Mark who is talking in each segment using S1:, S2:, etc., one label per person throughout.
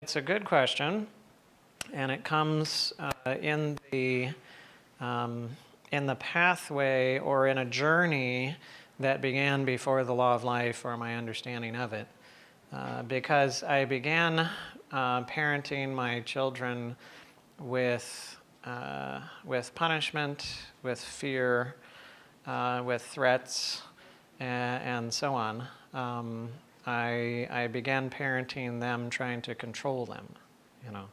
S1: It's a good question, and it comes in the pathway or in a journey that began before the law of life or my understanding of it. Because I began parenting my children with punishment, with fear, with threats, and so on. I began parenting them, trying to control them, you know.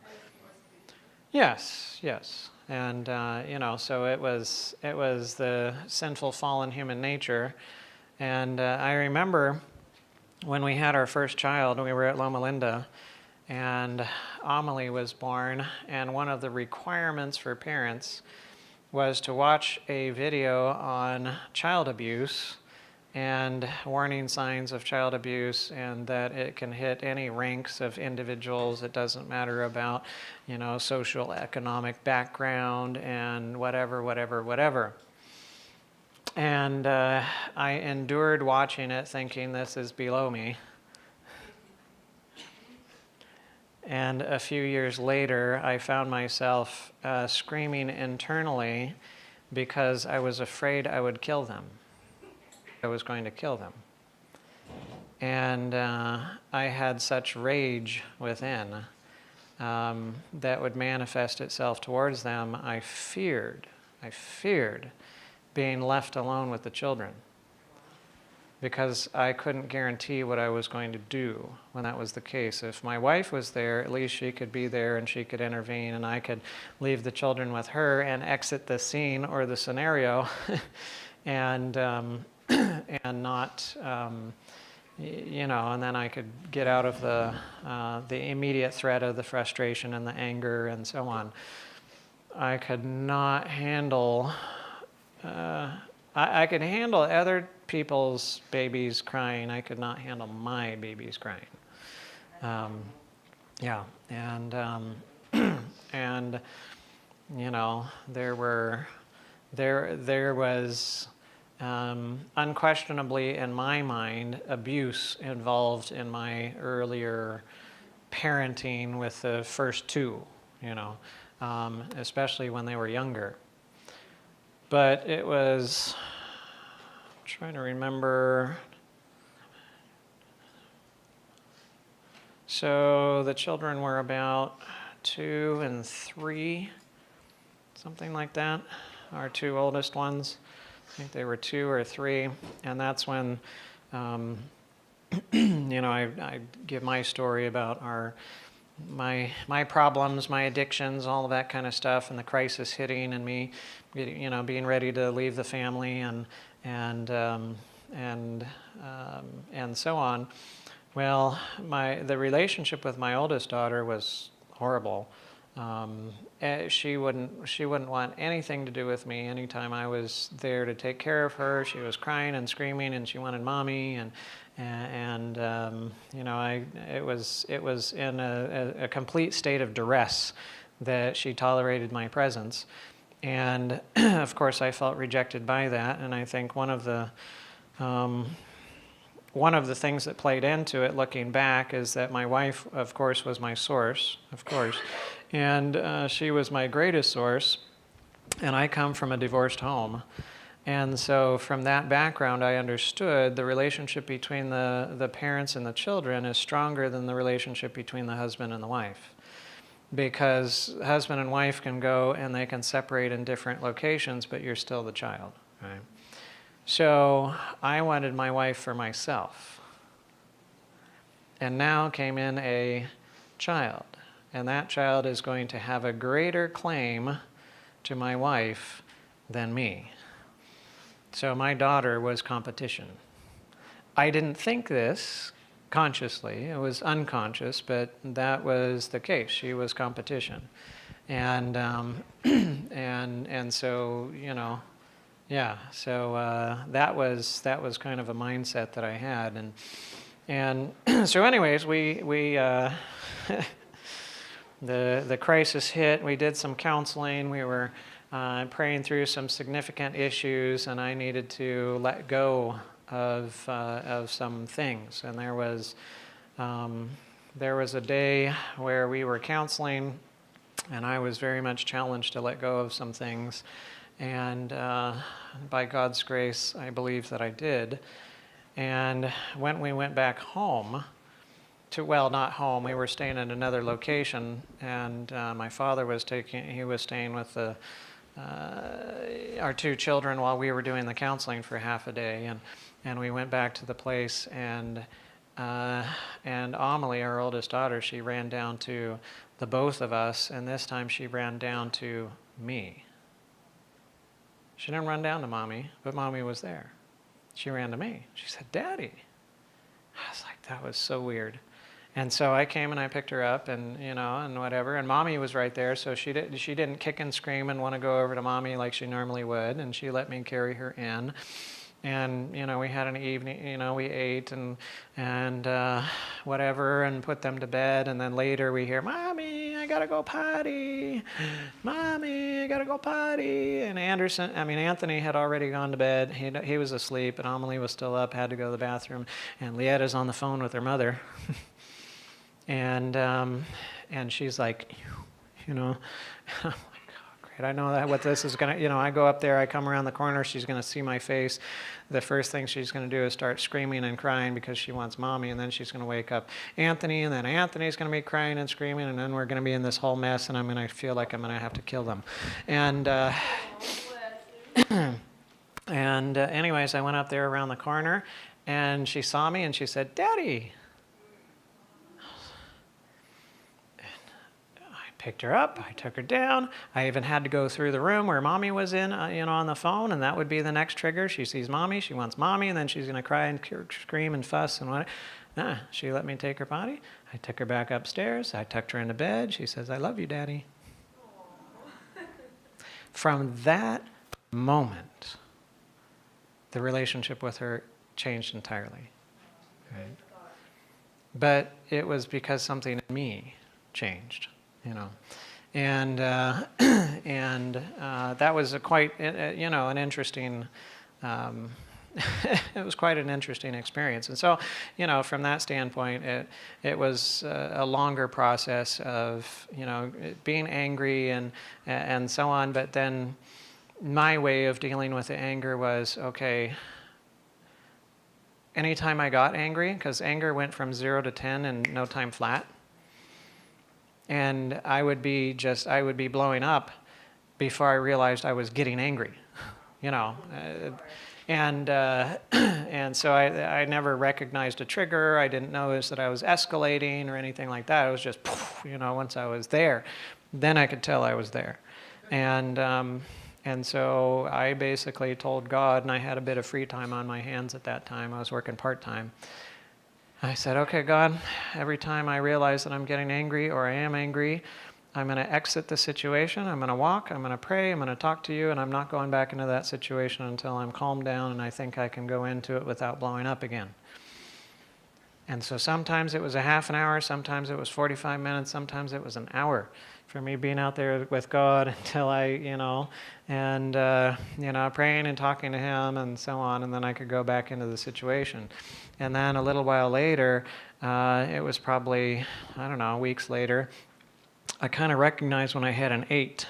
S1: Yes, yes. And, so it was the sinful, fallen human nature. And I remember when we had our first child, we were at Loma Linda, and Amelie was born, and one of the requirements for parents was to watch a video on child abuse and warning signs of child abuse, and that it can hit any ranks of individuals. It doesn't matter about, social, economic background and whatever. And I endured watching it thinking this is below me. And a few years later, I found myself screaming internally because I was afraid I would kill them. I was going to kill them. And I had such rage within that would manifest itself towards them. I feared being left alone with the children, because I couldn't guarantee what I was going to do when that was the case. If my wife was there, at least she could be there and she could intervene, and I could leave the children with her and exit the scene or the scenario and not, and then I could get out of the immediate threat of the frustration and the anger and so on. I could not handle, I could handle other people's babies crying. I could not handle my babies crying. And there was unquestionably, in my mind, abuse involved in my earlier parenting with the first two, especially when they were younger. But it was, I'm trying to remember. So the children were about 2 and 3, something like that, our two oldest ones. I think they were 2 or 3, and that's when, I give my story about my problems, my addictions, all of that kind of stuff, and the crisis hitting, and me, being ready to leave the family, and so on. Well, the relationship with my oldest daughter was horrible. She wouldn't want anything to do with me. Anytime I was there to take care of her, she was crying and screaming, and she wanted mommy, it was in a complete state of duress that she tolerated my presence. And of course I felt rejected by that, and I think one of the things that played into it, looking back, is that my wife, of course, was my source, of course, and she was my greatest source, and I come from a divorced home. And so from that background, I understood the relationship between the parents and the children is stronger than the relationship between the husband and the wife. Because husband and wife can go and they can separate in different locations, but you're still the child, right? So I wanted my wife for myself. And now came in a child. And that child is going to have a greater claim to my wife than me. So my daughter was competition. I didn't think this consciously. It was unconscious, but that was the case. She was competition. And so, that was kind of a mindset that I had. And so anyways, the crisis hit. We did some counseling. We were praying through some significant issues, and I needed to let go of some things. And there was there was a day where we were counseling, and I was very much challenged to let go of some things. And by God's grace, I believe that I did. And when we went back home, well, not home, we were staying in another location, and my father was staying with our two children while we were doing the counseling for half a day, and we went back to the place, and Amelie, our oldest daughter, she ran down to the both of us, and this time she ran down to me. She didn't run down to Mommy, but Mommy was there. She ran to me. She said, "Daddy." I was like, that was so weird. And so I came and I picked her up, and and whatever. And Mommy was right there, so she didn't kick and scream and want to go over to Mommy like she normally would, and she let me carry her in. And we had an evening. We ate and whatever, and put them to bed. And then later we hear, "Mommy, I gotta go potty. Mommy, I gotta go potty." And Anthony had already gone to bed. He was asleep, and Amelie was still up, had to go to the bathroom. And Lietta's on the phone with her mother. And she's like, I'm like, oh, great, I know that what this is going to, I go up there, I come around the corner, she's going to see my face. The first thing she's going to do is start screaming and crying because she wants Mommy, and then she's going to wake up Anthony, and then Anthony's going to be crying and screaming, and then we're going to be in this whole mess, and I'm going to feel like I'm going to have to kill them. And anyways, I went up there around the corner, and she saw me, and she said, "Daddy." Picked her up, I took her down. I even had to go through the room where Mommy was in, on the phone, and that would be the next trigger. She sees Mommy, she wants Mommy, and then she's going to cry and scream and fuss and what. She let me take her potty. I took her back upstairs. I tucked her into bed. She says, "I love you, Daddy." From that moment, the relationship with her changed entirely. Right? But it was because something in me changed. And that was quite an interesting. It was quite an interesting experience, and so from that standpoint, it was a longer process of being angry and so on. But then my way of dealing with the anger was, okay, anytime I got angry, because anger went from 0 to 10 in no time flat. And I would be blowing up before I realized I was getting angry, and so I never recognized a trigger. I didn't notice that I was escalating or anything like that. It was just, once I was there, then I could tell I was there, and so I basically told God, and I had a bit of free time on my hands at that time. I was working part-time. I said, "Okay, God, every time I realize that I'm getting angry or I am angry, I'm going to exit the situation. I'm going to walk, I'm going to pray, I'm going to talk to you, and I'm not going back into that situation until I'm calmed down and I think I can go into it without blowing up again." And so sometimes it was a half an hour, sometimes it was 45 minutes, sometimes it was an hour for me being out there with God until I, praying and talking to Him and so on, and then I could go back into the situation. And then a little while later, it was probably, weeks later, I kind of recognized when I hit an 8.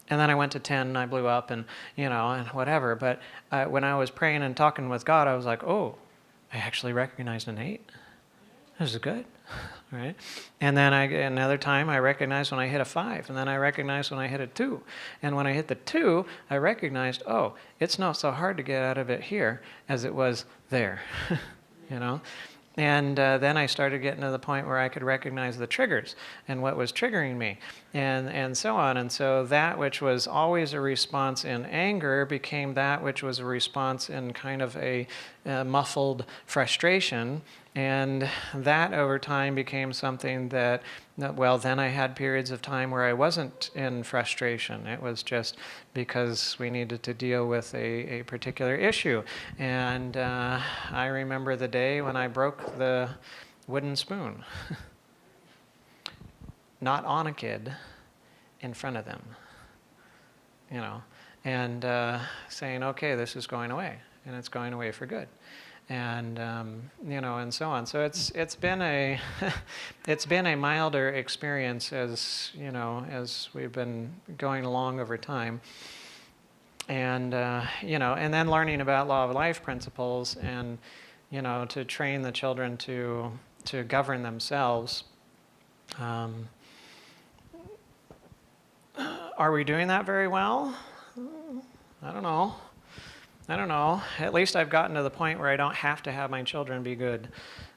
S1: And then I went to 10 and I blew up and whatever. But when I was praying and talking with God, I was like, oh, I actually recognized an 8. This is good, right? And then another time I recognized when I hit a 5, and then I recognized when I hit a 2. And when I hit the 2, I recognized, oh, it's not so hard to get out of it here as it was there, And then I started getting to the point where I could recognize the triggers and what was triggering me and so on. And so that which was always a response in anger became that which was a response in kind of a muffled frustration. And that over time became something that, then I had periods of time where I wasn't in frustration. It was just because we needed to deal with a particular issue. And I remember the day when I broke the wooden spoon. Not on a kid, in front of them. And saying, okay, this is going away, and it's going away for good. and and so on. So it's been a it's been a milder experience as as we've been going along over time, and and then learning about law of life principles, and to train the children to govern themselves. Are we doing that very well? I don't know. At least I've gotten to the point where I don't have to have my children be good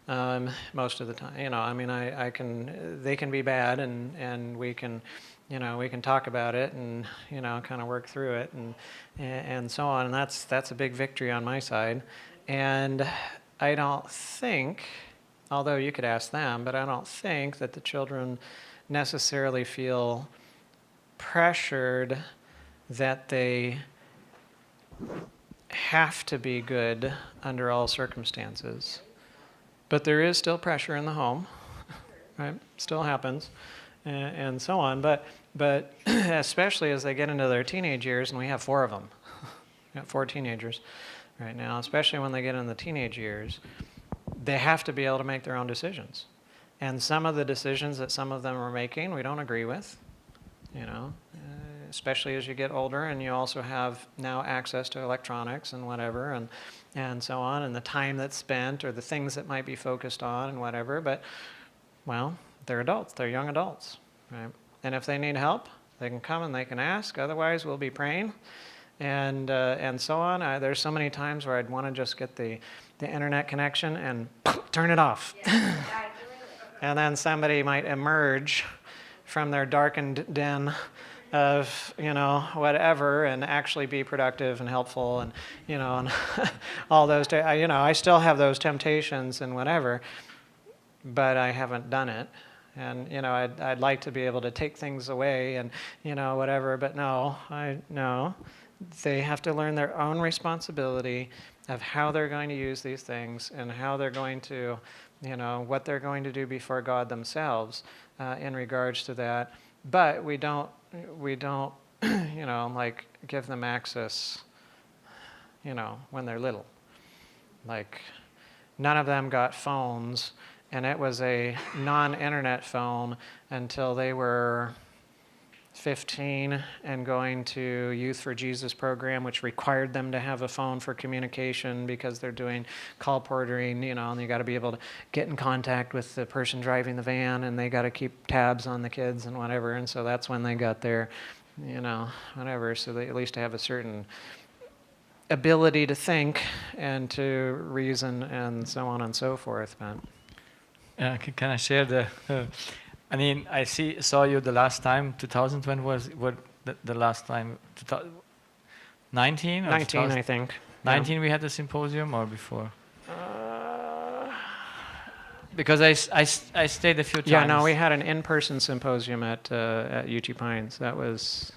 S1: most of the time. I mean, I can. They can be bad, and we can, we can talk about it, and kind of work through it, and so on. And that's a big victory on my side. And I don't think, although you could ask them, but I don't think that the children necessarily feel pressured that they have to be good under all circumstances. But there is still pressure in the home, right? Still happens, and so on. But especially as they get into their teenage years, and we have 4 of them. We got 4 teenagers right now. Especially when they get in the teenage years, they have to be able to make their own decisions. And some of the decisions that some of them are making, we don't agree with. Especially as you get older, and you also have now access to electronics and whatever, and so on, and the time that's spent, or the things that might be focused on, and whatever. But, well, they're adults. They're young adults, right? And if they need help, they can come and they can ask. Otherwise, we'll be praying, and so on. There's so many times where I'd want to just get the internet connection and turn it off. And then somebody might emerge from their darkened den of whatever, and actually be productive and helpful, and and all those I still have those temptations and whatever, but I haven't done it. And I'd like to be able to take things away and whatever, but no, they have to learn their own responsibility of how they're going to use these things, and how they're going to what they're going to do before God themselves in regards to that. But we don't like give them access when they're little. Like, none of them got phones, and it was a non-internet phone until they were 15 and going to Youth for Jesus program, which required them to have a phone for communication because they're doing call portering, and you got to be able to get in contact with the person driving the van, and they got to keep tabs on the kids and whatever. And so that's when they got their, whatever. So they at least have a certain ability to think and to reason and so on and so forth. But
S2: can I share the? I mean, saw you the last time, 2000. When was the last time? 19?
S1: 19, I think.
S2: 19 we had the symposium, or before? Because I stayed a few times.
S1: Yeah, no, we had an in-person symposium at UT Pines. Is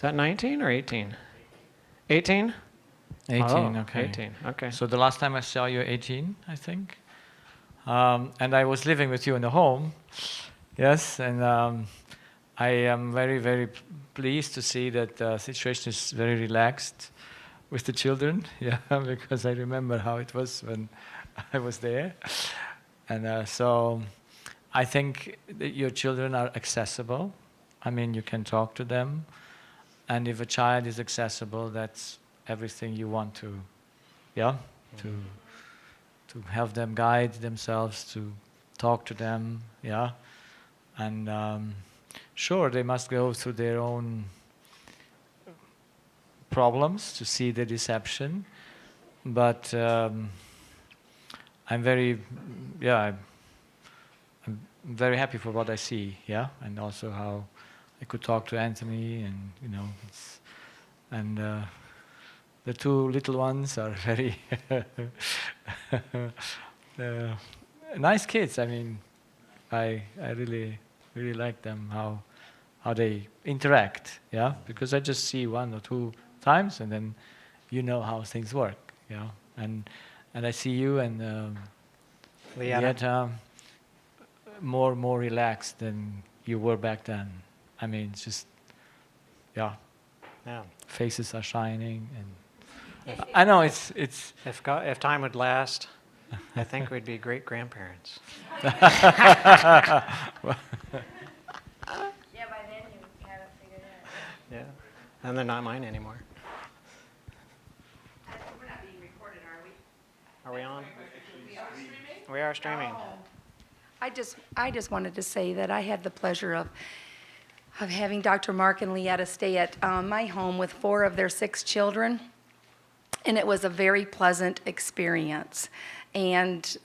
S1: that 19 or 18? 18?
S2: 18, okay.
S1: 18, okay.
S2: So the last time I saw you, 18, I think. And I was living with you in the home. Yes, and I am very, very pleased to see that the situation is very relaxed with the children. Yeah, because I remember how it was when I was there. And so I think that your children are accessible. I mean, you can talk to them. And if a child is accessible, that's everything you want to, to have them guide themselves, to talk to them, And sure, they must go through their own problems to see the deception, but I'm very very happy for what I see, and also how I could talk to Anthony, and the 2 little ones are very nice kids. I mean, I really like them, how they interact, because I just see 1 or 2 times, and then how things work, and I see you and Lieta more relaxed than you were back then. I mean, it's just faces are shining, I know it's
S1: If time would last, I think we'd be great grandparents.
S3: Yeah, by then you have it figured out.
S1: Yeah, and they're not mine anymore.
S4: We're not being recorded, are we?
S1: Are we on?
S4: We are streaming?
S1: We are streaming.
S5: I just wanted to say that I had the pleasure of having Dr. Mark and Leetta stay at my home with 4 of their 6 children, and it was a very pleasant experience. And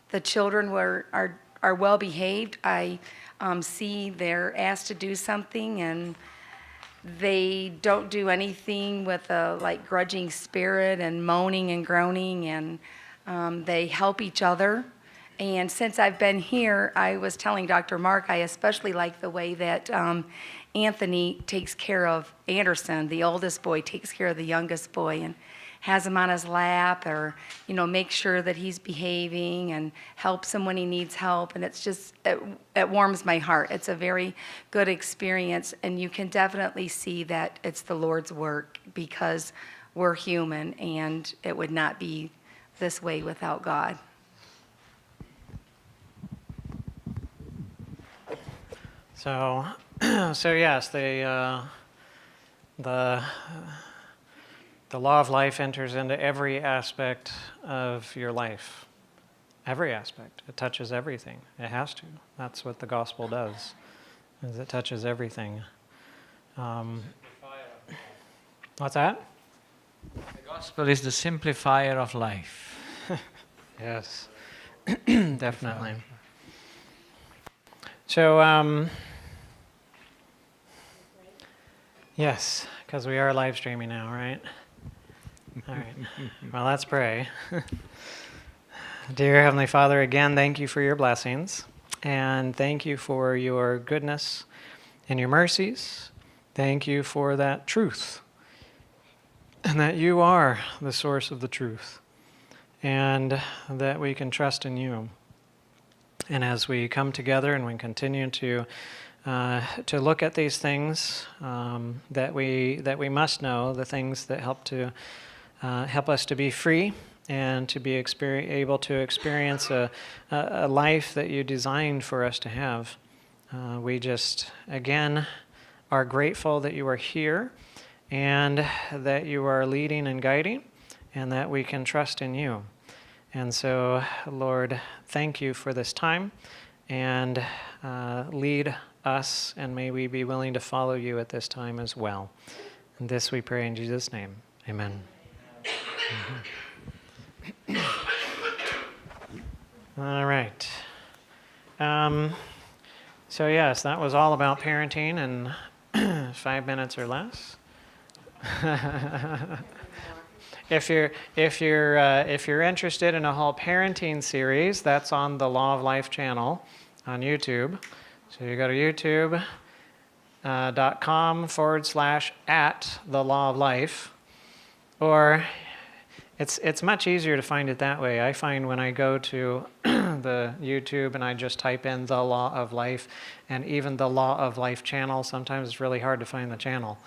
S5: the children are well behaved. I see they're asked to do something, and they don't do anything with a grudging spirit and moaning and groaning, and they help each other. And since I've been here, I was telling Dr. Mark, I especially like the way that Anthony takes care of Anderson, the oldest boy, takes care of the youngest boy and has him on his lap, or, makes sure that he's behaving and helps him when he needs help. And it's just, it warms my heart. It's a very good experience, and you can definitely see that it's the Lord's work, because we're human, and it would not be this way without God.
S1: So, yes, the law of life enters into every aspect of your life. Every aspect. It touches everything. It has to. That's what the gospel does, is it touches everything. What's that?
S2: the gospel is the simplifier of life.
S1: Yes, definitely. So, yes, because we are live streaming now, right? All right. Well, let's pray. Dear Heavenly Father, again, thank you for your blessings, and thank you for your goodness and your mercies. Thank you for that truth, and that you are the source of the truth, and that we can trust in you. And as we come together and we continue to look at these things that we must know, the things that help us to be free and to be able to experience a life that you designed for us to have, we just again are grateful that you are here and that you are leading and guiding, and that we can trust in you. And so, Lord, thank you for this time, and lead us, and may we be willing to follow you at this time as well. And this we pray in Jesus' name. Amen. All right. So yes, that was all about parenting in 5 minutes or less. If you're interested in a whole parenting series, that's on the Law of Life channel on YouTube. So you go to youtube.com/@the-law-of-life, or it's much easier to find it that way. I find when I go to the YouTube and I just type in the Law of Life, and even the Law of Life channel, sometimes it's really hard to find the channel.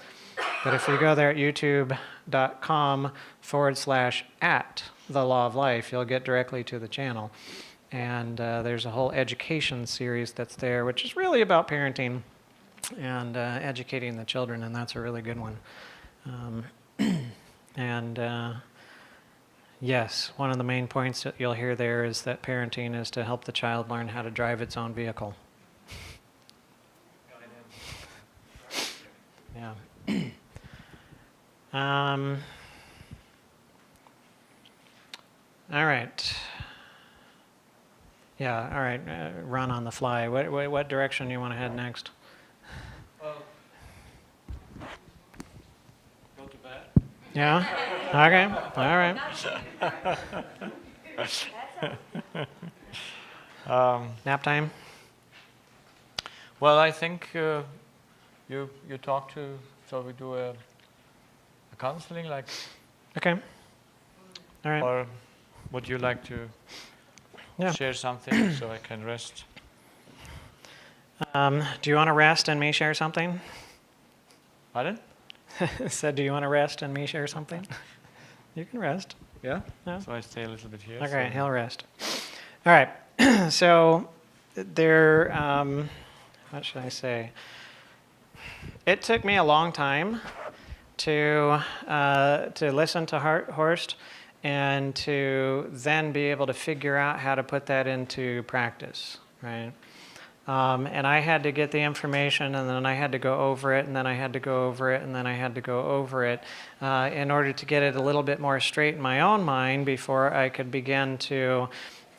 S1: But if you go there at youtube.com/@the-law-of-life, you'll get directly to the channel. And there's a whole education series that's there, which is really about parenting and educating the children, and that's a really good one. Yes, one of the main points that you'll hear there is that parenting is to help the child learn how to drive its own vehicle. Yeah. All right. Yeah, all right. Run on the fly. What direction do you want to head next?
S2: Go to bed.
S1: Yeah? Okay. All right. Nap time?
S2: Well, I think you talk to, so we do a counseling, like,
S1: Okay. All right.
S2: or would you like to share something so I can rest?
S1: Do you want to rest and me share something?
S2: Pardon?
S1: Said, do you want to rest and me share something? You can rest.
S2: Yeah?
S1: Yeah.
S2: So I stay a little bit here.
S1: Okay,
S2: so-
S1: he'll rest. All right. So there, what should I say? It took me a long time to listen to Horst and to then be able to figure out how to put that into practice, right? And I had to get the information, and then I had to go over it, and then I had to go over it, and then I had to go over it in order to get it a little bit more straight in my own mind before I could begin to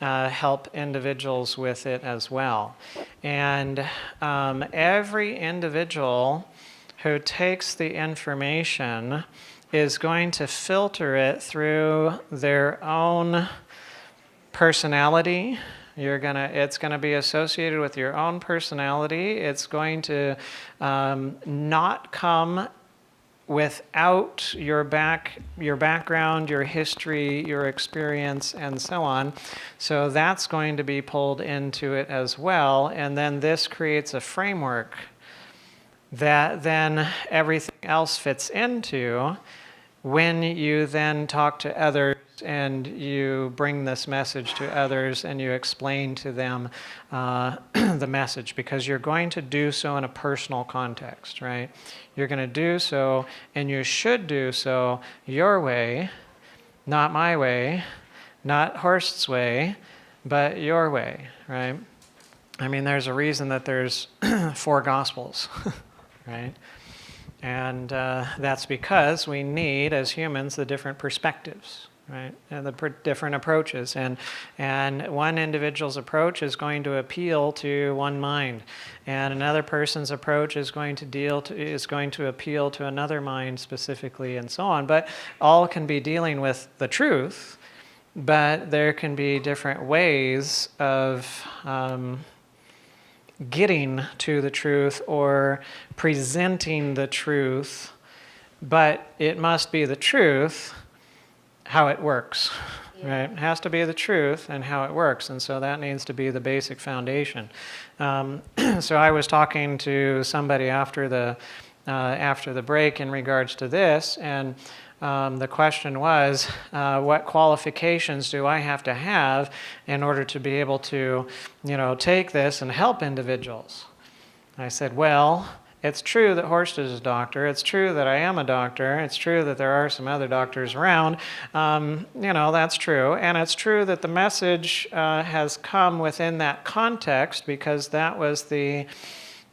S1: help individuals with it as well. And every individual who takes the information is going to filter it through their own personality. It's going to be associated with your own personality. It's going to not come without your background, your history, your experience, and so on. So that's going to be pulled into it as well. And then this creates a framework that then everything else fits into when you then talk to others and you bring this message to others and you explain to them the message, because you're going to do so in a personal context, right? You're going to do so, and you should do so your way, not my way, not Horst's way, but your way, right? I mean, there's a reason that there's 4 Gospels, right? And that's because we need, as humans, the different perspectives, right? And the different approaches. And one individual's approach is going to appeal to one mind, and another person's approach is going to appeal to another mind specifically, and so on. But all can be dealing with the truth, but there can be different ways of getting to the truth or presenting the truth, but it must be the truth how it works, right? It has to be the truth and how it works, and so that needs to be the basic foundation. So I was talking to somebody after the break in regards to this, and the question was, what qualifications do I have to have in order to be able to, take this and help individuals? I said, well, it's true that Horst is a doctor. It's true that I am a doctor. It's true that there are some other doctors around. That's true. And it's true that the message has come within that context, because that was the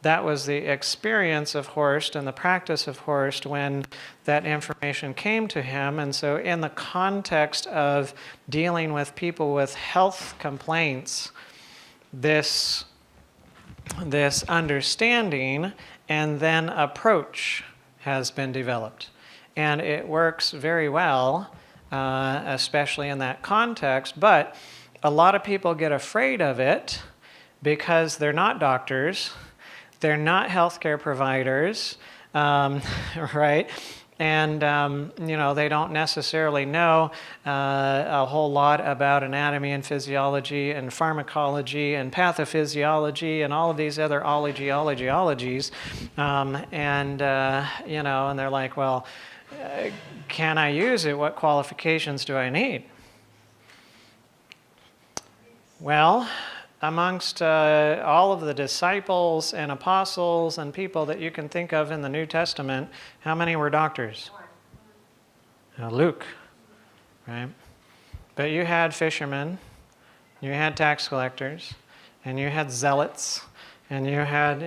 S1: experience of Horst and the practice of Horst when that information came to him. And so in the context of dealing with people with health complaints, this understanding and then approach has been developed. And it works very well, especially in that context. But a lot of people get afraid of it because they're not doctors. They're not healthcare providers, right? And, they don't necessarily know a whole lot about anatomy and physiology and pharmacology and pathophysiology and all of these other ologies. And they're like, well, can I use it? What qualifications do I need? Well, amongst all of the disciples and apostles and people that you can think of in the New Testament, how many were doctors? Luke, right? But you had fishermen, you had tax collectors, and you had zealots, and you had,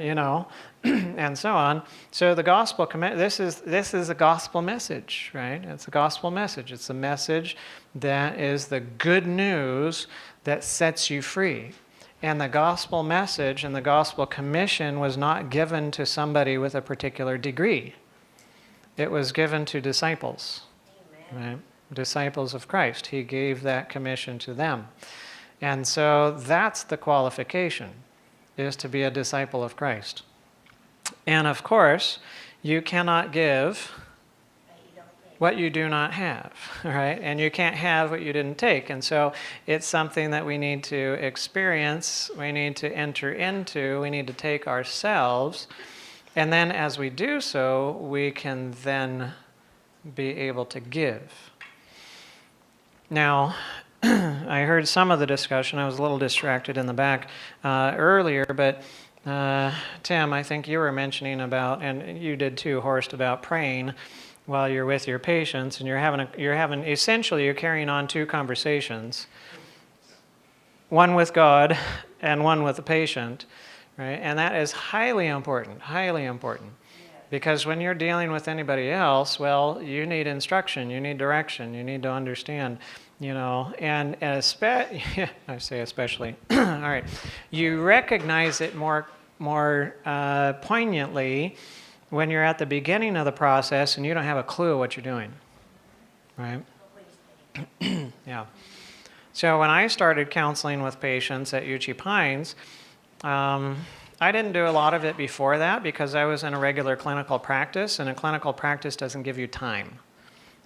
S1: and so on. So the gospel, this is a gospel message, right? It's a gospel message. It's a message that is the good news that sets you free. And the gospel message and the gospel commission was not given to somebody with a particular degree. It was given to disciples, right? Disciples of Christ. He gave that commission to them. And so that's the qualification, is to be a disciple of Christ. And of course, you cannot give what you do not have, right? And you can't have what you didn't take. And so it's something that we need to experience, we need to enter into, we need to take ourselves. And then as we do so, we can then be able to give. Now, I heard some of the discussion. I was a little distracted in the back earlier, but Tim, I think you were mentioning about, and you did too, Horst, about praying while you're with your patients, and essentially you're carrying on two conversations, one with God and one with the patient, right? And that is highly important, highly important. Because when you're dealing with anybody else, well, you need instruction, you need direction, you need to understand, and I say especially, all right, you recognize it more poignantly when you're at the beginning of the process and you don't have a clue what you're doing, right? Yeah. So when I started counseling with patients at UC Pines, I didn't do a lot of it before that because I was in a regular clinical practice, and a clinical practice doesn't give you time.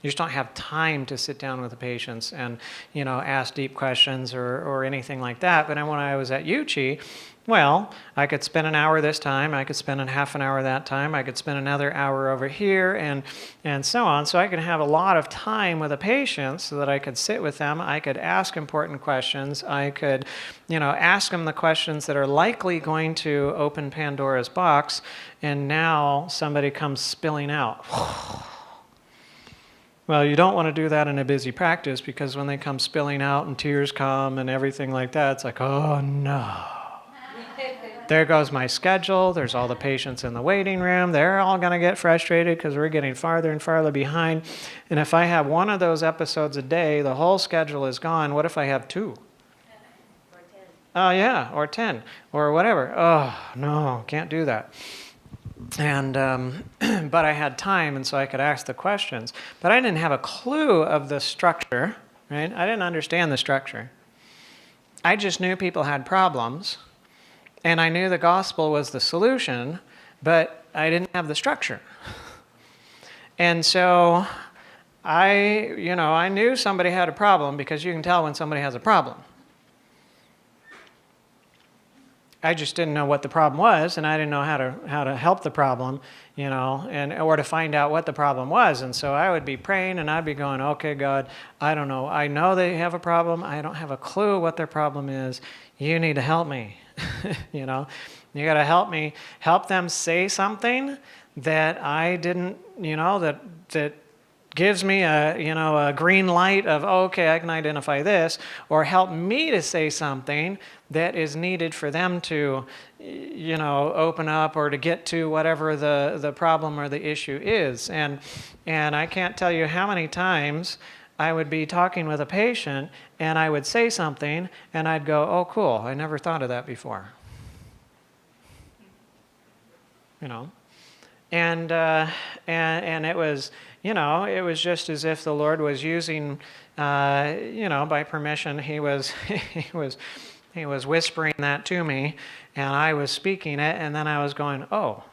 S1: You just don't have time to sit down with the patients and, ask deep questions or anything like that. But when I was at UCI, well, I could spend an hour this time, I could spend a half an hour that time, I could spend another hour over here, and so on. So I could have a lot of time with a patient so that I could sit with them, I could ask important questions, I could, ask them the questions that are likely going to open Pandora's box, and now somebody comes spilling out. Well, you don't want to do that in a busy practice because when they come spilling out and tears come and everything like that, it's like, oh no. There goes my schedule. There's all the patients in the waiting room. They're all going to get frustrated because we're getting farther and farther behind. And if I have one of those episodes a day, the whole schedule is gone. What if I have 2? Or 10. Oh, yeah, or 10, or whatever. Oh, no, can't do that. And but I had time, and so I could ask the questions. But I didn't have a clue of the structure, right? I didn't understand the structure. I just knew people had problems. And I knew the gospel was the solution, but I didn't have the structure. And so I knew somebody had a problem because you can tell when somebody has a problem. I just didn't know what the problem was, and I didn't know how to help the problem, or to find out what the problem was. And so I would be praying, and I'd be going, okay, God, I don't know. I know they have a problem. I don't have a clue what their problem is. You need to help me. You got to help me, help them say something that I didn't, that gives me a green light of, oh, okay, I can identify this, or help me to say something that is needed for them to, open up or to get to whatever the problem or the issue is. And I can't tell you how many times I would be talking with a patient and I would say something and I'd go, oh, cool, I never thought of that before. And it was, it was just as if the Lord was using, by permission, he was whispering that to me, and I was speaking it, and then I was going, oh,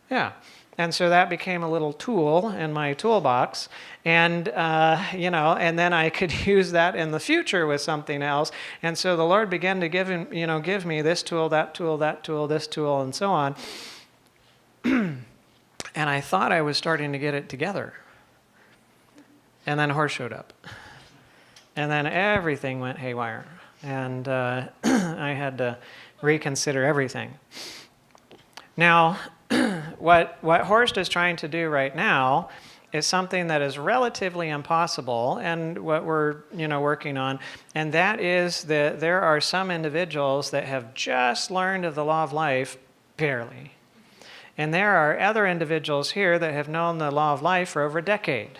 S1: yeah. And so that became a little tool in my toolbox, and and then I could use that in the future with something else. And so the Lord began to give me this tool, that tool, that tool, this tool, and so on. And I thought I was starting to get it together. And then Horst showed up. And then everything went haywire. And I had to reconsider everything. Now, what Horst is trying to do right now is something that is relatively impossible, and what we're working on, and that is that there are some individuals that have just learned of the law of life barely. And there are other individuals here that have known the law of life for over a decade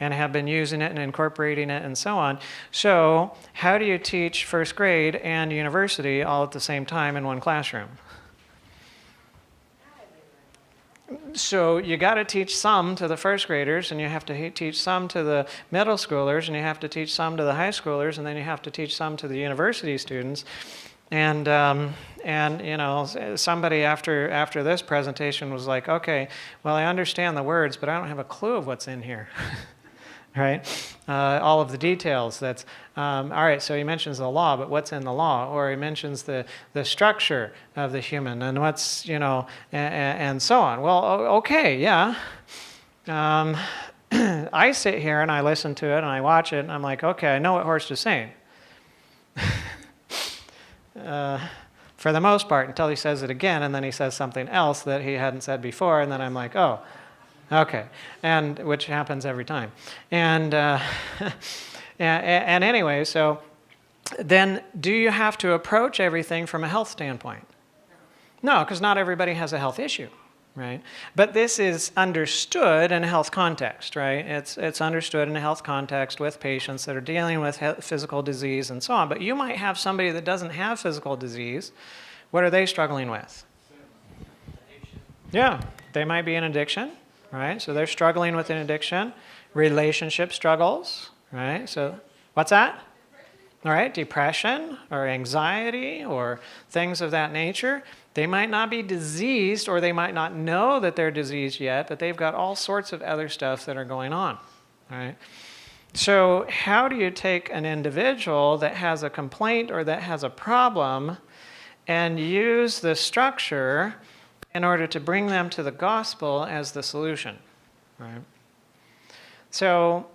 S1: and have been using it and incorporating it and so on. So how do you teach first grade and university all at the same time in one classroom? So you got to teach some to the first graders, and you have to teach some to the middle schoolers, and you have to teach some to the high schoolers, and then you have to teach some to the university students. And somebody after this presentation was like, okay, well, I understand the words, but I don't have a clue of what's in here. Right? All of the details. That's all right. So he mentions the law, but what's in the law? Or he mentions the structure of the human and what's and so on. Well, okay, yeah. I sit here and I listen to it and I watch it and I'm like, okay, I know what Horst is saying. For the most part, until he says it again, and then he says something else that he hadn't said before, and then I'm like, oh, okay, and which happens every time. And and anyway, so then do you have to approach everything from a health standpoint? No, because not everybody has a health issue, right? But this is understood in a health context, right? It's understood in a health context with patients that are dealing with physical disease and so on. But you might have somebody that doesn't have physical disease. What are they struggling with? Yeah, they might be in addiction, right? So they're struggling with an addiction. Relationship struggles, right? So what's that? All right, depression or anxiety or things of that nature. They might not be diseased or they might not know that they're diseased yet, but they've got all sorts of other stuff that are going on, right? So how do you take an individual that has a complaint or that has a problem and use the structure in order to bring them to the gospel as the solution, right? So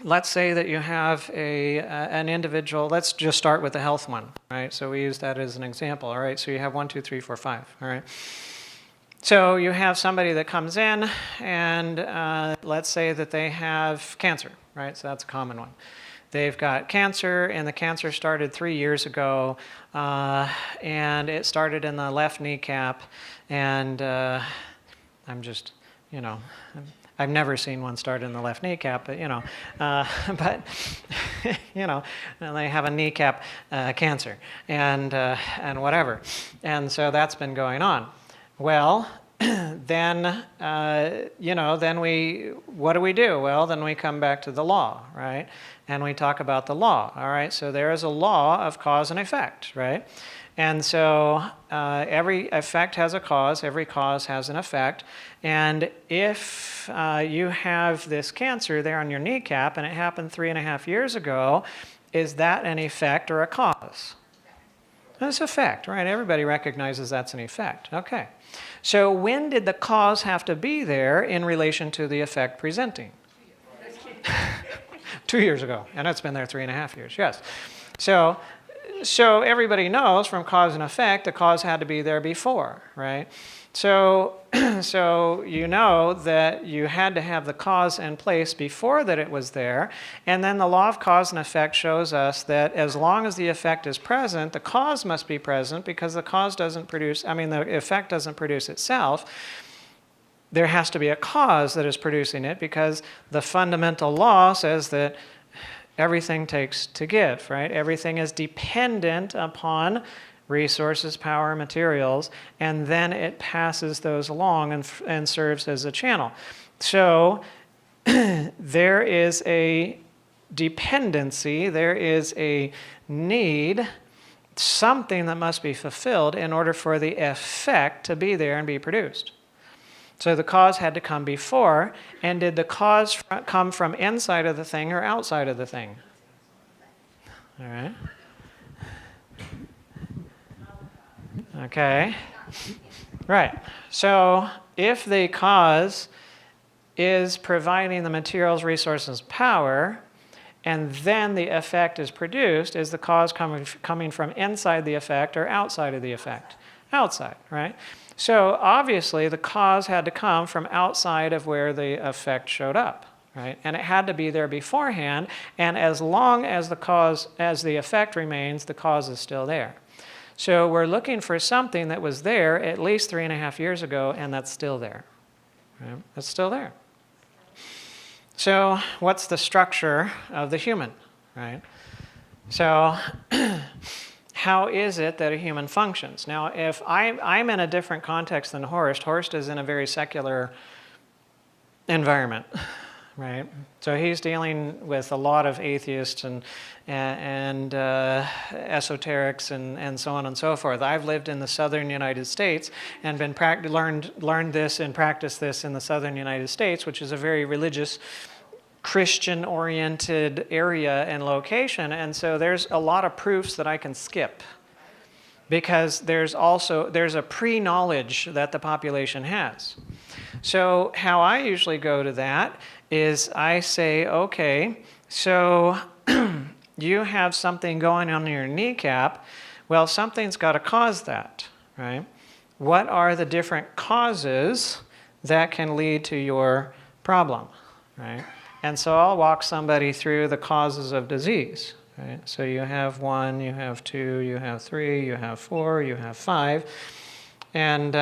S1: let's say that you have an individual, let's just start with the health one, right? So we use that as an example, all right? So you have 1, 2, 3, 4, 5, all right? So you have somebody that comes in and let's say that they have cancer, right? So that's a common one. They've got cancer and the cancer started 3 years ago and it started in the left kneecap and I'm just, you know, I've never seen one start in the left kneecap, but you know, you know, and they have a kneecap cancer and whatever, and so that's been going on. Well, then you know, then what do? Well, then we come back to the law, right? And we talk about the law. All right, so there is a law of cause and effect, right? And so every effect has a cause, every cause has an effect. And if you have this cancer there on your kneecap and it happened 3.5 years ago, is that an effect or a cause? That's effect, right? Everybody recognizes that's an effect. Okay. So when did the cause have to be there in relation to the effect presenting? 2 years ago. And it's been there 3.5 years, yes. So everybody knows from cause and effect, the cause had to be there before, right? So you know that you had to have the cause in place before that it was there, and then the law of cause and effect shows us that as long as the effect is present, the cause must be present because the cause doesn't produce, I mean, the effect doesn't produce itself. There has to be a cause that is producing it because the fundamental law says that everything takes to give, right? Everything is dependent upon resources, power, materials, and then it passes those along and serves as a channel. So there is a dependency, there is a need, something that must be fulfilled in order for the effect to be there and be produced. So the cause had to come before, and did the cause come from inside of the thing or outside of the thing? All right. Okay. Right. So if the cause is providing the materials, resources, power, and then the effect is produced, is the cause coming from inside the effect or outside of the effect? Outside, right? So obviously the cause had to come from outside of where the effect showed up, right? And it had to be there beforehand, and as long as the effect remains, the cause is still there. So we're looking for something that was there at least 3.5 years ago, and that's still there, right? That's still there. So what's the structure of the human, right? So how is it that a human functions? Now, if I'm in a different context than Horst is in a very secular environment, right? So he's dealing with a lot of atheists and esoterics and so on and so forth. I've lived in the southern United States and been learned this and practiced this in the southern United States, which is a very religious, Christian-oriented area and location, and so there's a lot of proofs that I can skip because there's a pre-knowledge that the population has. So how I usually go to that is I say, okay, so you have something going on in your kneecap. Well, something's got to cause that, right? What are the different causes that can lead to your problem, right? And so I'll walk somebody through the causes of disease, right? So you have 1, you have 2, you have 3, you have 4, you have 5, and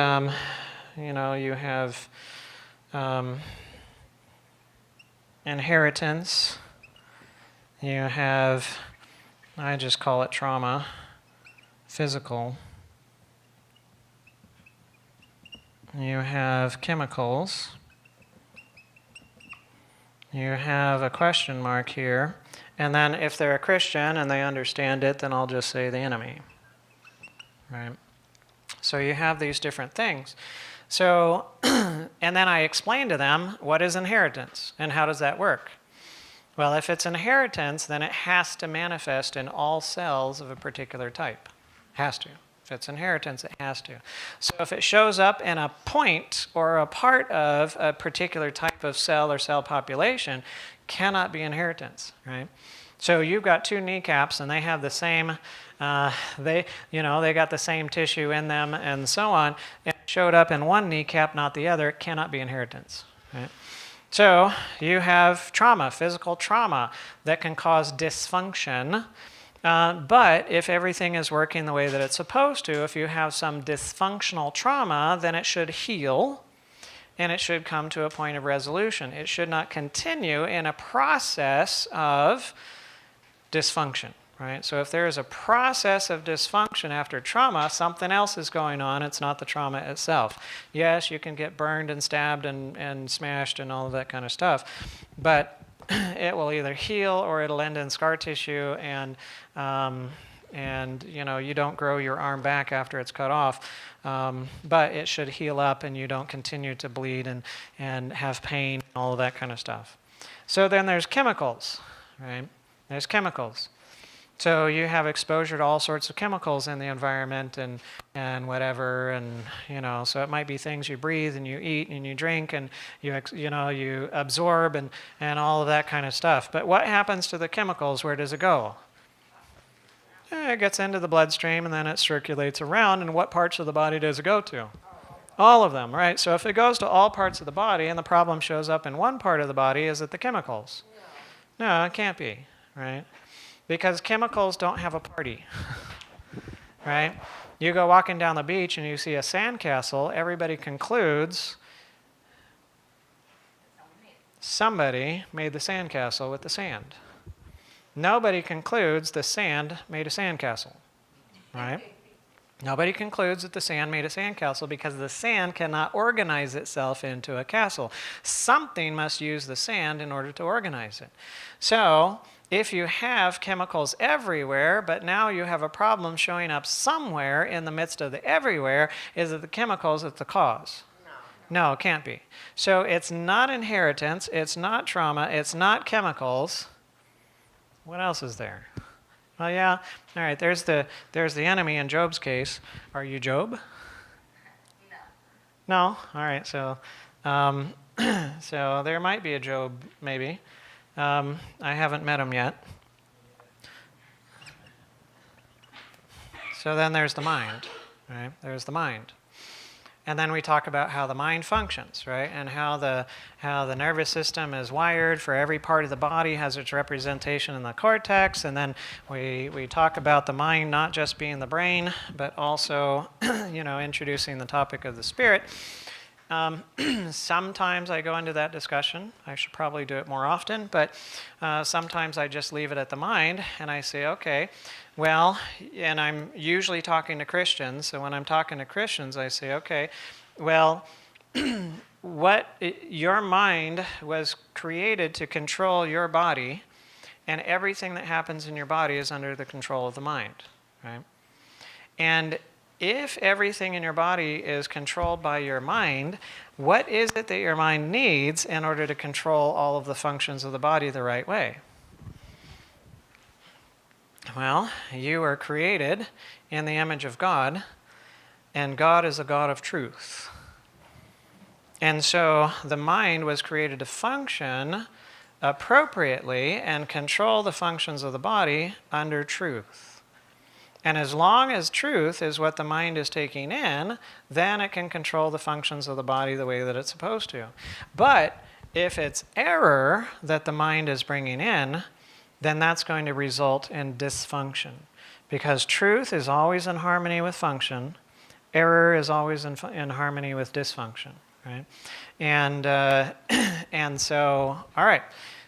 S1: you have inheritance. You have, I just call it trauma, physical. You have chemicals. You have a question mark here. And then if they're a Christian and they understand it, then I'll just say the enemy. Right? So you have these different things. So, and then I explain to them what is inheritance and how does that work. Well, if it's inheritance, then it has to manifest in all cells of a particular type. Has to. If it's inheritance, it has to. So if it shows up in a point or a part of a particular type of cell or cell population, cannot be inheritance, right? So you've got 2 kneecaps and they have the same, they got the same tissue in them and so on. It showed up in one kneecap, not the other. It cannot be inheritance, right? So you have trauma, physical trauma, that can cause dysfunction. But if everything is working the way that it's supposed to, if you have some dysfunctional trauma, then it should heal and it should come to a point of resolution. It should not continue in a process of dysfunction, right? So if there is a process of dysfunction after trauma, something else is going on. It's not the trauma itself. Yes, you can get burned and stabbed and smashed and all of that kind of stuff, but it will either heal or it'll end in scar tissue, and you don't grow your arm back after it's cut off, but it should heal up and you don't continue to bleed and have pain, all of that kind of stuff. So then there's chemicals, right? There's chemicals. So you have exposure to all sorts of chemicals in the environment and whatever, and so it might be things you breathe and you eat and you drink and you absorb and all of that kind of stuff. But what happens to the chemicals? Where does it go? It gets into the bloodstream and then it circulates around. And what parts of the body does it go to? All of them, right? So if it goes to all parts of the body and the problem shows up in one part of the body, is it the chemicals? No, it can't be, right? Because chemicals don't have a party, right? You go walking down the beach and you see a sandcastle, everybody concludes somebody made the sandcastle with the sand. Nobody concludes the sand made a sandcastle, right? Nobody concludes that the sand made a sandcastle because the sand cannot organize itself into a castle. Something must use the sand in order to organize it. So if you have chemicals everywhere, but now you have a problem showing up somewhere in the midst of the everywhere, is it the chemicals that's the cause? No, it can't be. So it's not inheritance, it's not trauma, it's not chemicals. What else is there? Well, yeah, all right, there's the enemy in Job's case. Are you Job?
S3: No.
S1: No? All right, so so there might be a Job, maybe. I haven't met him yet. So then there's the mind, right? There's the mind. And then we talk about how the mind functions, right? And how the nervous system is wired for every part of the body, has its representation in the cortex. And then we talk about the mind not just being the brain, but also, introducing the topic of the spirit. Sometimes I go into that discussion. I should probably do it more often, but sometimes I just leave it at the mind and I say, okay, well, and I'm usually talking to Christians, so when I'm talking to Christians, I say, okay, well, your mind was created to control your body, and everything that happens in your body is under the control of the mind, right? And if everything in your body is controlled by your mind, what is it that your mind needs in order to control all of the functions of the body the right way? Well, you are created in the image of God, and God is a God of truth. And so the mind was created to function appropriately and control the functions of the body under truth. And as long as truth is what the mind is taking in, then it can control the functions of the body the way that it's supposed to. But if it's error that the mind is bringing in, then that's going to result in dysfunction. Because truth is always in harmony with function, error is always in harmony with dysfunction, right? And so, all right.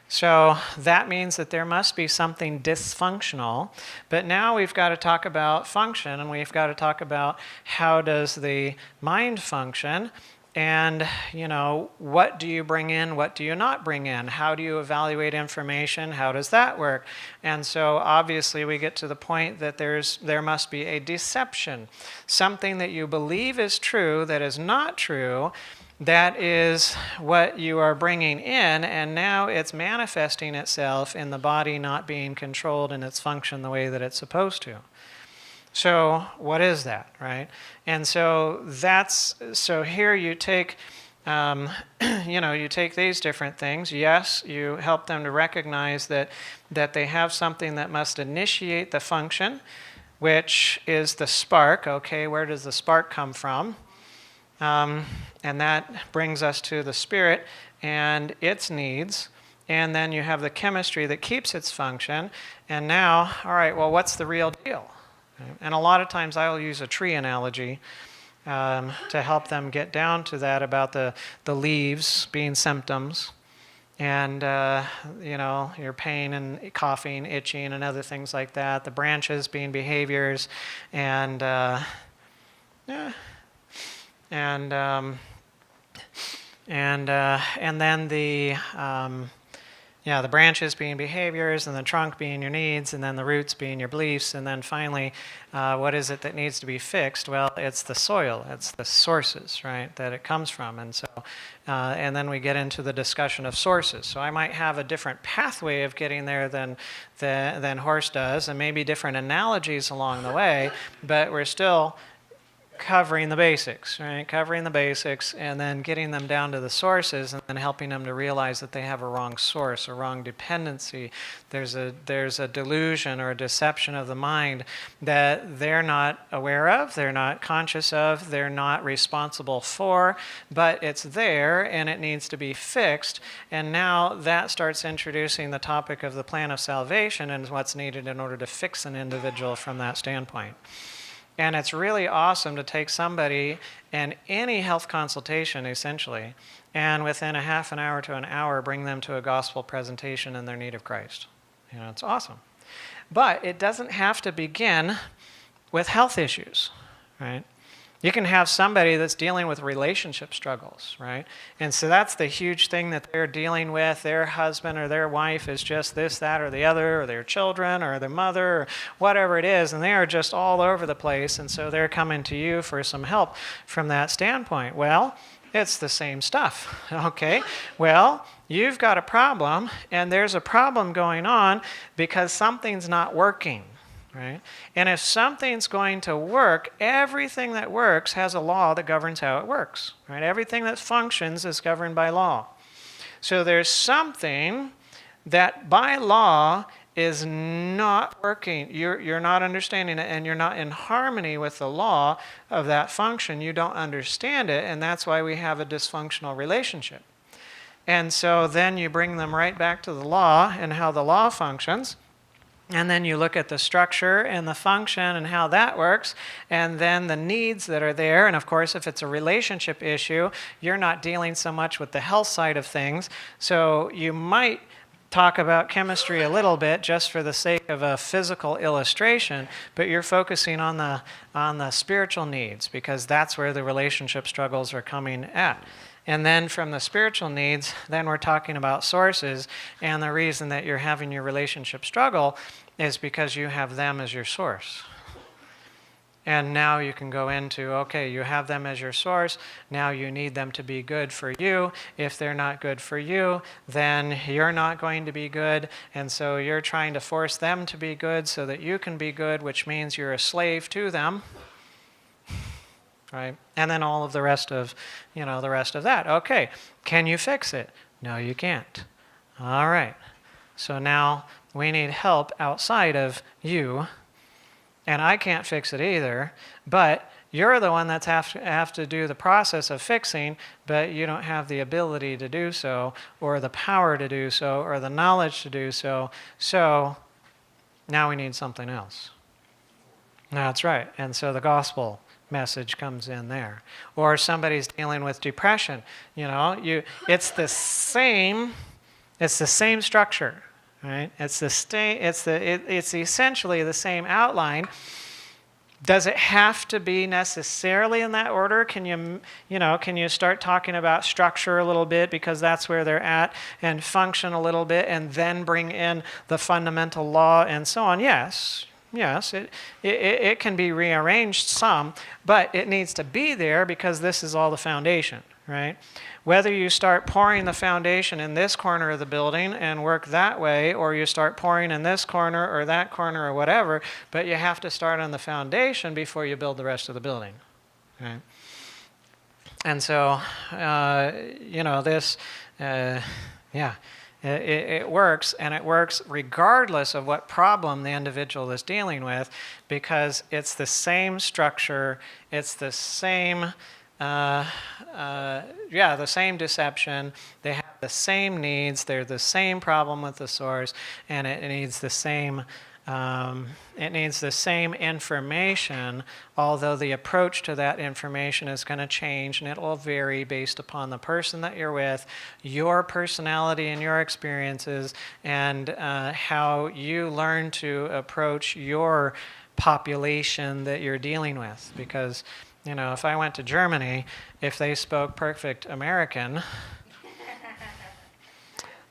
S1: So that means that there must be something dysfunctional. But now we've got to talk about function, and we've got to talk about how does the mind function, and, you know, what do you bring in, what do you not bring in? How do you evaluate information? How does that work? And so obviously we get to the point that there must be a deception, something that you believe is true that is not true. That is what you are bringing in, and now it's manifesting itself in the body not being controlled in its function the way that it's supposed to. So what is that, right? And so here you take, you take these different things. Yes, you help them to recognize that they have something that must initiate the function, which is the spark. Okay, where does the spark come from? And that brings us to the spirit and its needs. And then you have the chemistry that keeps its function. And now, all right, well, what's the real deal? And a lot of times I'll use a tree analogy to help them get down to that about the leaves being symptoms. And, your pain and coughing, itching, and other things like that. The branches being behaviors. And then the branches being behaviors, and the trunk being your needs, and then the roots being your beliefs, and then finally, what is it that needs to be fixed? Well, it's the soil, it's the sources, right, that it comes from. And so, and then we get into the discussion of sources. So I might have a different pathway of getting there than Horst does, and maybe different analogies along the way, but we're still covering the basics, right? Covering the basics and then getting them down to the sources and then helping them to realize that they have a wrong source, a wrong dependency. There's a delusion or a deception of the mind that they're not aware of, they're not conscious of, they're not responsible for, but it's there and it needs to be fixed. And now that starts introducing the topic of the plan of salvation and what's needed in order to fix an individual from that standpoint. And it's really awesome to take somebody in any health consultation, essentially, and within a half an hour to an hour, bring them to a gospel presentation in their need of Christ. It's awesome. But it doesn't have to begin with health issues, right? You can have somebody that's dealing with relationship struggles, right? And so that's the huge thing that they're dealing with. Their husband or their wife is just this, that, or the other, or their children, or their mother, or whatever it is, and they are just all over the place, and so they're coming to you for some help from that standpoint. Well, it's the same stuff, okay? Well, you've got a problem, and there's a problem going on because something's not working. Right? And if something's going to work, everything that works has a law that governs how it works. Right? Everything that functions is governed by law. So there's something that by law is not working. You're not understanding it, and you're not in harmony with the law of that function. You don't understand it, and that's why we have a dysfunctional relationship. And so then you bring them right back to the law and how the law functions. And then you look at the structure and the function and how that works, and then the needs that are there. And of course, if it's a relationship issue, you're not dealing so much with the health side of things. So you might talk about chemistry a little bit just for the sake of a physical illustration, but you're focusing on the spiritual needs because that's where the relationship struggles are coming at. And then from the spiritual needs, then we're talking about sources, and the reason that you're having your relationship struggle is because you have them as your source. And now you can go into, okay, you have them as your source, now you need them to be good for you. If they're not good for you, then you're not going to be good, and so you're trying to force them to be good so that you can be good, which means you're a slave to them. right? And then all of the rest of, the rest of that. Okay, can you fix it? No, you can't. All right. So now we need help outside of you, and I can't fix it either, but you're the one that's have to do the process of fixing, but you don't have the ability to do so, or the power to do so, or the knowledge to do so. So now we need something else. That's right. And so the gospel message comes in there. Or somebody's dealing with depression. It's the same structure, right? It's essentially the same outline. Does it have to be necessarily in that order? Can you start talking about structure a little bit because that's where they're at, and function a little bit, and then bring in the fundamental law and so on? Yes, it can be rearranged some, but it needs to be there because this is all the foundation, right? Whether you start pouring the foundation in this corner of the building and work that way, or you start pouring in this corner or that corner or whatever, but you have to start on the foundation before you build the rest of the building, right? And so, it works, and it works regardless of what problem the individual is dealing with, because it's the same structure, it's the same the same deception. They have the same needs. They're the same problem with the source, and it needs the same. It needs the same information, although the approach to that information is going to change, and it will vary based upon the person that you're with, your personality and your experiences, and how you learn to approach your population that you're dealing with. Because if I went to Germany, if they spoke perfect American,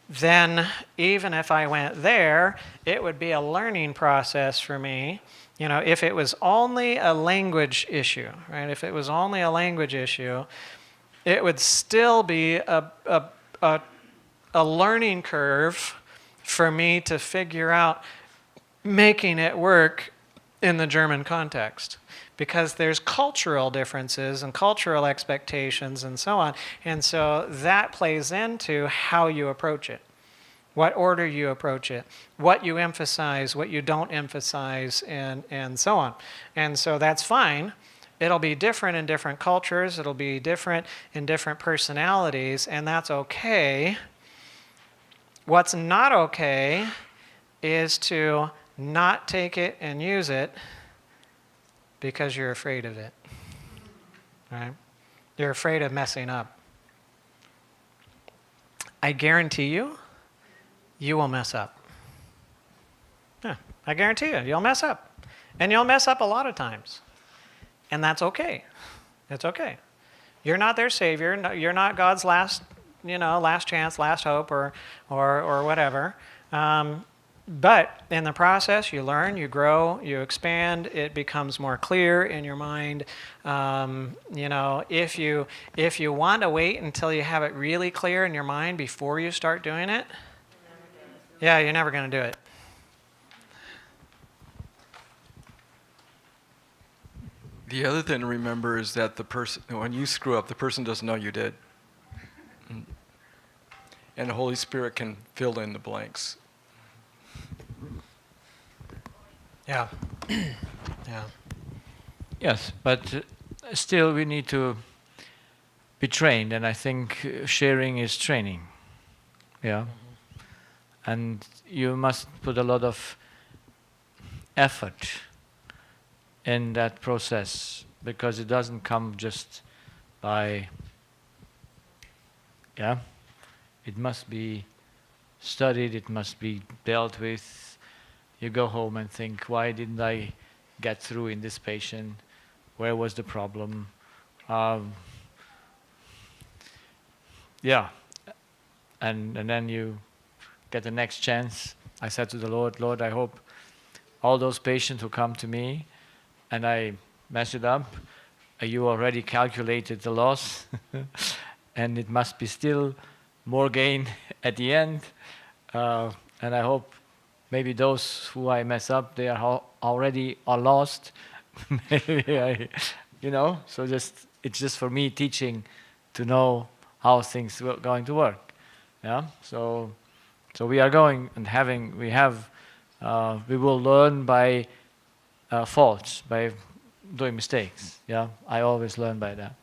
S1: then even if I went there, it would be a learning process for me. If it was only a language issue, right? If it was only a language issue, it would still be a learning curve for me to figure out making it work in the German context, because there's cultural differences and cultural expectations and so on. And so that plays into how you approach it, what order you approach it, what you emphasize, what you don't emphasize, and so on. And so that's fine. It'll be different in different cultures. It'll be different in different personalities, and that's okay. What's not okay is to not take it and use it because you're afraid of it, right? You're afraid of messing up. I guarantee you, you will mess up. Yeah, I guarantee you, you'll mess up. And you'll mess up a lot of times. And that's okay. It's okay. You're not their savior. You're not God's last chance, last hope, or whatever. But in the process, you learn, you grow, you expand. It becomes more clear in your mind. If you want to wait until you have it really clear in your mind before you start doing it, yeah, you're never going to do it.
S6: The other thing to remember is that the person, when you screw up, the person doesn't know you did. And the Holy Spirit can fill in the blanks.
S1: Yeah. Yeah.
S2: Yes, but still we need to be trained, and I think sharing is training. Yeah. Mm-hmm. And you must put a lot of effort in that process, because it doesn't come just by, it must be studied, it must be dealt with. You go home and think, why didn't I get through in this patient? Where was the problem? And then you get the next chance. I said to the Lord, I hope all those patients who come to me and I mess it up, you already calculated the loss, and it must be still more gain at the end. And I hope maybe those who I mess up, they are already lost. you know. So it's just for me teaching to know how things are going to work. Yeah. So we are going and we will learn by faults, by doing mistakes. Yeah. I always learn by that.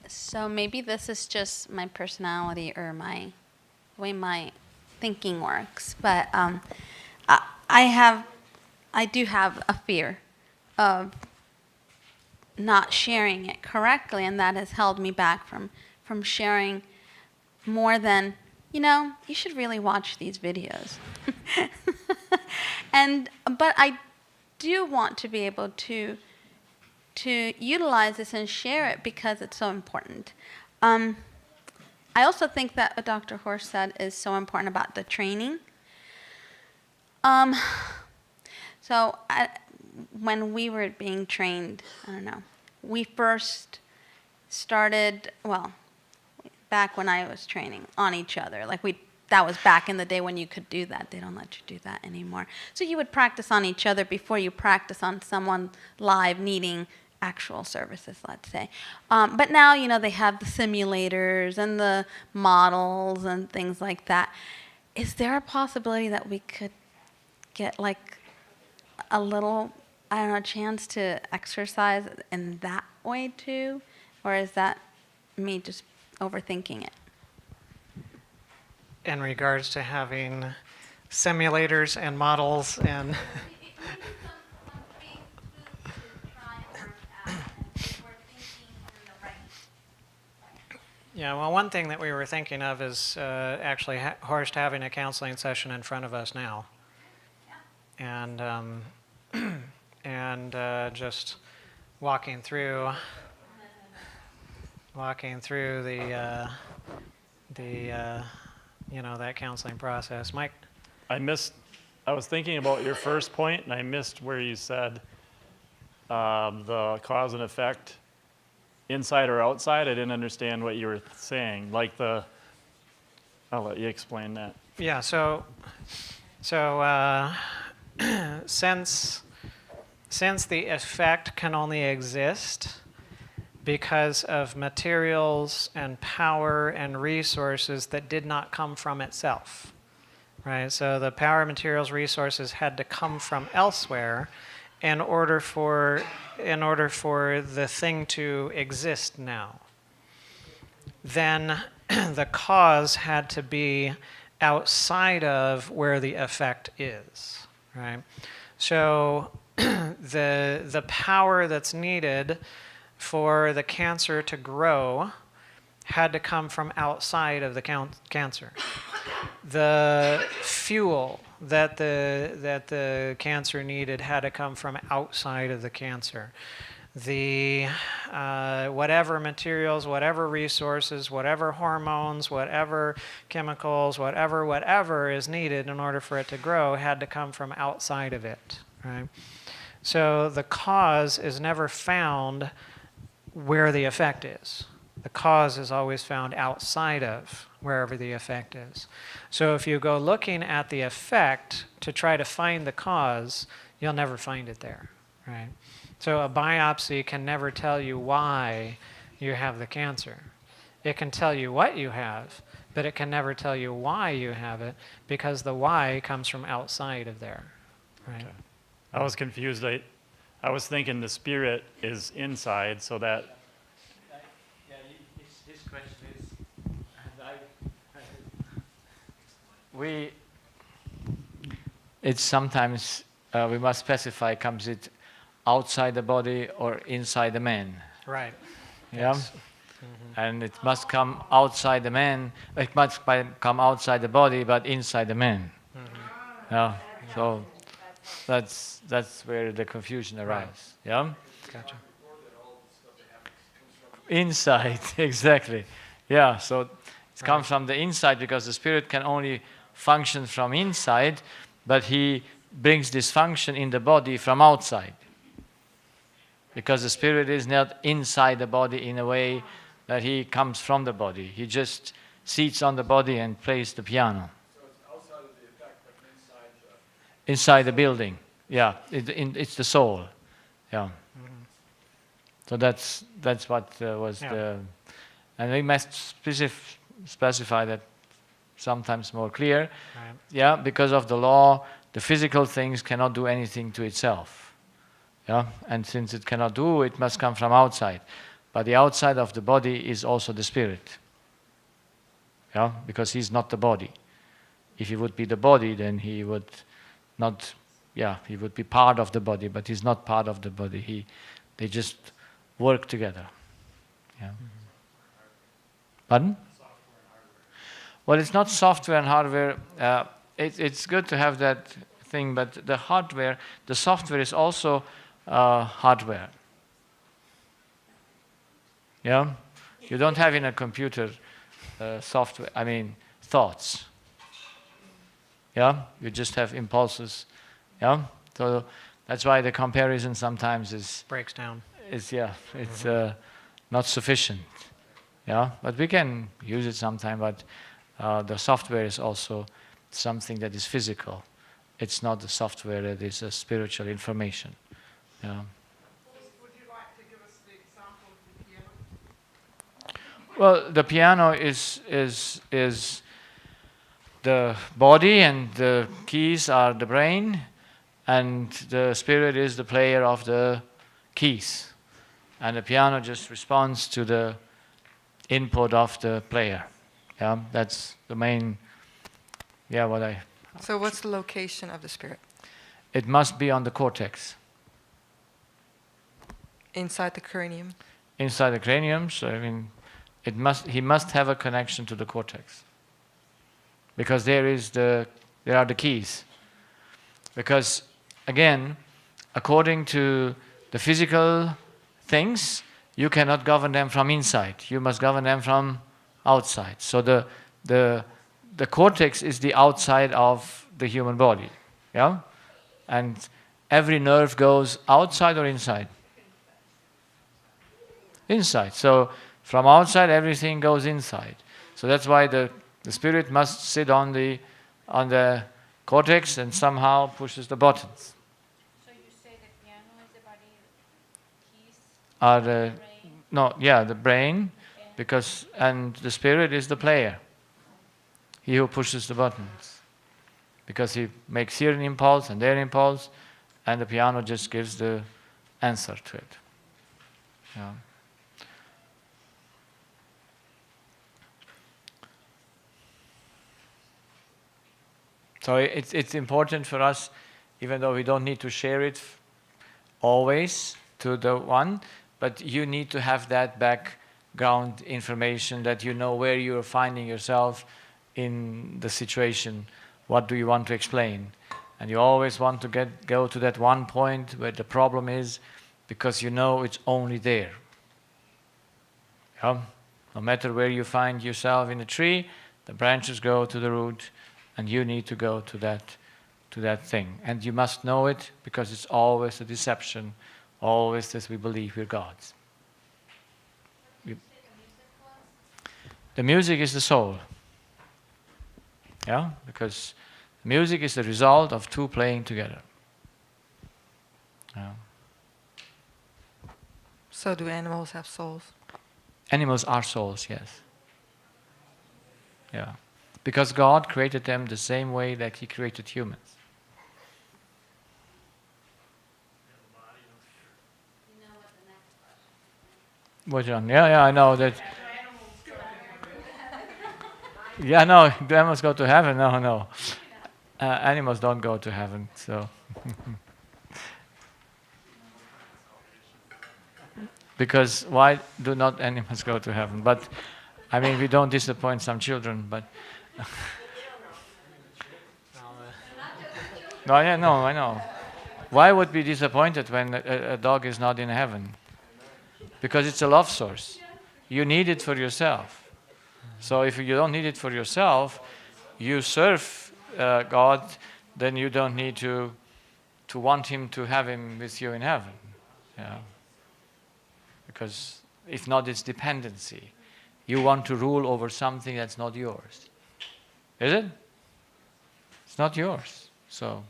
S7: So maybe this is just my personality or my way my thinking works, but I do have a fear of not sharing it correctly, and that has held me back from sharing more than, you should really watch these videos. But I do want to be able to utilize this and share it because it's so important. I also think that what Dr. Horst said is so important about the training. When we were being trained, I don't know, we first started, back when I was training, on each other. That was back in the day when you could do that. They don't let you do that anymore. So you would practice on each other before you practice on someone live needing actual services, let's say. But now, they have the simulators and the models and things like that. Is there a possibility that we could get a little, chance to exercise in that way too? Or is that me just overthinking it?
S1: In regards to having simulators and models and yeah, well, one thing that we were thinking of is actually Horst having a counseling session in front of us now, and just walking through the that counseling process. Mike?
S8: I was thinking about your first point, and I missed where you said the cause and effect, inside or outside. I didn't understand what you were saying. I'll let you explain that.
S1: Yeah, so since the effect can only exist because of materials and power and resources that did not come from itself, right? So the power, materials, resources had to come from elsewhere in order for the thing to exist now. Then the cause had to be outside of where the effect is, right? So the power that's needed for the cancer to grow had to come from outside of the cancer. The fuel that the cancer needed had to come from outside of the cancer. The whatever materials, whatever resources, whatever hormones, whatever chemicals, whatever is needed in order for it to grow had to come from outside of it, right? So the cause is never found where the effect is. The cause is always found outside of wherever the effect is. So if you go looking at the effect to try to find the cause, you'll never find it there, right? So a biopsy can never tell you why you have the cancer. It can tell you what you have, but it can never tell you why you have it because the why comes from outside of there, right?
S8: Okay. I was confused. I was thinking the spirit is inside, so that.
S2: Yeah, his question is, it's sometimes we must specify, comes it outside the body or inside the man?
S1: Right.
S2: Yeah.
S1: Yes.
S2: And it must come outside the man. It must come outside the body, but inside the man. Yeah. So that's where the confusion arises. Yeah.
S1: Gotcha.
S2: Inside, exactly. Yeah. So it comes from the inside because the spirit can only function from inside, but he brings this function in the body from outside. Because the spirit is not inside the body in a way that he comes from the body. He just sits on the body and plays the piano.
S8: So it's outside of the effect, but inside
S2: inside the building. Yeah, it's the soul. Yeah. So that's what was the, and we must specify that sometimes more clear.
S1: Right.
S2: Yeah, because of the law, the physical things cannot do anything to itself. Yeah, and since it cannot do, it must come from outside. But the outside of the body is also the spirit. Yeah, because he's not the body. If he would be the body, then he would not. Yeah, he would be part of the body, but he's not part of the body. They just work together. Yeah. Pardon? Well, it's not software and hardware. It's good to have that thing, but the hardware, the software is also hardware. Yeah? You don't have in a computer software, I mean, thoughts. Yeah? You just have impulses. Yeah? So that's why the comparison sometimes
S1: Breaks down.
S2: it's not sufficient. Yeah? But we can use it sometime, but the software is also something that is physical. It's not the software that is a spiritual information. Yeah.
S4: Would you like to give us the example of the piano?
S2: Well, the piano is the body, and the keys are the brain, and the spirit is the player of the keys. And the piano just responds to the input of the player. Yeah, that's the main,
S9: So what's the location of the spirit?
S2: it must be on the cortex.
S9: Inside the cranium?
S2: Inside the cranium, so I mean, he must have a connection to the cortex. Because there are the keys. Because, again, according to the physical things, you cannot govern them from inside. You must govern them from outside. So the cortex is the outside of the human body. Yeah? And every nerve goes outside or inside? Inside. So from outside, everything goes inside. So that's why the spirit must sit on the cortex and somehow pushes the buttons.
S3: So you say the piano is the body, the keys,
S2: The brain, because and the spirit is the player. He who pushes the buttons, because he makes here an impulse and there an impulse, and the piano just gives the answer to it. Yeah. So it's important for us, even though we don't need to share it always to the one, but you need to have that background information that you know where you're finding yourself in the situation. What do you want to explain? And you always want to go to that one point where the problem is, because you know it's only there. Yeah? No matter where you find yourself in a tree, the branches go to the root, and you need to go to that thing. And you must know it, because it's always a deception, always that we believe we're gods. The music is the soul. Yeah? Because music is the result of two playing together. Yeah.
S9: So do animals have souls?
S2: Animals are souls, yes. Yeah. Because God created them the same way that He created humans. What, John? Yeah, I know that. Yeah, no, do animals go to heaven? No. Animals don't go to heaven, so. Because why do not animals go to heaven? But, I mean, we don't disappoint some children, but. No, I know. Why would be disappointed when a dog is not in heaven? Because it's a love source. You need it for yourself. So if you don't need it for yourself, you serve God, then you don't need to want Him to have Him with you in heaven. Yeah. Because if not, it's dependency. You want to rule over something that's not yours. Is it? It's not yours. So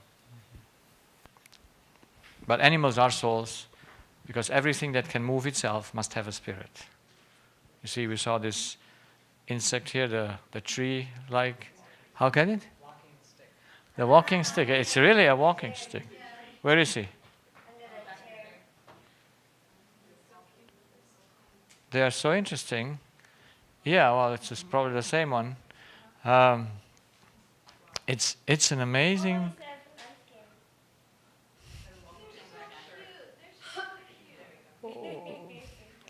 S2: But animals are souls because everything that can move itself must have a spirit. You see, we saw this insect here, the tree, like, how can it?
S1: Walking stick.
S2: The walking stick. It's really a walking stick. Where is he? They are so interesting. Yeah, well, it's just probably the same one. It's an amazing.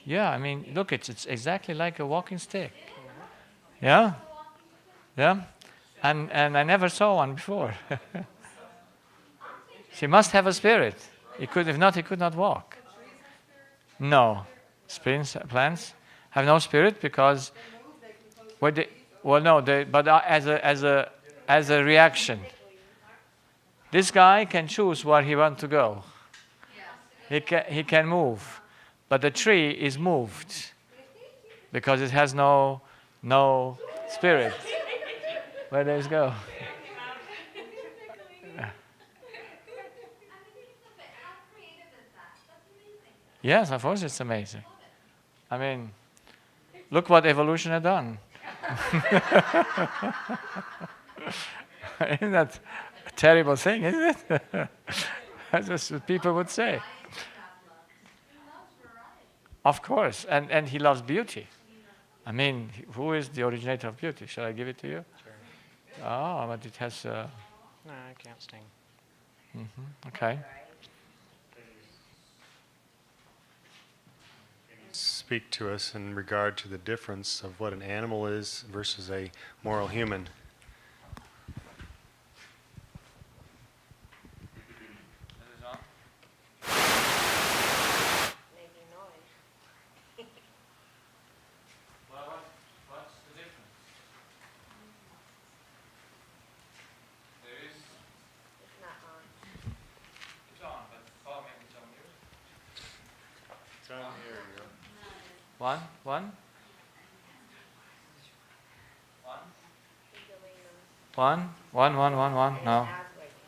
S2: Yeah, I mean, look, it's exactly like a walking stick. Yeah, yeah, and I never saw one before. She must have a spirit. If not, he could not walk. No, plants have no spirit because but as a reaction. This guy can choose where he wants to go. He can move, but the tree is moved because it has no spirit. Where does it go? Yes, of course it's amazing. I mean, look what evolution had done. Isn't that a terrible thing, isn't it? That's what people would say. Of course, and he loves beauty. I mean, who is the originator of beauty? Shall I give it to you?
S1: Sure.
S2: Oh, but it has...
S1: No, I can't sting.
S2: Okay.
S10: Speak to us in regard to the difference of what an animal is versus a moral human.
S2: What's the difference? There is...
S3: It's not on.
S2: It's on, but maybe it's on you.
S10: It's on here.
S2: One?
S3: He's doing them.
S2: One. No.
S3: His ass waiting.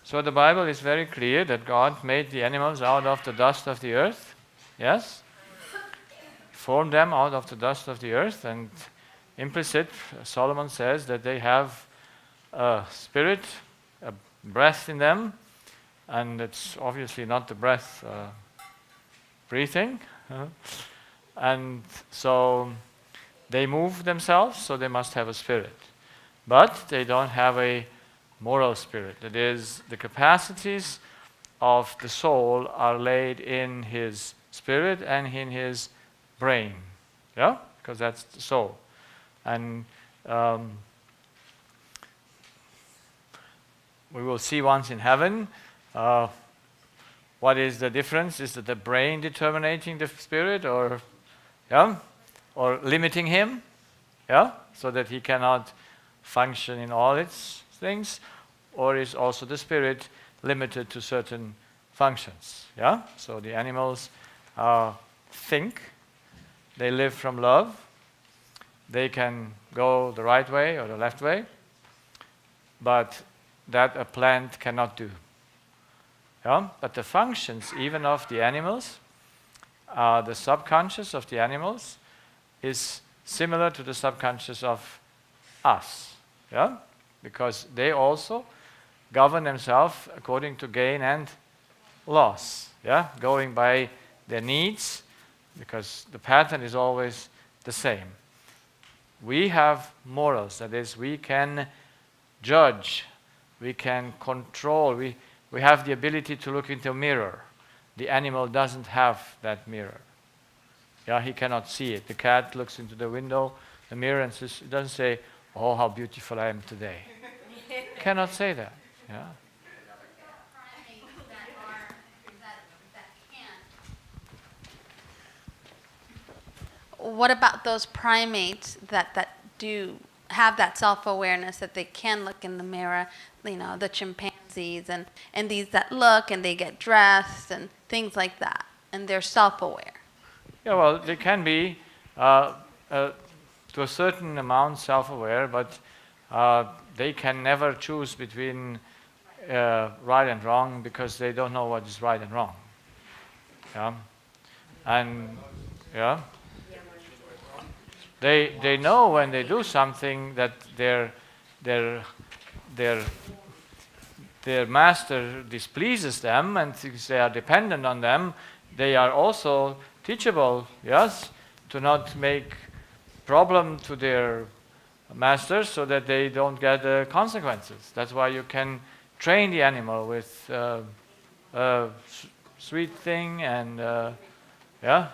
S2: So the Bible is very clear that God made the animals out of the dust of the earth. Yes? Formed them out of the dust of the earth, and implicit, Solomon says that they have a spirit, a breath in them, and it's obviously not the breath breathing. And so they move themselves, so they must have a spirit. But they don't have a moral spirit. That is, the capacities of the soul are laid in his spirit and in his brain. Yeah? Because that's the soul. And we will see once in heaven what is the difference. Is it the brain determining the spirit, or limiting him, so that he cannot function in all its things, or is also the spirit limited to certain functions? So the animals think, they live from love, they can go the right way or the left way, but that a plant cannot do. But the functions even of the animals, the subconscious of the animals is similar to the subconscious of us. Because they also govern themselves according to gain and loss. Going by their needs, because the pattern is always the same. We have morals, that is, we can judge, we can control, we have the ability to look into a mirror. The animal doesn't have that mirror. He cannot see it. The cat looks into the window, the mirror, and says, it doesn't say, "Oh, how beautiful I am today." Cannot say that.
S7: What about those primates that do have that self-awareness, that they can look in the mirror, the chimpanzees and these that look and they get dressed and things like that, and they're self-aware?
S2: Well, they can be. to a certain amount self-aware, but they can never choose between right and wrong because they don't know what is right and wrong. Yeah, and yeah, they know when they do something that their master displeases them and thinks they are dependent on them. They are also teachable, yes, to not make problem to their masters so that they don't get consequences. That's why you can train the animal with sweet thing and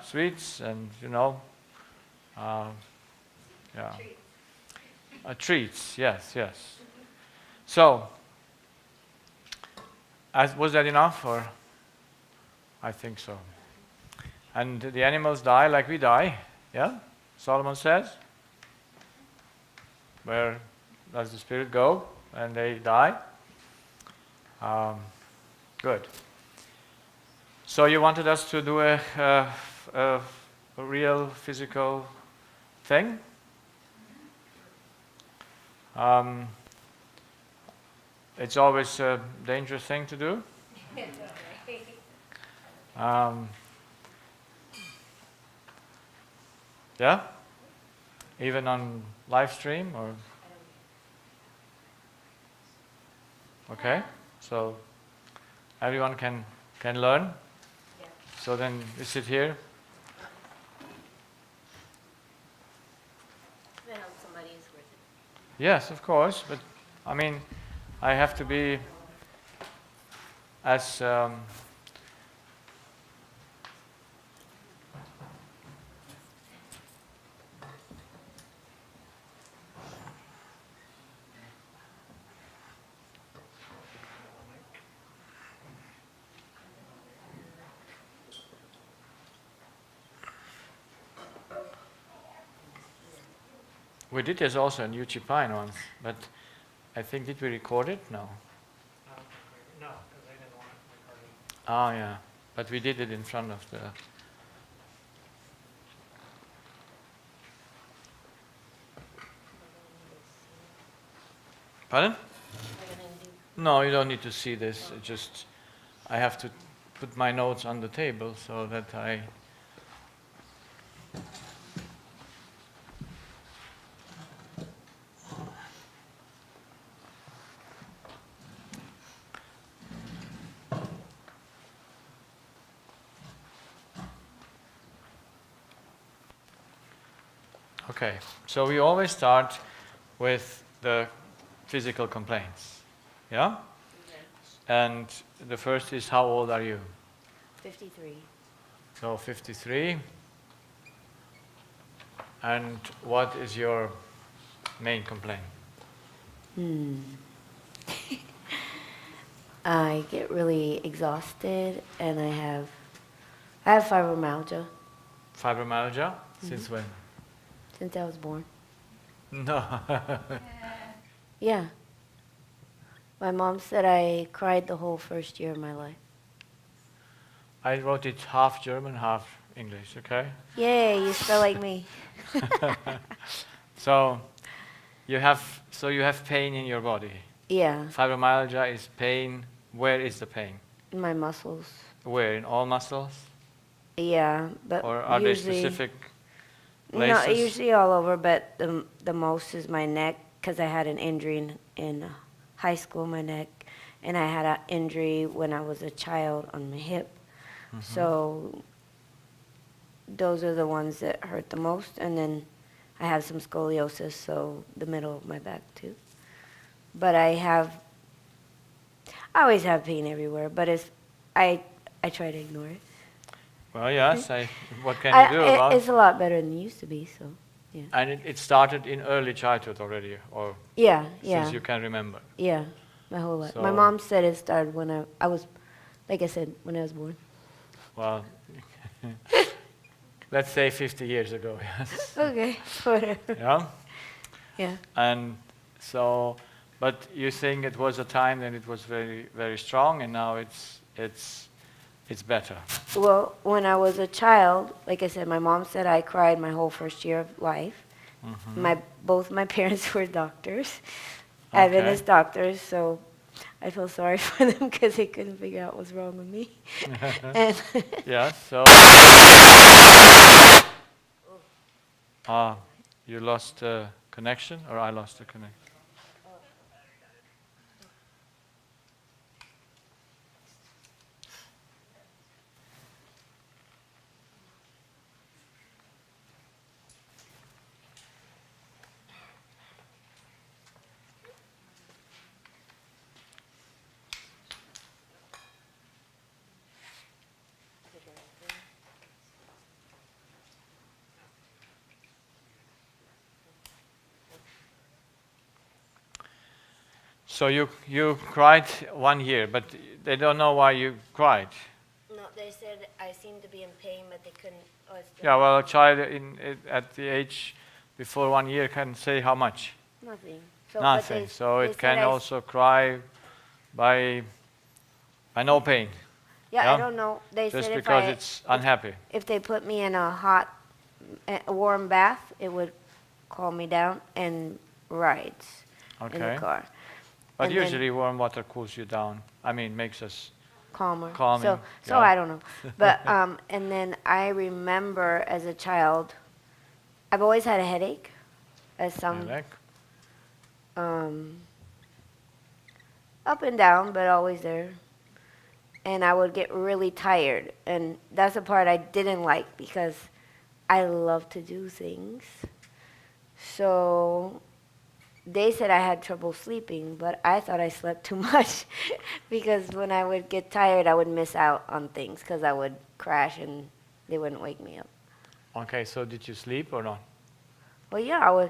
S2: sweets and treats. Yes. So, was that enough, or? I think so. And the animals die like we die. Yeah, Solomon says. Where does the spirit go when they die? Good. So you wanted us to do a real physical thing? It's always a dangerous thing to do. Yeah? Even on live stream or? Okay, so everyone can learn. So then we sit here. Yes, of course, but I mean, I have to be as we did this also in Uchi Pine once, but I think, did we record it? No.
S1: No, because they didn't want it recorded.
S2: Oh, yeah. But we did it in front of the... Pardon? No, you don't need to see this. It just, I have to put my notes on the table so that I... Okay, so we always start with the physical complaints, yeah? And the first is, how old are you?
S3: 53.
S2: So 53. And what is your main complaint?
S3: I get really exhausted and I have fibromyalgia
S2: Fibromyalgia? Since when?
S3: since I was born.
S2: No.
S3: Yeah. My mom said I cried the whole first year of my life.
S2: I wrote it half German, half English, okay?
S3: Yay, you spell like me.
S2: So you have pain in your body.
S3: Yeah,
S2: Fibromyalgia is pain. Where is the pain?
S3: in my muscles.
S2: Where? In all muscles?
S3: Yeah, but
S2: Or are they
S3: usually,
S2: specific places?
S3: no, usually all over, but the most is my neck because I had an injury in high school, my neck, and I had an injury when I was a child on my hip. So those are the ones that hurt the most, and then I have some scoliosis, so the middle of my back too. But I always have pain everywhere, but I try to ignore it.
S2: Well, yes. What can you do about it?
S3: It's a lot better than it used to be, so yeah.
S2: And it started in early childhood already, or
S3: Yeah,
S2: since you can remember?
S3: yeah, my whole life. My
S2: So-
S3: mom said it started when I was, like I said, when I was born.
S2: Well, let's say 50 years ago, yes.
S3: Okay, whatever.
S2: Yeah?
S3: Yeah.
S2: And so, but you think it was a time when it was very, very strong, and now it's better.
S3: Well, when I was a child, like I said, my mom said I cried my whole first year of life, Both my parents were doctors,
S2: Okay.
S3: Adventist doctors, so I feel sorry for them because they couldn't figure out what's wrong with me. And
S2: Yeah, so you lost connection, or I lost the connection? So you cried 1 year, but they don't know why you cried.
S3: no, they said I seemed to be in pain, but they couldn't. Oh, it's
S2: Yeah, well, a child at the age before 1 year can say how much?
S3: nothing. So, but
S2: Nothing. So
S3: they
S2: it
S3: said
S2: can also cry by no pain.
S3: Yeah,
S2: yeah?
S3: I don't know. They
S2: Just
S3: said
S2: because it's unhappy.
S3: if they put me in a warm bath, it would calm me down and rides in
S2: Okay.
S3: the car.
S2: But
S3: And then-
S2: usually warm water cools you down. I mean, makes us
S3: Calmer.
S2: calming.
S3: So
S2: yeah.
S3: I don't know. But and then I remember as a child, I've always had a headache, as some
S2: Headache.
S3: up and down, but always there. And I would get really tired, and that's the part I didn't like because I love to do things. So they said I had trouble sleeping, but I thought I slept too much because when I would get tired, I would miss out on things because I would crash and they wouldn't wake me up.
S2: Okay, so did you sleep or not?
S3: Well, yeah,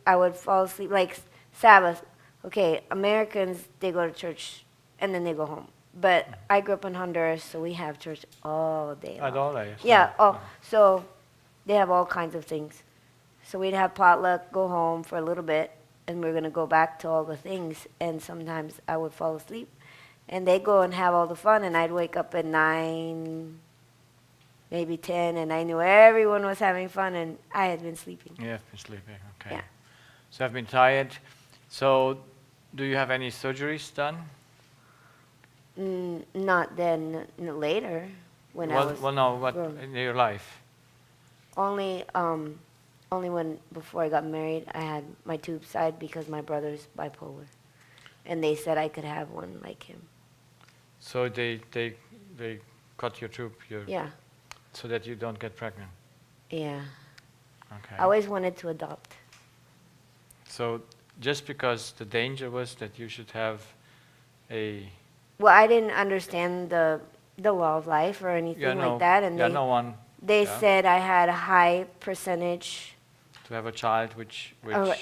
S3: I would fall asleep like Sabbath. Okay, Americans, they go to church and then they go home. But I grew up in Honduras, so we have church all day long.
S2: All day.
S3: Yeah, so they have all kinds of things. So we'd have potluck, go home for a little bit, and we're going to go back to all the things. And sometimes I would fall asleep, and they'd go and have all the fun, and I'd wake up at 9, maybe 10, and I knew everyone was having fun, and I had been sleeping.
S2: You have been sleeping, okay.
S3: Yeah.
S2: So I've been tired. So do you have any surgeries done?
S3: Not then, later, when I was grown.
S2: in your life?
S3: Only when, before I got married, I had my tube side because my brother's bipolar. And they said I could have one like him.
S2: So they cut your tube
S3: Yeah,
S2: so that you don't get pregnant?
S3: yeah.
S2: Okay.
S3: I always wanted to adopt.
S2: So just because the danger was that you should have a...
S3: Well, I didn't understand the law of life or anything like that. And they said I had a high percentage.
S2: To have a child which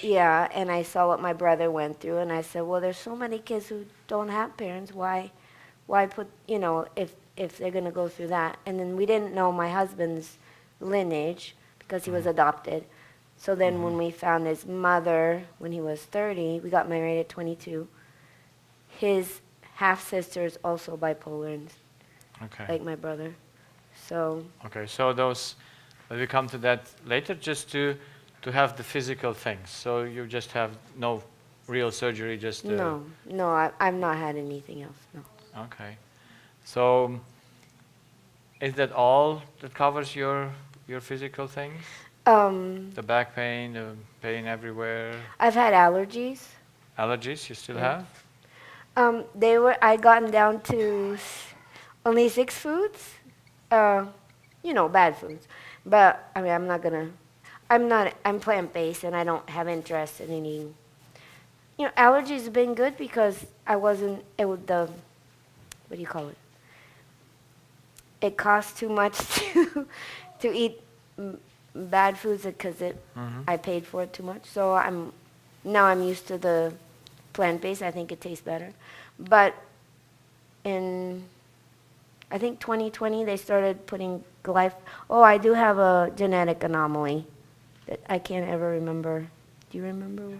S3: yeah, and I saw what my brother went through, and I said, well, there's so many kids who don't have parents. Why put, if they're going to go through that? And then we didn't know my husband's lineage because he was adopted. So then when we found his mother when he was 30, we got married at 22. His half-sister is also bipolar, and like my brother. So.
S2: Okay, so those, we come to that later, just to have the physical things. So you just have no real surgery, just...
S3: No, I've not had anything else, no.
S2: Okay. So is that all that covers your physical things? The back pain, the pain everywhere?
S3: I've had allergies.
S2: Allergies you still have?
S3: I'd gotten down to only 6 foods, bad foods. But, I mean, I'm plant-based and I don't have interest in eating. Allergies have been good because what do you call it? It costs too much to eat bad foods because I paid for it too much. So I'm used to the plant-based. I think it tastes better. But in, I think 2020, they started putting I do have a genetic anomaly that I can't ever remember. Do you remember?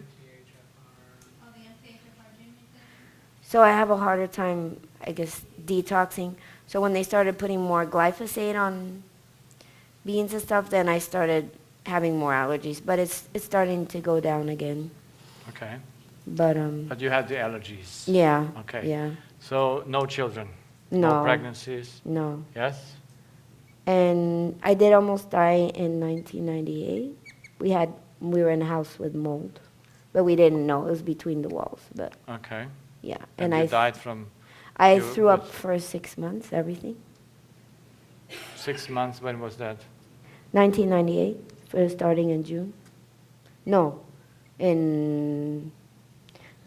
S3: So I have a harder time, I guess, detoxing. So when they started putting more glyphosate on beans and stuff, then I started having more allergies, but it's starting to go down again.
S2: Okay.
S3: But
S2: But you had the allergies.
S3: yeah.
S2: Okay.
S3: Yeah.
S2: So no children.
S3: No.
S2: No pregnancies.
S3: No.
S2: Yes.
S3: And I did almost die in 1998. We were in a house with mold, but we didn't know it was between the walls. But
S2: Okay.
S3: yeah,
S2: And you died from.
S3: I
S2: you
S3: threw up
S2: was-
S3: for 6 months. Everything.
S2: 6 months. When was that?
S3: 1998, starting in June. No, in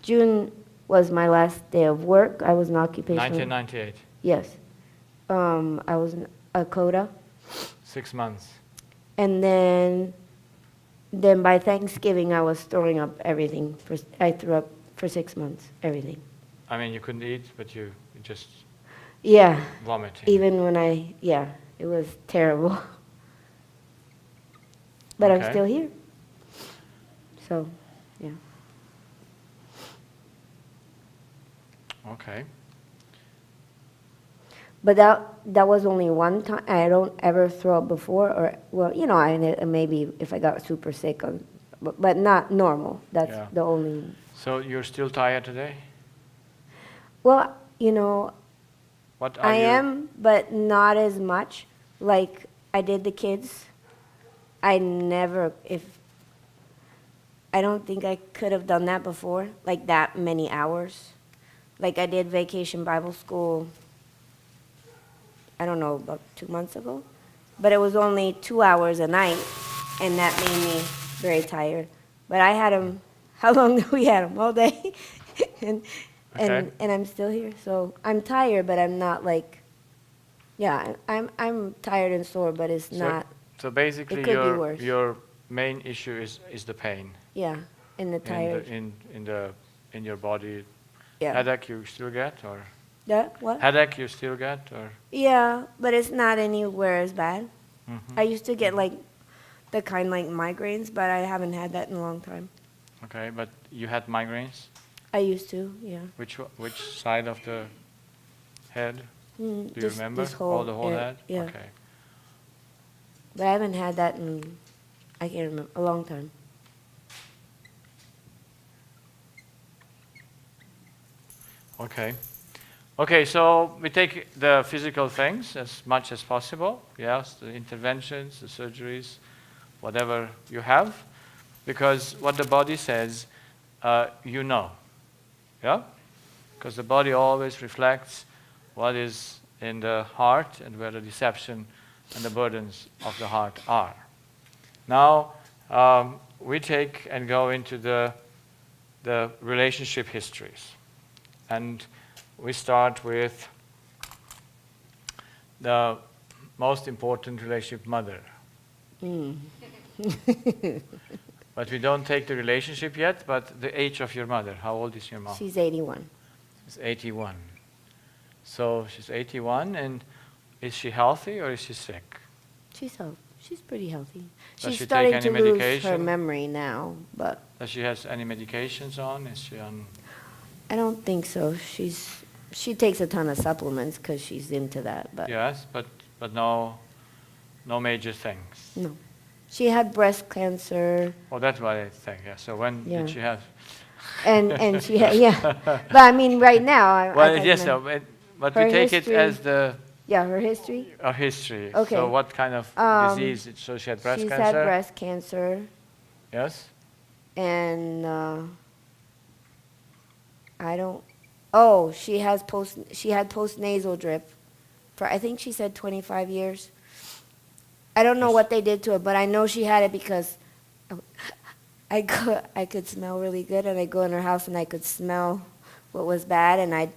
S3: June was my last day of work. I was an occupational.
S2: 1998.
S3: Yes. I was a CODA.
S2: 6 months.
S3: And then by Thanksgiving, I was throwing up everything. I threw up for 6 months, everything.
S2: I mean, you couldn't eat, but you just
S3: Yeah.
S2: vomiting.
S3: Even when it was terrible. But I'm
S2: Okay.
S3: still here. So, yeah.
S2: Okay.
S3: But that was only one time. I don't ever throw up before, or well, maybe if I got super sick, but not normal. That's
S2: Yeah.
S3: the only.
S2: So you're still tired today?
S3: Well,
S2: What are
S3: I
S2: you?
S3: am, but not as much. Like I did the kids. I don't think I could have done that before, like that many hours. Like I did vacation Bible school, I don't know, about 2 months ago. But it was only 2 hours a night, and that made me very tired. But I had them, how long did we had them? All day. and
S2: Okay.
S3: I'm still here. So I'm tired, but I'm not like, yeah, I'm tired and sore, but it's not,
S2: So basically,
S3: It could be worse.
S2: your main issue is the pain
S3: yeah, in the tired.
S2: in your body.
S3: Yeah.
S2: Headache you still get, or
S3: Yeah, what?
S2: headache you still get, or
S3: Yeah, but it's not anywhere as bad.
S2: Mhm.
S3: I used to get like the kind like migraines, but I haven't had that in a long time.
S2: okay, but you had migraines.
S3: I used to, yeah.
S2: Which side of the head? Do you remember?
S3: This whole
S2: the whole
S3: area,
S2: head.
S3: yeah.
S2: Okay.
S3: But I haven't had that in, I can't remember, a long time.
S2: Okay. Okay, so we take the physical things as much as possible. Yes, the interventions, the surgeries, whatever you have, because what the body says, you know. Yeah? Because the body always reflects what is in the heart and where the deception and the burdens of the heart are. Now, we take and go into the relationship histories. And we start with the most important relationship, mother. But we don't take the relationship yet, but the age of your mother. How old is your mom?
S3: She's 81.
S2: She's 81. So she's 81, and is she healthy or is she sick?
S3: She's pretty healthy.
S2: Does
S3: She's
S2: she take
S3: starting
S2: any
S3: to lose her
S2: medication?
S3: memory now, but
S2: Does she have any medications on? Is she on?
S3: I don't think so. She takes a ton of supplements because she's into that, but
S2: Yes, but no major things.
S3: no. She had breast cancer,
S2: Oh, that's what I think. Yeah. So when
S3: Yeah.
S2: did she have?
S3: and she had, yeah. But I mean, right now,
S2: Well,
S3: I
S2: yes,
S3: know.
S2: but
S3: Her
S2: we take
S3: history-
S2: it as the
S3: Yeah, her history.
S2: history.
S3: Okay.
S2: So what kind of disease? So she had breast
S3: She's
S2: cancer.
S3: had breast cancer,
S2: Yes.
S3: and I don't. Oh, she had postnasal drip for, I think she said 25 years. I don't know what they did to her, but I know she had it because I could smell really good, and I'd go in her house and I could smell what was bad, and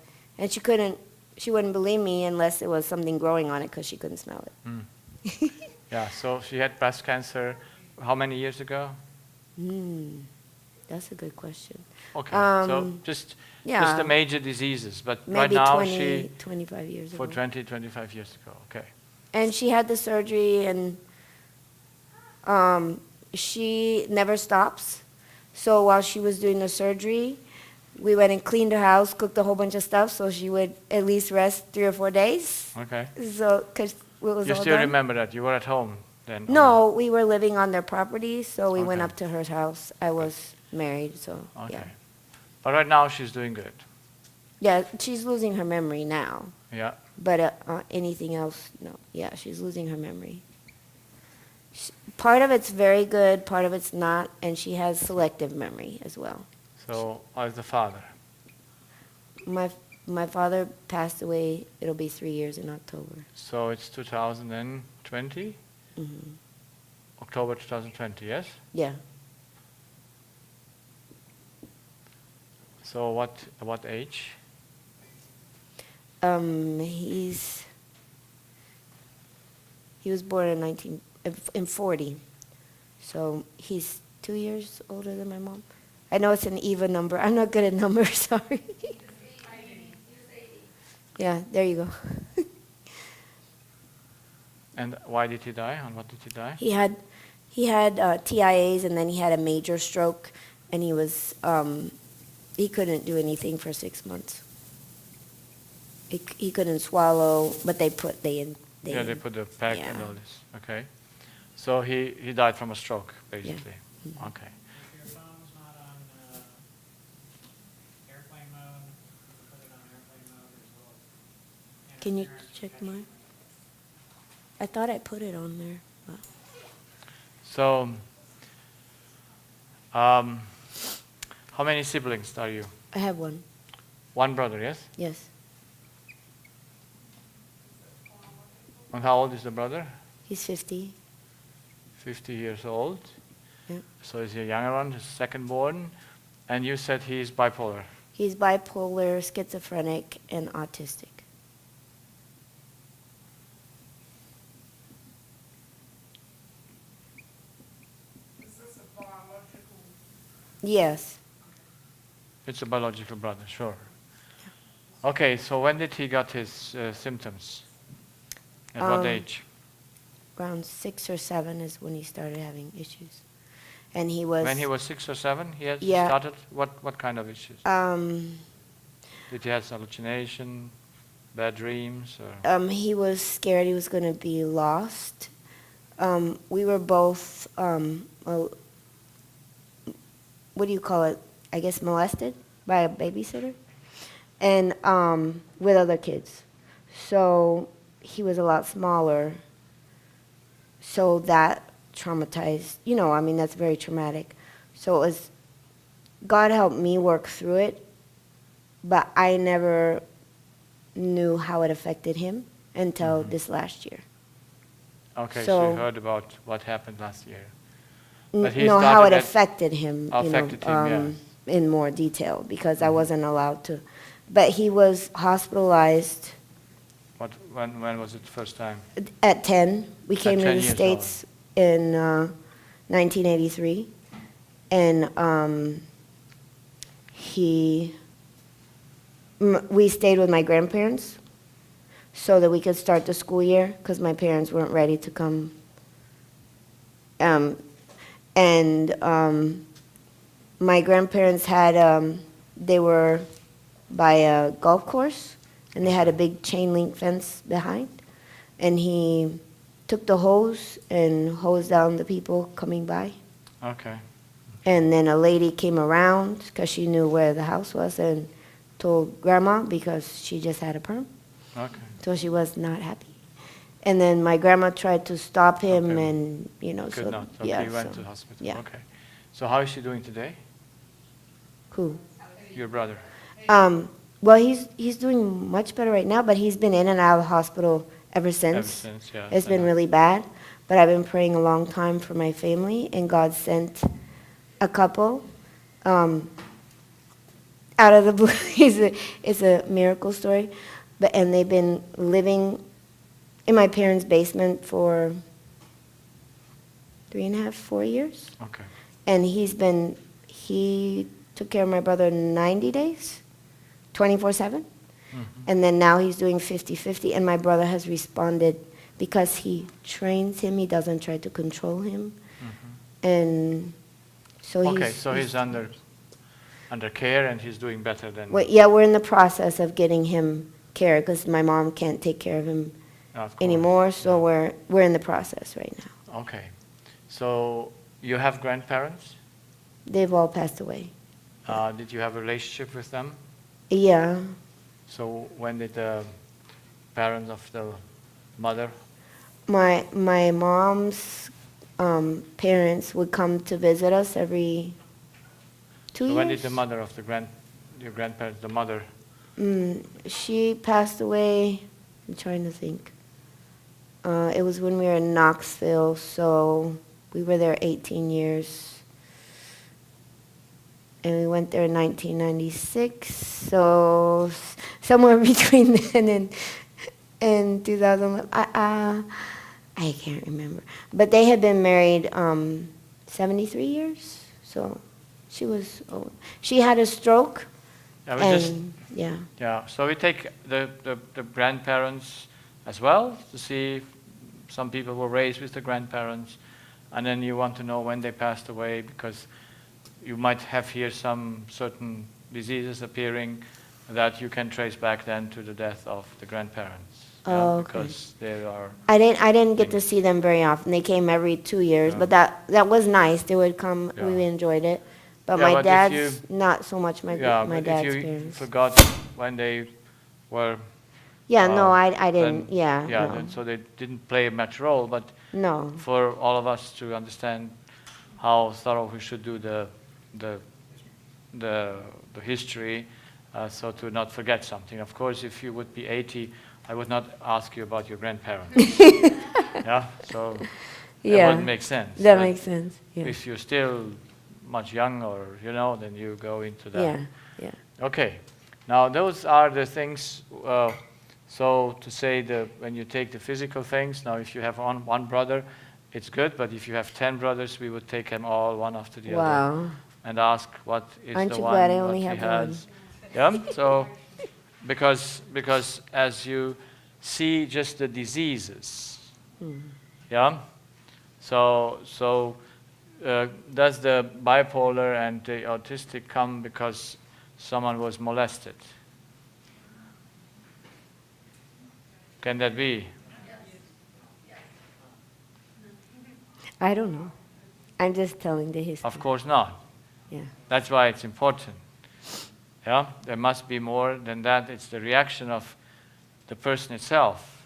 S3: she wouldn't believe me unless it was something growing on it because she couldn't smell it.
S2: Yeah. So she had breast cancer. How many years ago?
S3: That's a good question.
S2: Okay. So just the major diseases, but right
S3: Maybe
S2: now
S3: 25 years
S2: for
S3: ago.
S2: 25 years ago. Okay.
S3: And she had the surgery, and she never stops. So while she was doing the surgery, we went and cleaned her house, cooked a whole bunch of stuff, so she would at least rest 3 or 4 days.
S2: Okay.
S3: So, because it was
S2: You
S3: all
S2: still
S3: done.
S2: remember that you were at home then?
S3: No, we were living on their property, so we went
S2: Okay.
S3: up to her house. I was married, so
S2: Okay.
S3: yeah.
S2: But right now she's doing good.
S3: Yeah, she's losing her memory now,
S2: Yeah.
S3: but anything else, no. Yeah, she's losing her memory. Part of it's very good, part of it's not, and she has selective memory as well.
S2: So how's the father?
S3: My father passed away. It'll be 3 years in October.
S2: So it's 2020?
S3: Hmm.
S2: October 2020, yes?
S3: Yeah.
S2: So what age?
S3: He was born in 40, so he's 2 years older than my mom. I know it's an even number. I'm not good at numbers. Sorry. Yeah, there you go.
S2: And why did he die? On what did he die?
S3: He had TIAs, and then he had a major stroke, and he couldn't do anything for 6 months. He couldn't swallow, but they put
S2: They put the pack and
S3: Yeah.
S2: all this. Okay. So he died from a stroke, basically.
S3: Mhm.
S2: Okay.
S1: If your phone's not on airplane mode, put it on airplane mode. There's a little
S3: Can you
S1: interference
S3: check
S1: detection.
S3: mine? I thought I put it on there. but-
S2: So, how many siblings are you?
S3: I have one.
S2: One brother, yes?
S3: Yes.
S2: And how old is the brother?
S3: He's 50.
S2: 50 years old.
S3: Yeah.
S2: So he's a younger one, his second born. And you said he's bipolar.
S3: He's bipolar, schizophrenic, and autistic.
S4: Is this a biological?
S3: Yes.
S2: It's a biological brother, sure. Okay, so when did he got his symptoms? At what age?
S3: Around 6 or 7 is when he started having issues. And he was...
S2: When he was 6 or 7, he had
S3: Yeah.
S2: started? What kind of issues? Did he have hallucination, bad dreams? Or?
S3: He was scared he was going to be lost. We were both, what do you call it? I guess molested by a babysitter, and with other kids. So he was a lot smaller. So that traumatized, I mean, that's very traumatic. So it was, God helped me work through it, but I never knew how it affected him until this last year.
S2: Okay, so
S3: So-
S2: you heard about what happened last year.
S3: N-
S2: But he
S3: no, how
S2: started
S3: it
S2: at-
S3: affected him,
S2: Affected him,
S3: in more detail, because I wasn't allowed to. But he was hospitalized
S2: When was it the first time?
S3: at 10. We came to
S2: 10
S3: the
S2: years
S3: States in 1983, and we stayed with my grandparents so that we could start the school year, because my parents weren't ready to come. My grandparents they were by a golf course, and they had a big chain link fence behind, and he took the hose and hosed down the people coming by.
S2: Okay.
S3: And then a lady came around because she knew where the house was and told grandma, because she just had a perm,
S2: Okay.
S3: so she was not happy. And then my grandma tried to stop him,
S2: Okay.
S3: and
S2: Could
S3: so
S2: not. Okay,
S3: yeah.
S2: you went
S3: so-
S2: to the hospital.
S3: yeah.
S2: Okay. So how is she doing today?
S3: Who?
S2: Your brother.
S3: Well, he's doing much better right now, but he's been in and out of the hospital ever since.
S2: Ever since, yeah.
S3: It's been really bad, but I've been praying a long time for my family, and God sent a couple out of the blue. It's a miracle story, and they've been living in my parents' basement for 3.5, 4 years.
S2: Okay.
S3: And he took care of my brother 90 days, 24/7. And then now he's doing 50-50, and my brother has responded because he trains him, he doesn't try to control him. And so
S2: Okay, so he's under care and he's doing better than.
S3: Yeah, we're in the process of getting him care, because my mom can't take care of him
S2: Of course.
S3: anymore, so we're in the process right now.
S2: Okay. So you have grandparents?
S3: They've all passed away.
S2: Did you have a relationship with them?
S3: Yeah.
S2: So when did the parents of the mother?
S3: My mom's parents would come to visit us every 2
S2: So
S3: years.
S2: when did the mother of your grandparents, the mother?
S3: She passed away. I'm trying to think. It was when we were in Knoxville, so we were there 18 years. And we went there in 1996, so somewhere between then and 2011. I can't remember. But they had been married 73 years, so she was old. She had a stroke,
S2: Yeah, we
S3: and yeah.
S2: Yeah, so we take the grandparents as well to see if some people were raised with the grandparents, and then you want to know when they passed away because you might have here some certain diseases appearing that you can trace back then to the death of the grandparents.
S3: Oh, okay.
S2: Because they are.
S3: I didn't get to see them very often. They came every 2 years,
S2: Yeah.
S3: but that was nice. They would come.
S2: Yeah.
S3: We enjoyed it. But
S2: Yeah,
S3: my
S2: but if
S3: dad's
S2: you-
S3: not so much. My
S2: Yeah,
S3: my
S2: but
S3: dad's
S2: if you
S3: parents.
S2: forgot when they were.
S3: Yeah, no, I
S2: then-
S3: didn't. Yeah,
S2: Yeah,
S3: no.
S2: then, so they didn't play much role, but
S3: No.
S2: for all of us to understand how thorough we should do the history, so to not forget something. Of course, if you would be 80, I would not ask you about your grandparents. Yeah, so
S3: Yeah.
S2: that wouldn't make sense.
S3: That
S2: But
S3: makes sense. Yeah.
S2: if you're still much young, or then you go into that.
S3: Yeah. Yeah.
S2: Okay, now those are the things. So to say when you take the physical things, now if you have one brother, it's good. But if you have 10 brothers, we would take them all one after the other
S3: Wow.
S2: and ask what is
S3: Aren't
S2: the
S3: you
S2: one
S3: glad I
S2: what
S3: only
S2: he
S3: have
S2: has. Yeah. So because as you see just the diseases, yeah. So does the bipolar and the autistic come because someone was molested? Can that be?
S3: I don't know. I'm just telling the history.
S2: Of course not.
S3: Yeah.
S2: That's why it's important. Yeah, there must be more than that. It's the reaction of the person itself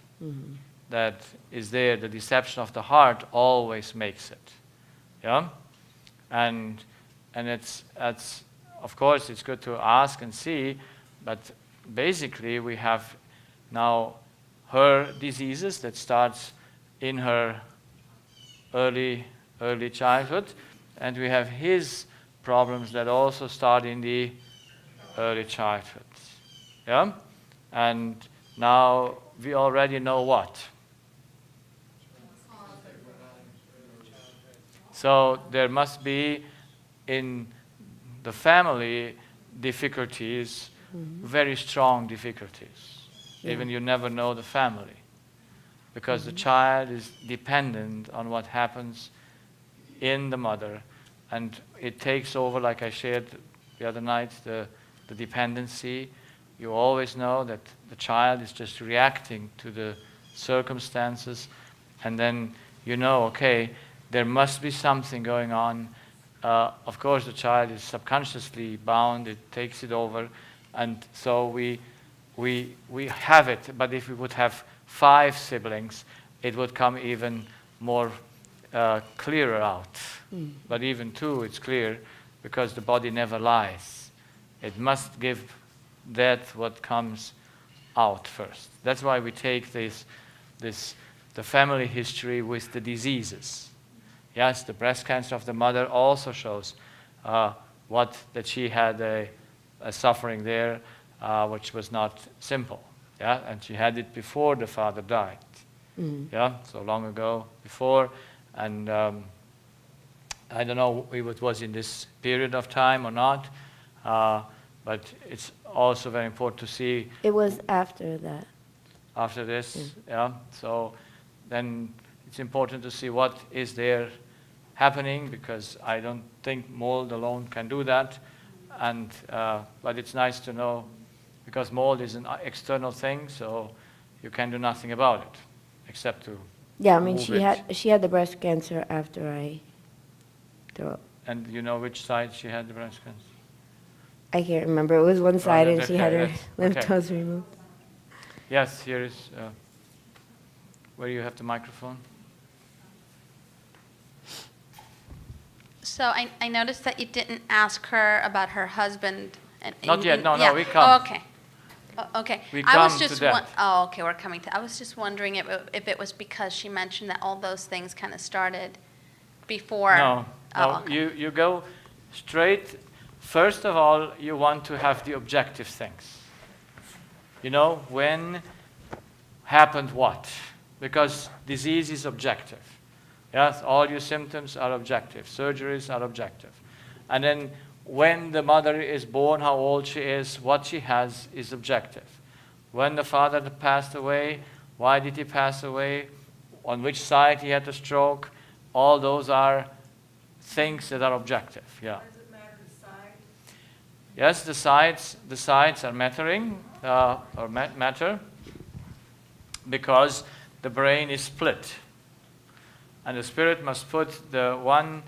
S2: that is there. The deception of the heart always makes it. Yeah, and it's of course it's good to ask and see, but basically we have now her diseases that starts in her early childhood, and we have his problems that also start in the early childhood. Yeah? And now we already know what. So there must be in the family difficulties, very strong difficulties. Even you never know the family. Because the child is dependent on what happens in the mother, and it takes over, like I shared the other night, the dependency. You always know that the child is just reacting to the circumstances, and then you know, okay, there must be something going on. Of course, the child is subconsciously bound, it takes it over, and so we have it, but if we would have 5 siblings, it would come even more clearer out. But even 2, it's clear, because the body never lies. It must give that what comes out first. That's why we take the family history with the diseases. Yes, the breast cancer of the mother also shows that she had a suffering there, which was not simple. Yeah, and she had it before the father died. Yeah, so long ago before, and I don't know if it was in this period of time or not, but it's also very important to see.
S3: It was after that.
S2: After this, yeah. So then it's important to see what is there happening, because I don't think mold alone can do that. And but it's nice to know, because mold is an external thing, so you can do nothing about it except to
S3: Yeah, I mean,
S2: move
S3: she had the breast cancer after I threw up.
S2: And you know which side she had the breast cancer?
S3: I can't remember. It was one side, and she had her lymph
S2: okay.
S3: nodes removed.
S2: Yes, here is where you have the microphone.
S7: So I noticed that you didn't ask her about her husband.
S2: Not yet. No,
S7: yeah.
S2: we come.
S7: Oh, okay. Oh, okay.
S2: We
S7: I was
S2: come
S7: just
S2: to that.
S7: oh, okay. We're coming to. I was just wondering if it was because she mentioned that all those things kind of started before.
S2: No,
S7: Oh, okay.
S2: you go straight. First of all, you want to have the objective things. You know, when happened what? Because disease is objective. Yes, all your symptoms are objective. Surgeries are objective. And then when the mother is born, how old she is, what she has is objective. When the father passed away, why did he pass away, on which side he had the stroke, all those are things that are objective. Yeah.
S4: Does it matter the side?
S2: Yes, the sides are mattering, or matter, because the brain is split. And the spirit must put the one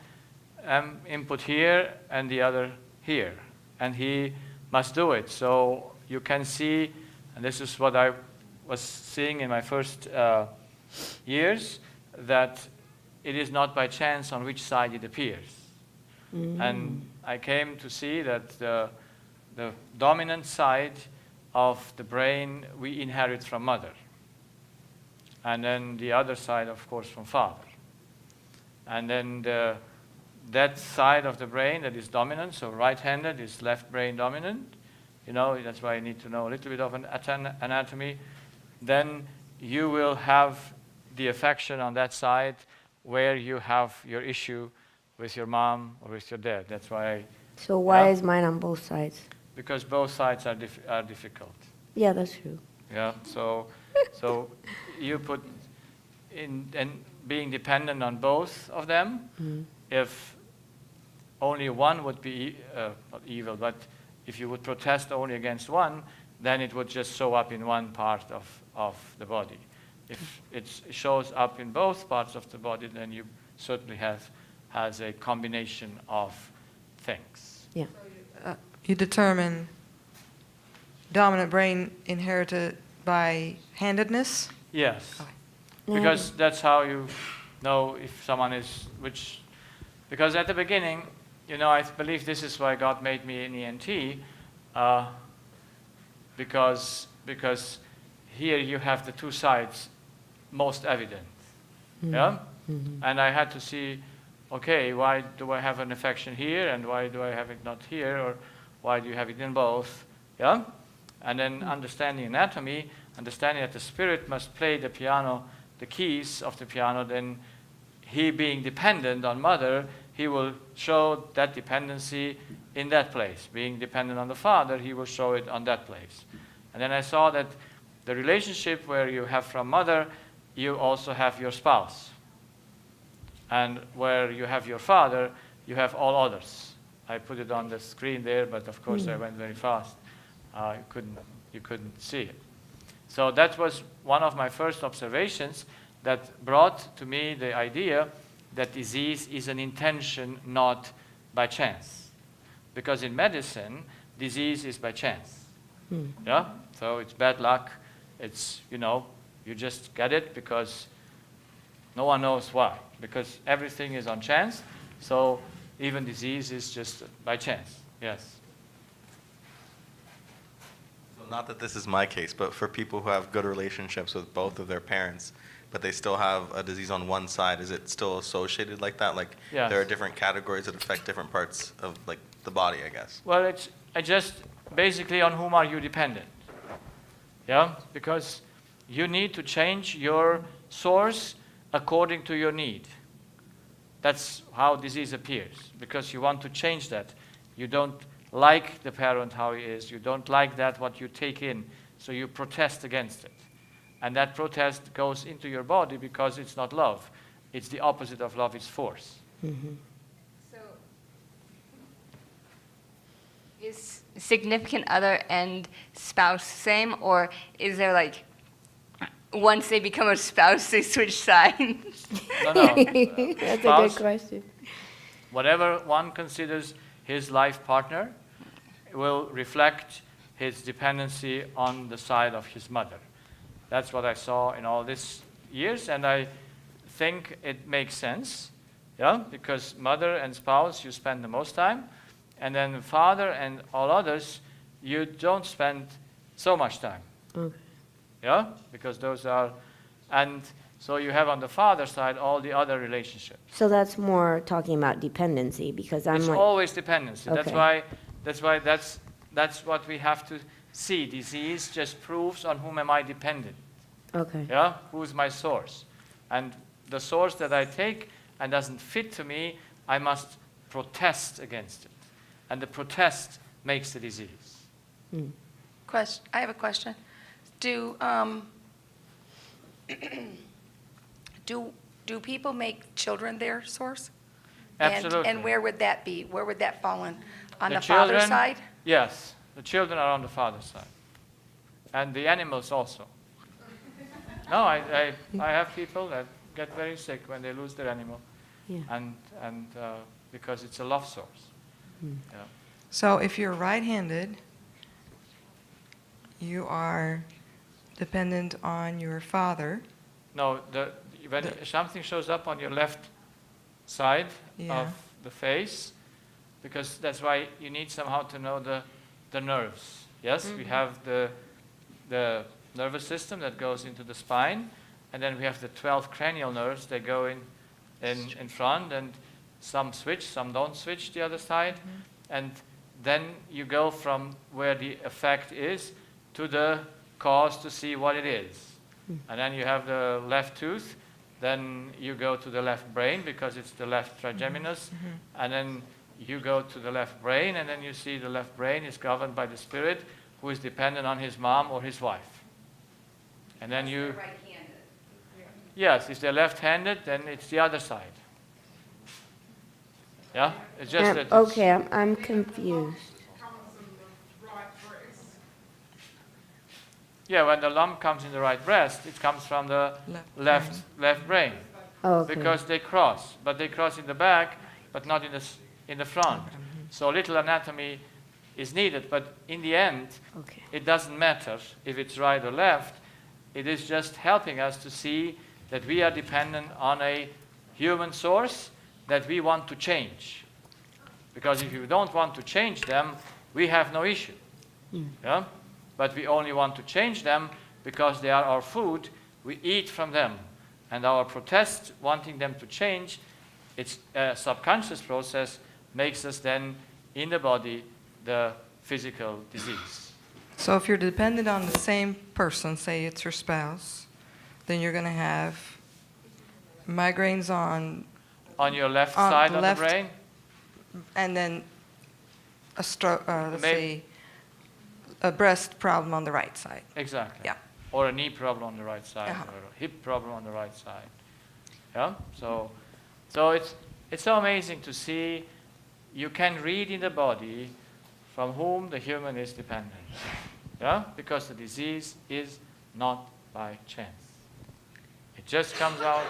S2: input here and the other here. And he must do it. So you can see, and this is what I was seeing in my first years, that it is not by chance on which side it appears. And I came to see that the dominant side of the brain we inherit from mother. And then the other side, of course, from father. And then that side of the brain that is dominant, so right-handed is left brain dominant. You know, that's why you need to know a little bit of anatomy. Then you will have the affection on that side where you have your issue with your mom or with your dad. That's why.
S3: So why is mine on both sides?
S2: Because both sides are difficult.
S3: Yeah, that's true.
S2: Yeah. So you put in and being dependent on both of them. If only one would be not evil, but if you would protest only against one, then it would just show up in one part of the body. If it shows up in both parts of the body, then you certainly has a combination of things.
S3: Yeah.
S9: You determine dominant brain inherited by handedness?
S2: Yes.
S9: Okay.
S2: Because that's how you know if someone is, because at the beginning, you know, I believe this is why God made me an ENT, because here you have the two sides most evident. Yeah? And I had to see, okay, why do I have an affection here and why do I have it not here, or why do you have it in both? Yeah? And then understanding anatomy, understanding that the spirit must play the piano, the keys of the piano, then he being dependent on mother, he will show that dependency in that place. Being dependent on the father, he will show it on that place. And then I saw that the relationship where you have from mother, you also have your spouse. And where you have your father, you have all others. I put it on the screen there, but of course I went very fast. You couldn't see it. So that was one of my first observations that brought to me the idea that disease is an intention, not by chance. Because in medicine, disease is by chance. Yeah? So it's bad luck. It's, you know, you just get it because no one knows why. Because everything is on chance. So even disease is just by chance. Yes.
S11: Not that this is my case, but for people who have good relationships with both of their parents, but they still have a disease on one side, is it still associated like that? Like
S2: Yes.
S11: there are different categories that affect different parts of like the body, I guess.
S2: Well, it's just basically on whom are you dependent. Yeah? Because you need to change your source according to your need. That's how disease appears, because you want to change that. You don't like the parent how he is. You don't like that what you take in, so you protest against it. And that protest goes into your body because it's not love. It's the opposite of love, it's force.
S12: So, is significant other and spouse same, or is there like once they become a spouse, they switch sides?
S2: No, no.
S3: That's a
S2: Spouse,
S3: good question.
S2: whatever one considers his life partner will reflect his dependency on the side of his mother. That's what I saw in all these years, and I think it makes sense, yeah, because mother and spouse, you spend the most time, and then father and all others, you don't spend so much time.
S3: Okay.
S2: Yeah, because those are, and so you have on the father side all the other relationships.
S3: So that's more talking about dependency because I'm
S2: It's
S3: like,
S2: always dependency.
S3: Okay.
S2: That's why that's what we have to see. Disease just proves on whom am I dependent.
S3: okay.
S2: Yeah, who's my source? And the source that I take and doesn't fit to me, I must protest against it. And the protest makes the disease.
S5: I have a question. Do do people make children their source?
S2: Absolutely.
S5: And where would that be? Where would that fall in? On the
S2: children,
S5: father's side?
S2: Yes, the children are on the father's side. And the animals also. No, I have people that get very sick when they lose their animal.
S3: Yeah.
S2: And because it's a love source. Yeah.
S9: So if you're right-handed, you are dependent on your father.
S2: No, when something shows up on your left side
S9: Yeah.
S2: of the face, because that's why you need somehow to know the nerves. Yes, we have the nervous system that goes into the spine, and then we have the 12 cranial nerves that go in front, and some switch, some don't switch the other side, and then you go from where the effect is to the cause to see what it is. And then you have the left tooth, then you go to the left brain because it's the left trigeminus, and then you go to the left brain, and then you see the left brain is governed by the spirit who is dependent on his mom or his wife. And then you... Yes, if they're left-handed, then it's the other side. Yeah? It's just that...
S3: Okay, I'm confused.
S2: Yeah, when the lump comes in the right breast, it comes from the left brain.
S3: Oh, okay.
S2: Because they cross, but they cross in the back, but not in the front. So little anatomy is needed, but in the end,
S3: Okay.
S2: it doesn't matter if it's right or left. It is just helping us to see that we are dependent on a human source that we want to change. Because if you don't want to change them, we have no issue. Yeah? But we only want to change them because they are our food. We eat from them. And our protest, wanting them to change, it's a subconscious process, makes us then, in the body, the physical disease.
S9: So if you're dependent on the same person, say it's your spouse, then you're going to have migraines on
S2: On your left
S9: On
S2: side
S9: the
S2: of
S9: left-
S2: the brain?
S9: and then a stroke, let's
S2: Maybe-
S9: say a breast problem on the right side.
S2: Exactly.
S9: Yeah.
S2: Or a knee problem on the right side,
S9: Uh-huh.
S2: or a hip problem on the right side. Yeah. So it's so amazing to see. You can read in the body from whom the human is dependent. Yeah. Because the disease is not by chance. It just comes out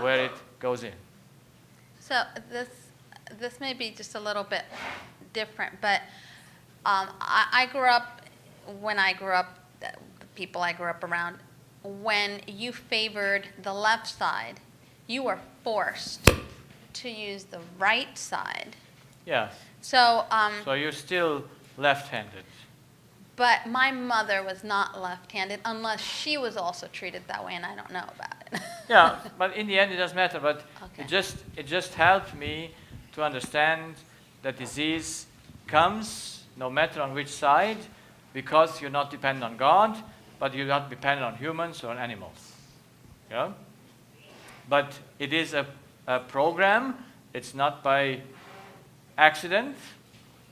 S2: where it goes in.
S7: So this may be just a little bit different, but I grew up, when I grew up, the people I grew up around, when you favored the left side, you were forced to use the right side.
S2: Yes.
S7: So,
S2: So you're still left-handed.
S7: but my mother was not left-handed unless she was also treated that way, and I don't know about it.
S2: Yeah, but in the end it doesn't matter. But
S7: Okay.
S2: it just helped me to understand that disease comes no matter on which side, because you're not dependent on God, but you're not dependent on humans or on animals. Yeah? But it is a program. It's not by accident.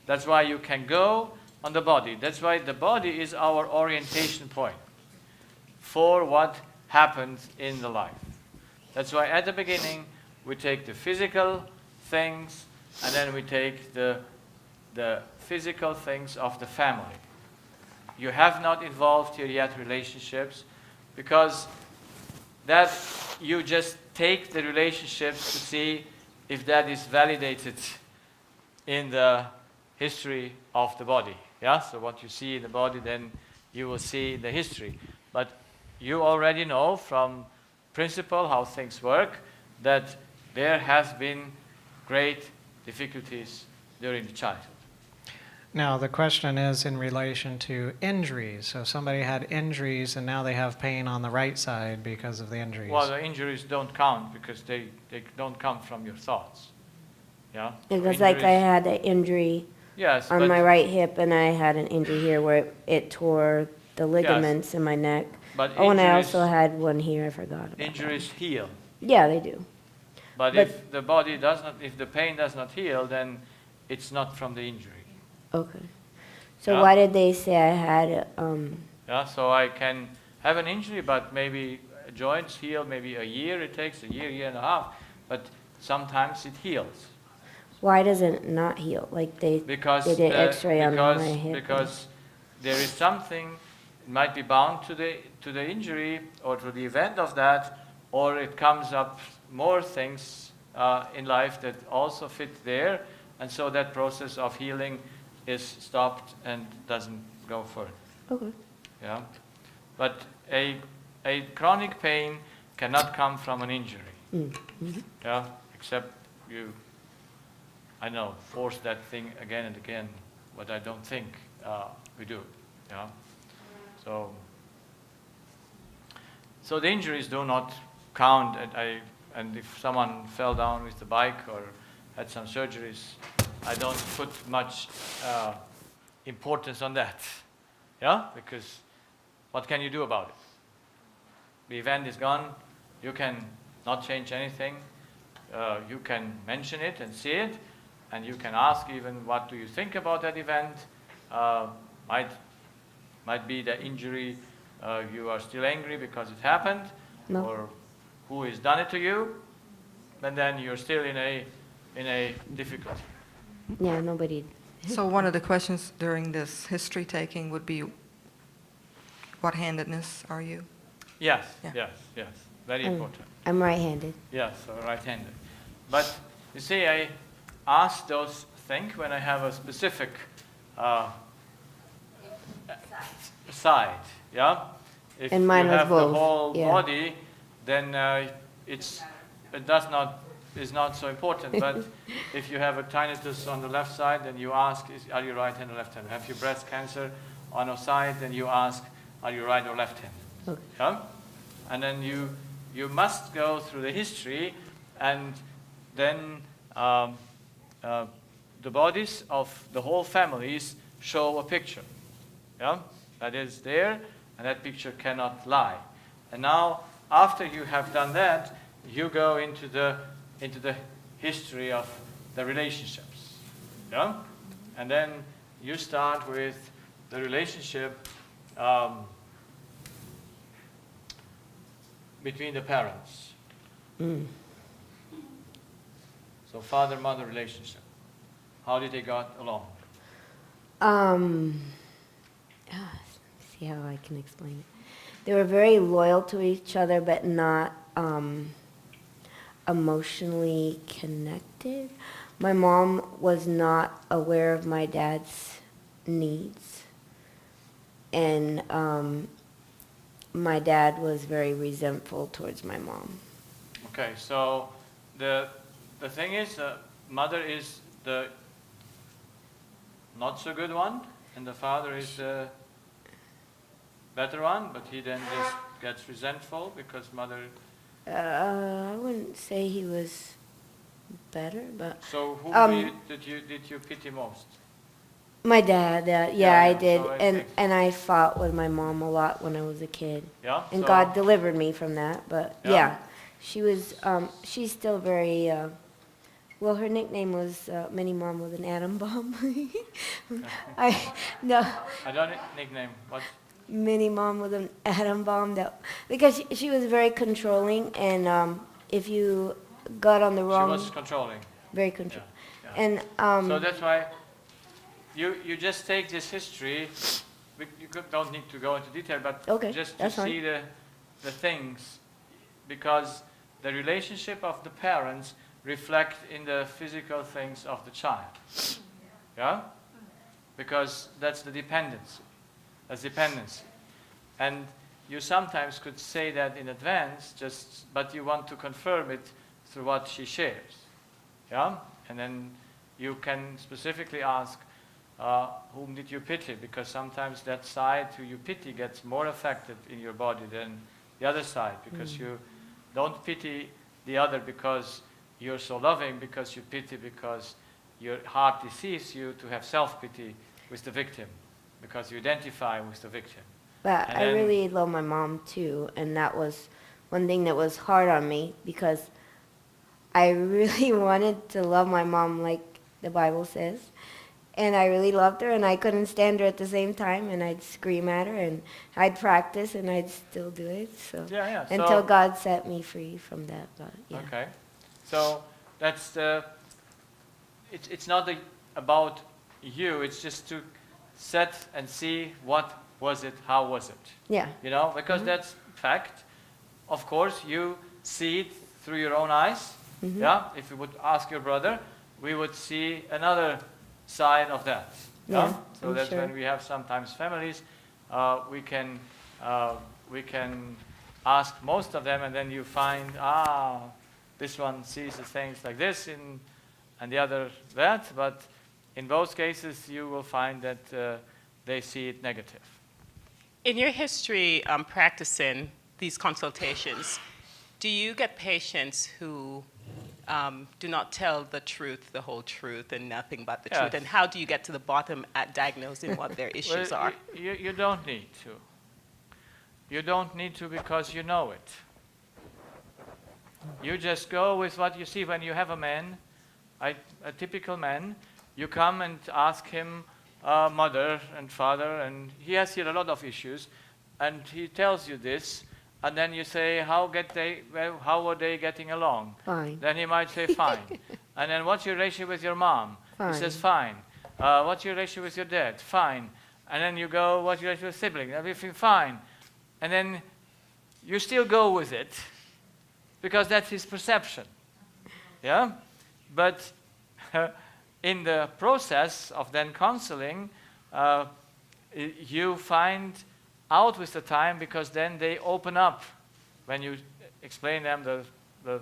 S2: That's why you can go on the body. That's why the body is our orientation point for what happens in the life. That's why at the beginning we take the physical things, and then we take the physical things of the family. You have not involved here yet relationships, because that you just take the relationships to see if that is validated in the history of the body. Yeah, so what you see in the body, then you will see the history. But you already know from principle how things work, that there has been great difficulties during the childhood.
S1: Now, the question is in relation to injuries. So somebody had injuries and now they have pain on the right side because of the injuries.
S2: Well, the injuries don't count because they don't come from your thoughts. Yeah?
S3: It was
S2: So
S3: like I
S2: injuries-
S3: had an injury
S2: Yes,
S3: on
S2: but
S3: my right hip, and I had an injury here where it tore the ligaments in my neck.
S2: But
S3: Oh, and I
S2: injuries-
S3: also had one here. I forgot about that.
S2: injuries heal.
S3: Yeah, they do.
S2: But
S3: But-
S2: if the body does not, if the pain does not heal, then it's not from the injury.
S3: Okay. So
S2: Yeah.
S3: why did they say I had
S2: Yeah, so I can have an injury, but maybe joints heal, maybe a year it takes, a year and a half, but sometimes it heals.
S3: why does it not heal? Like they
S2: Because
S3: did an X-ray on
S2: because,
S3: my hip.
S2: because there is something, it might be bound to the injury or to the event of that, or it comes up more things in life that also fit there, and so that process of healing is stopped and doesn't go further.
S3: Okay.
S2: Yeah, but a chronic pain cannot come from an injury.
S3: Mm-hmm.
S2: Yeah, except you, I know, force that thing again and again, but I don't think we do. Yeah, so the injuries do not count. And if someone fell down with the bike or had some surgeries, I don't put much importance on that. Yeah, because what can you do about it? The event is gone. You can not change anything. You can mention it and see it, and you can ask even, what do you think about that event? Might be the injury, you are still angry because it happened,
S3: No.
S2: or who has done it to you, and then you're still in a difficulty.
S3: Yeah, nobody.
S9: So one of the questions during this history taking would be, what handedness are you?
S2: Yes,
S9: Yeah.
S2: yes, very important.
S3: I'm right-handed.
S2: Yes, so right-handed. But you see, I ask those things when I have a specific side. Yeah. If
S3: And mine
S2: you
S3: was
S2: have
S3: both,
S2: the whole
S3: yeah.
S2: body, then it is not so important. But if you have a tinnitus on the left side, then you ask, are you right-handed or left-handed? Have you breast cancer on a side, then you ask, are you right or left-handed?
S3: Okay.
S2: Yeah? And then you must go through the history, and then the bodies of the whole families show a picture. Yeah? That is there, and that picture cannot lie. And now, after you have done that, you go into the history of the relationships. Yeah? And then you start with the relationship between the parents. So father-mother relationship. How did they got along?
S3: See how I can explain it. They were very loyal to each other, but not emotionally connected. My mom was not aware of my dad's needs, and my dad was very resentful towards my mom.
S2: Okay, so the thing is, mother is the not so good one, and the father is the better one, but he then just gets resentful because mother.
S3: I wouldn't say he was better, but
S2: So who did you pity most?
S3: my dad. Yeah,
S2: Yeah,
S3: I
S2: yeah,
S3: did,
S2: so I
S3: and
S2: think-
S3: and I fought with my mom a lot when I was a kid.
S2: Yeah.
S3: And
S2: so,
S3: God delivered me from that, but
S2: Yeah.
S3: yeah, she was, she's still very, well, her nickname was Mini Mom with an atom bomb. No,
S2: I don't nickname. What?
S3: Mini Mom with an atom bomb, because she was very controlling, and if you got on the
S2: She
S3: wrong,
S2: was controlling.
S3: very control,
S2: Yeah.
S3: and
S2: So that's why you just take this history. You don't need to go into detail, but
S3: Okay,
S2: just to
S3: that's fine.
S2: see the things, because the relationship of the parents reflect in the physical things of the child. Yeah? Because that's the dependency. That's dependency. And you sometimes could say that in advance, but you want to confirm it through what she shares. Yeah? And then you can specifically ask, whom did you pity? Because sometimes that side who you pity gets more affected in your body than the other side, because you don't pity the other because you're so loving, because you pity because your heart deceives you to have self-pity with the victim, because you identify with the victim.
S3: But
S2: And
S3: I
S2: then-
S3: really love my mom too, and that was one thing that was hard on me because I really wanted to love my mom like the Bible says. And I really loved her, and I couldn't stand her at the same time, and I'd scream at her, and I'd practice, and I'd still do it. So
S2: Yeah.
S3: until
S2: So-
S3: God set me free from that. But yeah.
S2: Okay. So that's the, it's not about you, it's just to set and see what was it, how was it.
S3: Yeah.
S2: You know, because that's fact. Of course, you see it through your own eyes. Yeah. If you would ask your brother, we would see another side of that.
S3: Yeah,
S2: So
S3: I'm
S2: that's
S3: sure.
S2: when we have sometimes families, we can ask most of them, and then you find, this one sees the things like this, and the other that. But in both cases, you will find that they see it negative.
S13: In your history practicing these consultations, do you get patients who do not tell the truth, the whole truth, and nothing but the
S2: Yes.
S13: truth? And how do you get to the bottom at diagnosing what their issues
S2: Well,
S13: are?
S2: You don't need to. You don't need to because you know it. You just go with what you see. When you have a man, a typical man, you come and ask him mother and father, and he has here a lot of issues, and he tells you this, and then you say, how are they getting along?
S3: Fine.
S2: Then he might say, fine. And then what's your relationship with your mom?
S3: Fine.
S2: He says, fine. What's your relationship with your dad? Fine. And then you go, what's your relationship with siblings? Everything fine. And then you still go with it, because that's his perception. Yeah? But in the process of then counseling, you find out with the time, because then they open up when you explain them the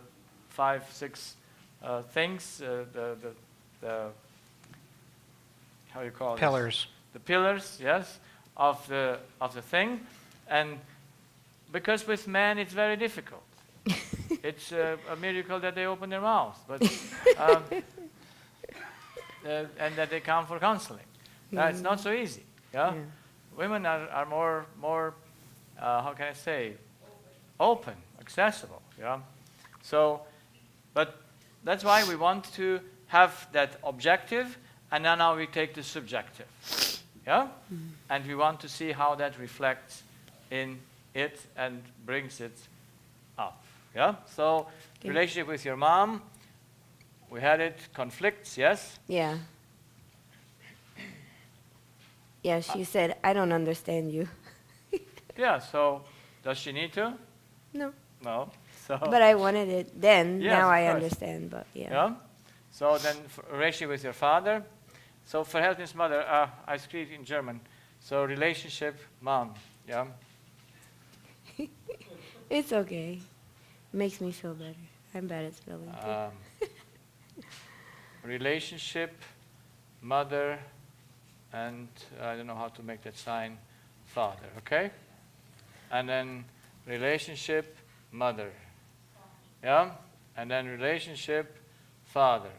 S2: 5, 6 things, the how you call it?
S1: Pillars.
S2: The pillars, yes, of the thing, and because with men it's very difficult. It's a miracle that they open their mouths, but and that they come for counseling. It's not so easy. Yeah. Women are more how can I say, open, accessible. Yeah. So, but that's why we want to have that objective, and then now we take the subjective. Yeah. And we want to see how that reflects in it and brings it up. Yeah. So, relationship with your mom, we had it. Conflicts, yes.
S3: Yeah. Yeah, she said, I don't understand you.
S2: Yeah, so does she need to?
S3: No.
S2: No. So.
S3: But I wanted it then.
S2: Yes,
S3: now
S2: of
S3: I
S2: course.
S3: understand, but yeah.
S2: Yeah. So then, relationship with your father. So Verhältnis mother, I speak in German. So relationship mom. Yeah.
S3: It's okay. Makes me feel better. I'm bad at spelling.
S2: Relationship mother, and I don't know how to make that sign, father. Okay. And then relationship mother. Yeah. And then relationship father.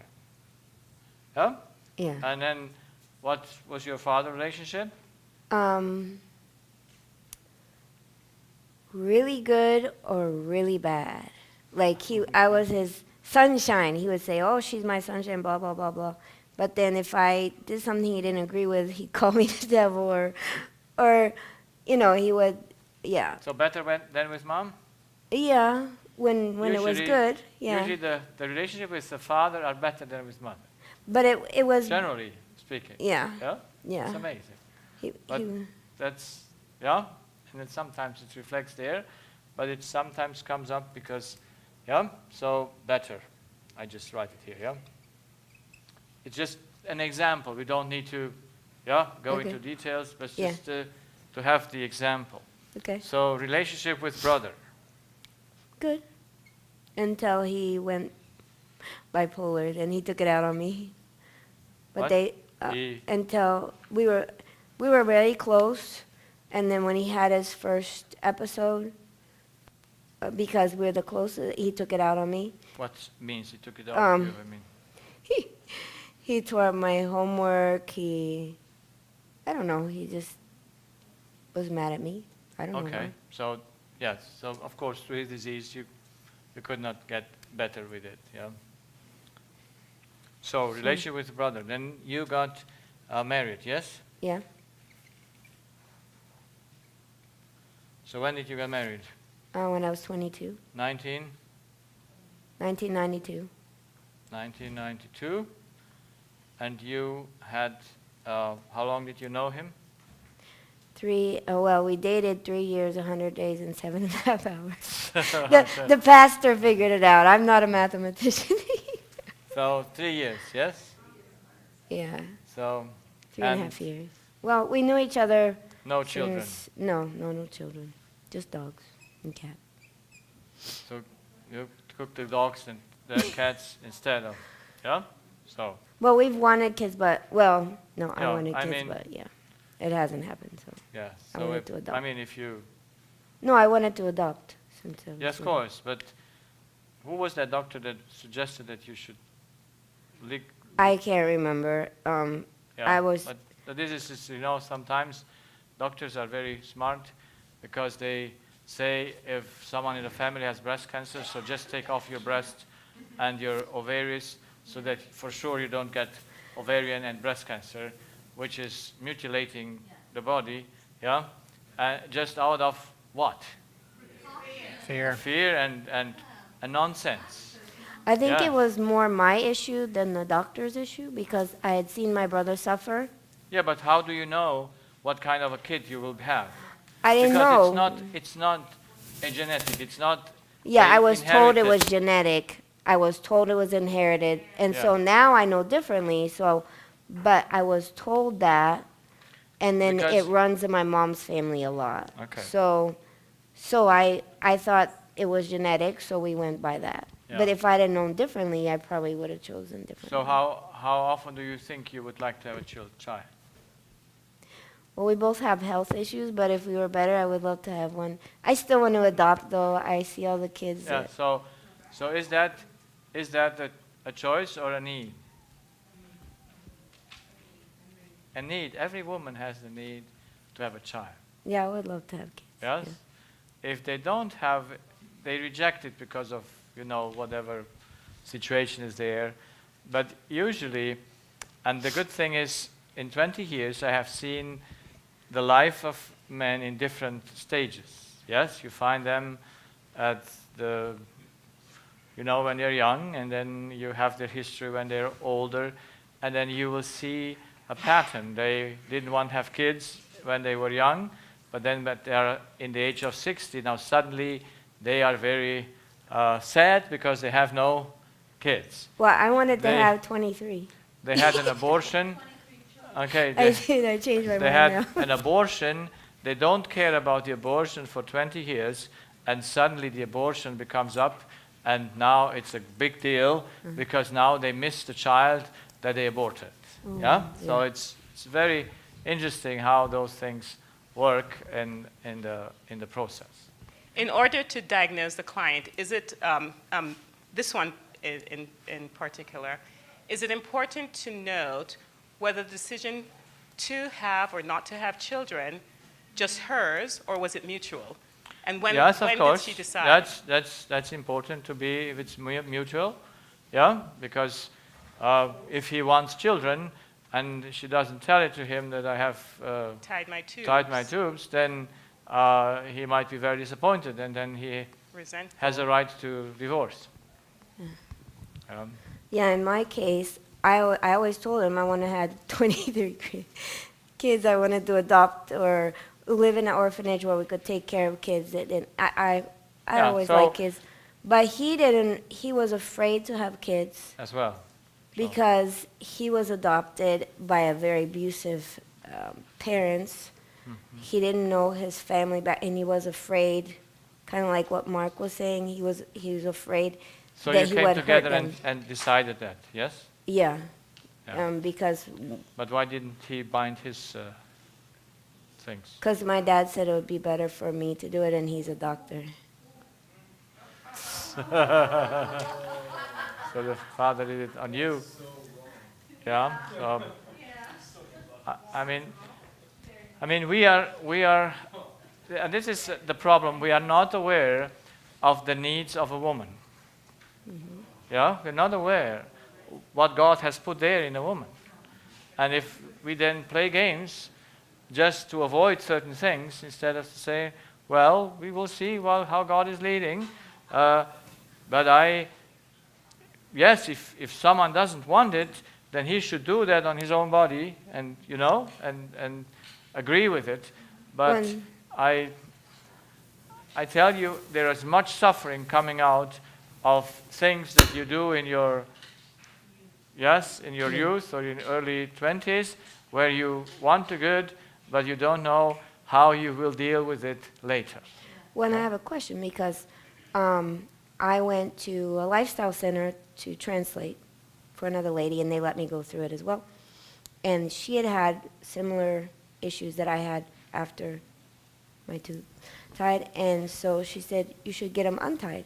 S2: Yeah.
S3: Yeah.
S2: And then, what was your father relationship?
S3: Really good or really bad. Like I was his sunshine. He would say, "Oh, she's my sunshine," blah blah blah blah. But then if I did something he didn't agree with, he'd call me the devil, or, he would, yeah.
S2: So better than with mom?
S3: Yeah, when it was good, yeah.
S2: Usually the relationship with the father are better than with mother.
S3: But it was.
S2: Generally speaking.
S3: Yeah.
S2: Yeah.
S3: Yeah.
S2: It's amazing.
S3: He
S2: But that's, yeah, and then sometimes it reflects there. but it sometimes comes up because, yeah, so better. I just write it here, yeah? It's just an example. We don't need to, yeah, go
S3: Okay.
S2: into details, but
S3: Yeah.
S2: just to have the example.
S3: Okay.
S2: So relationship with brother.
S3: Good. Until he went bipolar, then he took it out on me. But
S2: What?
S3: they until we were very close, and then when he had his first episode, because we're the closest, he took it out on me.
S2: What means he took it out of you? I mean,
S3: He tore up my homework. I don't know. He just was mad at me. I don't know.
S2: okay.
S3: why.
S2: So yes. So of course, through his disease, you could not get better with it. Yeah. So relationship with brother. Then you got married. Yes.
S3: Yeah.
S2: So when did you get married?
S3: When I was 22, 1992.
S2: 1992. And you had, how long did you know him?
S3: Well, we dated 3 years, 100 days, and 7.5 hours. The pastor figured it out. I'm not a mathematician.
S2: So 3 years, yes?
S3: Yeah,
S2: So
S3: 3.5 years. Well, we knew each other.
S2: no children.
S3: No children. Just dogs and cats.
S2: So you took the dogs and the cats instead of, yeah? So,
S3: Well, we've wanted kids, but, well, no, I
S2: No,
S3: wanted
S2: I
S3: kids,
S2: mean-
S3: but yeah. It hasn't happened, so.
S2: yeah.
S3: I
S2: So
S3: wanted to adopt.
S2: I mean, if you,
S3: No, I wanted to adopt since I was
S2: yes, of
S3: little.
S2: course, but who was that doctor that suggested that you should lick?
S3: I can't remember. I was.
S2: But this is, just, you know, sometimes doctors are very smart because they say if someone in the family has breast cancer, so just take off your breast and your ovaries so that for sure you don't get ovarian and breast cancer, which is mutilating the body, yeah? Just out of what?
S1: Fear.
S2: Fear and nonsense.
S3: I think
S2: Yeah.
S3: it was more my issue than the doctor's issue because I had seen my brother suffer.
S2: Yeah, but how do you know what kind of a kid you will have?
S3: I didn't
S2: because
S3: know.
S2: it's not a genetic, it's not
S3: Yeah, I was told it was
S2: inherited.
S3: genetic. I was told it was inherited. And so
S2: Yeah.
S3: now I know differently. So, but I was told that, and then it
S2: Because-
S3: runs in my mom's family a lot.
S2: Okay.
S3: So I thought it was genetic, so we went by that.
S2: Yeah.
S3: But if I'd have known differently, I probably would have chosen differently.
S2: So how often do you think you would like to have a child?
S3: Well, we both have health issues, but if we were better, I would love to have one. I still want to adopt, though. I see all the kids.
S2: Yeah.
S3: that-
S2: So is that a choice or a need? A need. Every woman has the need to have a child.
S3: Yeah, I would love to have kids.
S2: Yes. If they don't have, they reject it because of whatever situation is there. But usually, and the good thing is, in 20 years, I have seen the life of men in different stages. Yes, you find them at when they're young, and then you have their history when they're older, and then you will see a pattern. They didn't want to have kids when they were young, but they are in the age of 60, now suddenly they are very sad because they have no kids.
S3: Well, I wanted to
S2: They-
S3: have 23.
S2: They had an abortion. Okay,
S3: I
S2: they,
S3: did. I changed my
S2: they
S3: mind
S2: had
S3: now.
S2: an abortion. They don't care about the abortion for 20 years, and suddenly the abortion becomes up, and now it's a big deal because now they miss the child that they aborted. Yeah. So it's very interesting how those things work in the process.
S13: In order to diagnose the client, is it, this one in particular, is it important to note whether the decision to have or not to have children just hers, or was it mutual? And when,
S2: Yes, of
S13: when
S2: course.
S13: did she decide?
S2: That's important to be if it's mutual, yeah. Because if he wants children and she doesn't tell it to him that I have
S13: Tied my tubes.
S2: then he might be very disappointed, and then he
S13: Resentful.
S2: has a right to divorce.
S3: Yeah, in my case, I always told him I want to have 23 kids. I wanted to adopt or live in an orphanage where we could take care of kids. And I I
S2: Yeah,
S3: always
S2: so-
S3: like kids. But he didn't, he was afraid to have kids
S2: as well.
S3: because he was adopted by a very abusive parents.
S2: Mm-hmm.
S3: He didn't know his family back, and he was afraid, kind of like what Mark was saying. He was afraid
S2: So
S3: that
S2: you
S3: he
S2: came
S3: would hurt
S2: together
S3: them.
S2: and decided that, yes?
S3: Yeah,
S2: Yeah.
S3: because
S2: But why didn't he bind his things?
S3: my dad said it would be better for me to do it, and he's a doctor.
S2: So the father did it on you. Yeah. So, I mean, we are, and this is the problem. We are not aware of the needs of a woman. Yeah, we're not aware what God has put there in a woman. And if we then play games just to avoid certain things, instead of to say, well, we will see how God is leading. But yes, if someone doesn't want it, then he should do that on his own body, and and agree with it. But I tell you, there is much suffering coming out of things that you do in your youth or in early 20s, where you want the good, but you don't know how you will deal with it later.
S3: Well, I have a question because I went to a lifestyle center to translate for another lady, and they let me go through it as well. And she had similar issues that I had after my tooth tied, and so she said, you should get them untied.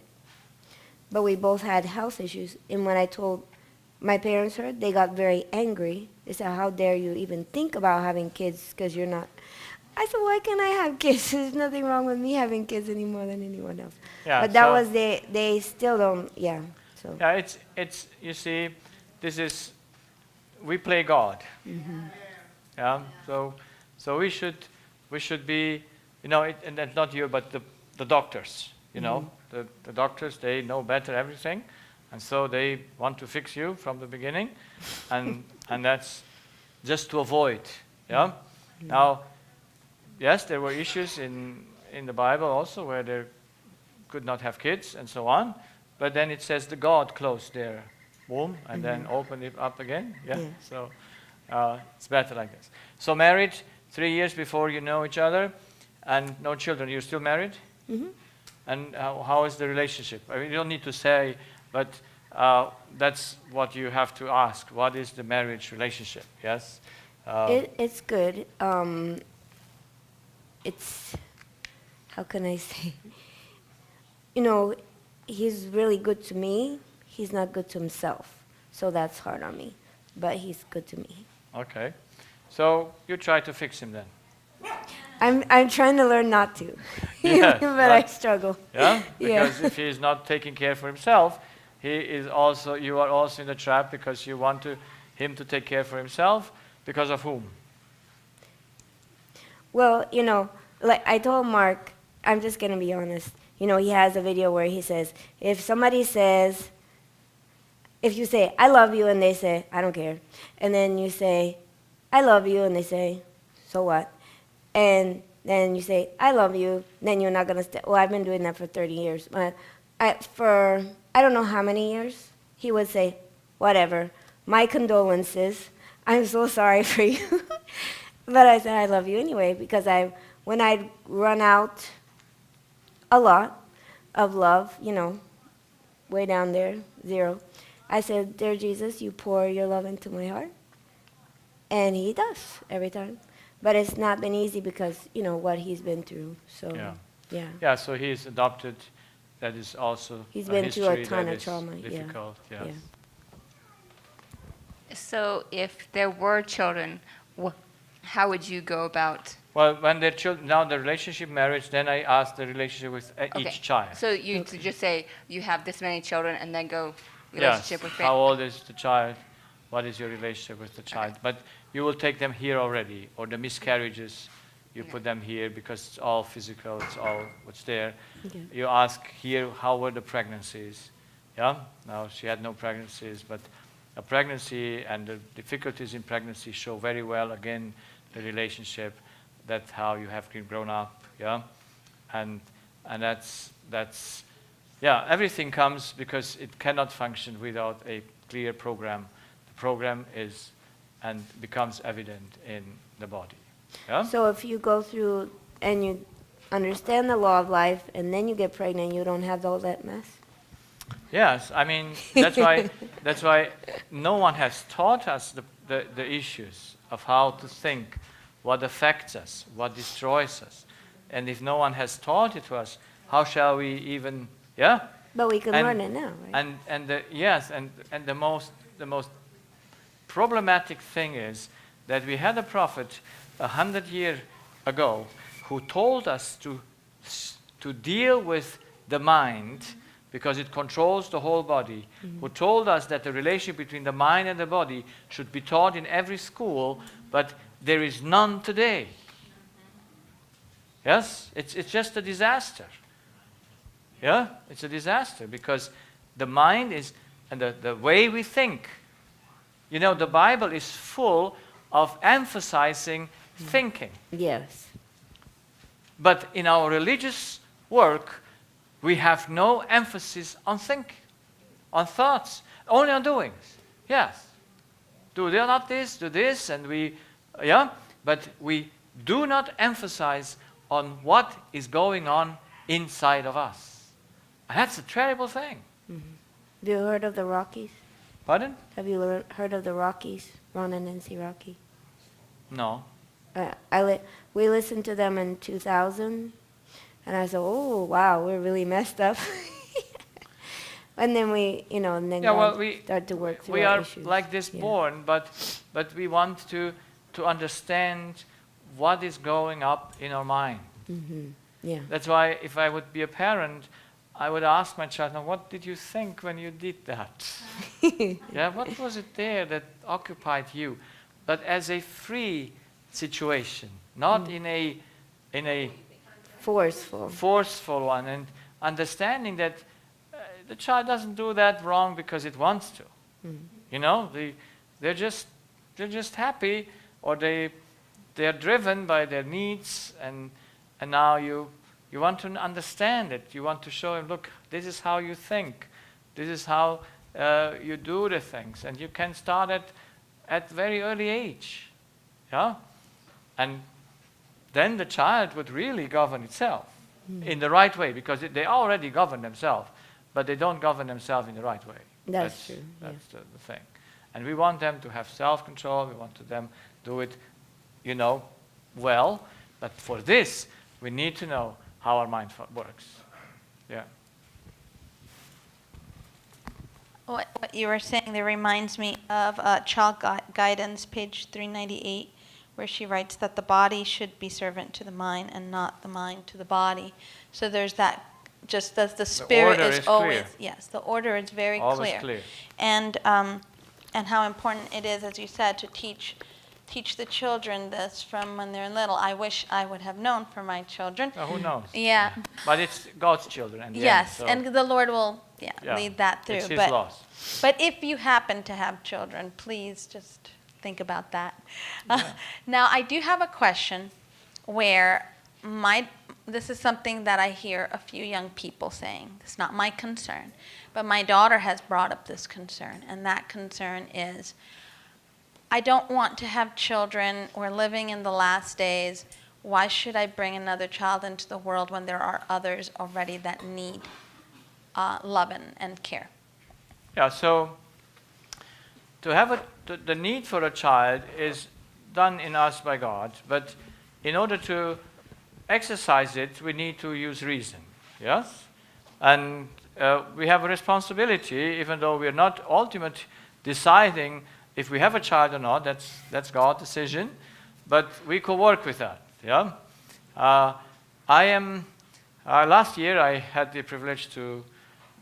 S3: But we both had health issues, and when I told my parents heard, they got very angry. They said, how dare you even think about having kids because you're not. I said, why can't I have kids? There's nothing wrong with me having kids any more than anyone else.
S2: Yeah,
S3: but that
S2: so-
S3: was, they still don't, yeah. So.
S2: Yeah, it's you see, this is, we play God. Yeah, so we should be, and that's not you, but the doctors, the doctors, they know better everything, and so they want to fix you from the beginning, and that's just to avoid, yeah. Now, yes, there were issues in the Bible also where they could not have kids and so on, but then it says the God closed their womb and then opened it up again. Yeah. So it's better like this. So married 3 years before you know each other, and no children. You're still married? And how is the relationship? I mean, you don't need to say, but that's what you have to ask. What is the marriage relationship? Yes.
S3: It's good. It's, how can I say? He's really good to me. He's not good to himself. So that's hard on me. But he's good to me.
S2: Okay. So you try to fix him then.
S3: I'm trying to learn not to.
S2: Yes,
S3: but I struggle.
S2: Yeah?
S3: Yeah.
S2: Because if he is not taking care for himself, you are also in the trap because you want him to take care for himself. Because of whom?
S3: Well, like I told Mark, I'm just going to be honest. He has a video where he says, if you say, I love you, and they say, I don't care. And then you say, I love you, and they say, so what? And then you say, I love you, then you're not going to stay. Well, I've been doing that for 30 years. But for I don't know how many years, he would say, whatever, my condolences. I'm so sorry for you. But I said, I love you anyway, because when I'd run out a lot of love, way down there, 0, I said, dear Jesus, you pour your love into my heart. And he does every time. But it's not been easy because, what he's been through. So, yeah.
S2: Yeah, so he's adopted. That is also
S3: He's been through a ton
S2: that
S3: of
S2: is
S3: trauma.
S2: difficult.
S3: Yeah.
S2: Yes.
S12: So if there were children, how would you go about?
S2: Well, when they're children, now the relationship, marriage, then I ask the relationship with each child.
S12: So you just say you have this many children and then go relationship with
S2: How old is the child? What is your relationship with the child? But you will take them here already, or the miscarriages, you put them here because it's all physical, it's all what's there.
S3: Okay.
S2: You ask here, how were the pregnancies? Yeah? Now, she had no pregnancies, but a pregnancy and the difficulties in pregnancy show very well, again, the relationship, that's how you have grown up, yeah? And And that's yeah, everything comes because it cannot function without a clear program. The program is and becomes evident in the body. Yeah?
S3: So if you go through and you understand the law of life and then you get pregnant, you don't have all that mess?
S2: Yes, I mean, that's why no one has taught us the issues of how to think, what affects us, what destroys us. And if no one has taught it to us, how shall we even, yeah?
S3: But we can learn it now, right?
S2: And the most problematic thing is that we had a prophet 100 years ago who told us to deal with the mind because it controls the whole body, who told us that the relationship between the mind and the body should be taught in every school, but there is none today. Yes? It's just a disaster. Yeah? It's a disaster because the mind is, and the way we think. You know, the Bible is full of emphasizing thinking.
S3: Yes.
S2: But in our religious work, we have no emphasis on thinking, on thoughts, only on doings. Yes. Do not this, do this, and but we do not emphasize on what is going on inside of us. And that's a terrible thing.
S3: Mm-hmm. Have you heard of the Rockies?
S2: Pardon?
S3: Have you heard of the Rockies, Ron and Nancy Rocky?
S2: No.
S3: We listened to them in 2000, and I said, "Oh, wow, we're really messed up." And then we start to work through our issues.
S2: We are like this born, but we want to understand what is going up in our mind.
S3: Mm-hmm. Yeah.
S2: That's why if I would be a parent, I would ask my child, now what did you think when you did that? Yeah, what was it there that occupied you? But as a free situation, not in a forceful one, and understanding that the child doesn't do that wrong because it wants to. You know, they're just happy, or they're driven by their needs, and now you want to understand it. You want to show him, look, this is how you think. This is how you do the things. And you can start at very early age. Yeah? And then the child would really govern itself in the right way, because they already govern themselves, but they don't govern themselves in the right way.
S3: That's true.
S2: That's the thing. And we want them to have self-control. We want them to do it, well. But for this, we need to know how our mind works. Yeah.
S7: What you were saying there reminds me of Child Guidance, page 398, where she writes that the body should be servant to the mind and not the mind to the body. So there's that, just as the spirit is always, yes, the order is very
S2: always clear.
S7: And how important it is, as you said, to teach the children this from when they're little. I wish I would have known for my children.
S2: Who knows?
S7: Yeah.
S2: But it's God's children. In the
S7: yes,
S2: end, so
S7: and the Lord will lead that through.
S2: It's His laws.
S7: But if you happen to have children, please just think about that.
S2: Yeah.
S7: Now, I do have a question where this is something that I hear a few young people saying. It's not my concern, but my daughter has brought up this concern, and that concern is, I don't want to have children. We're living in the last days. Why should I bring another child into the world when there are others already that need love and care?
S2: Yeah, so to have the need for a child is done in us by God, but in order to exercise it, we need to use reason, yes? And we have a responsibility, even though we're not ultimately deciding if we have a child or not. That's God's decision, but we could work with that, yeah? Last year I had the privilege to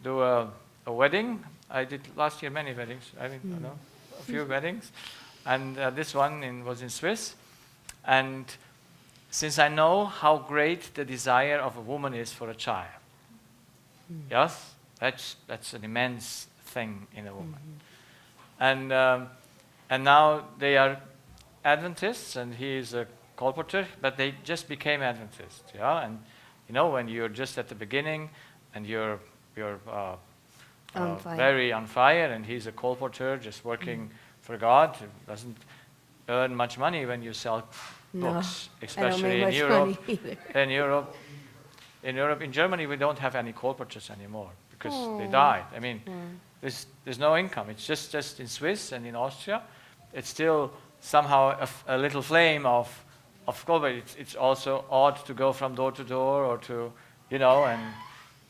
S2: do a wedding. I did last year many weddings, a few weddings, and this one was in Swiss. And since I know how great the desire of a woman is for a child, yes, that's an immense thing in a woman. And now they are Adventists, and he is a colporteur, but they just became Adventists, yeah, You know, when you're just at the beginning and you're
S3: On fire.
S2: very on fire, and he's a colporteur just working for God, who doesn't earn much money when you sell
S3: No,
S2: books,
S3: I don't
S2: especially
S3: make
S2: in
S3: much
S2: Europe.
S3: money either.
S2: In Europe, in Germany, we don't have any colporteurs anymore because they died. I mean, there's no income. It's just in Swiss and in Austria. It's still somehow a little flame of colport. It's also odd to go from door to door or to, you know, and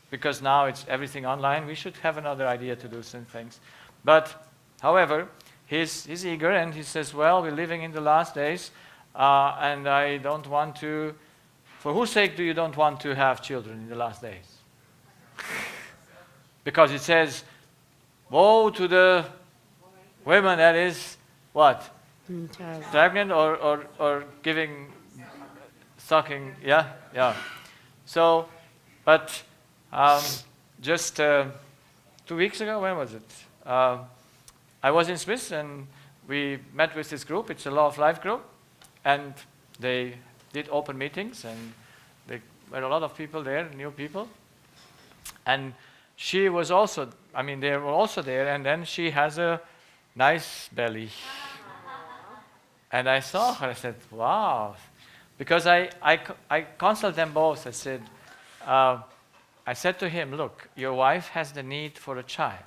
S2: because now it's everything online. We should have another idea to do some things. But, however, he's eager and he says, well, we're living in the last days and I don't want to, for whose sake do you don't want to have children in the last days? Because it says, woe to the women that is, what? Pregnant or giving, sucking, yeah. So, but just 2 weeks ago, when was it? I was in Swiss and we met with this group. It's a Law of Life group, and they did open meetings, and there were a lot of people there, new people. And she was also, I mean, they were also there, and then she has a nice belly. And I saw her, I said, wow. Because I consulted them both. I said to him, look, your wife has the need for a child.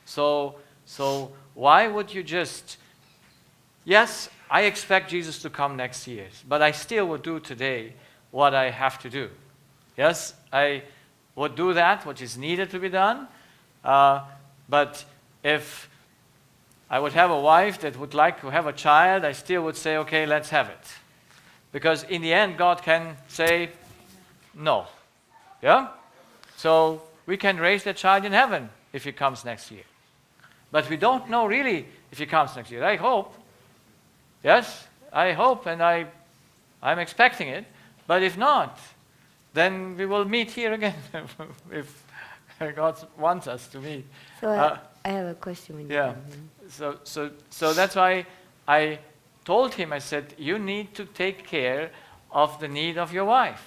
S2: So why would you just, yes, I expect Jesus to come next year, but I still would do today what I have to do. Yes, I would do that, which is needed to be done. But if I would have a wife that would like to have a child, I still would say, okay, let's have it. Because in the end, God can say no. Yeah? So we can raise that child in heaven if he comes next year. But we don't know really if he comes next year. I hope. Yes, I hope, and I'm expecting it. But if not, then we will meet here again if God wants us to meet.
S3: So I have a question when you come in.
S2: So that's why I told him, I said, you need to take care of the need of your wife.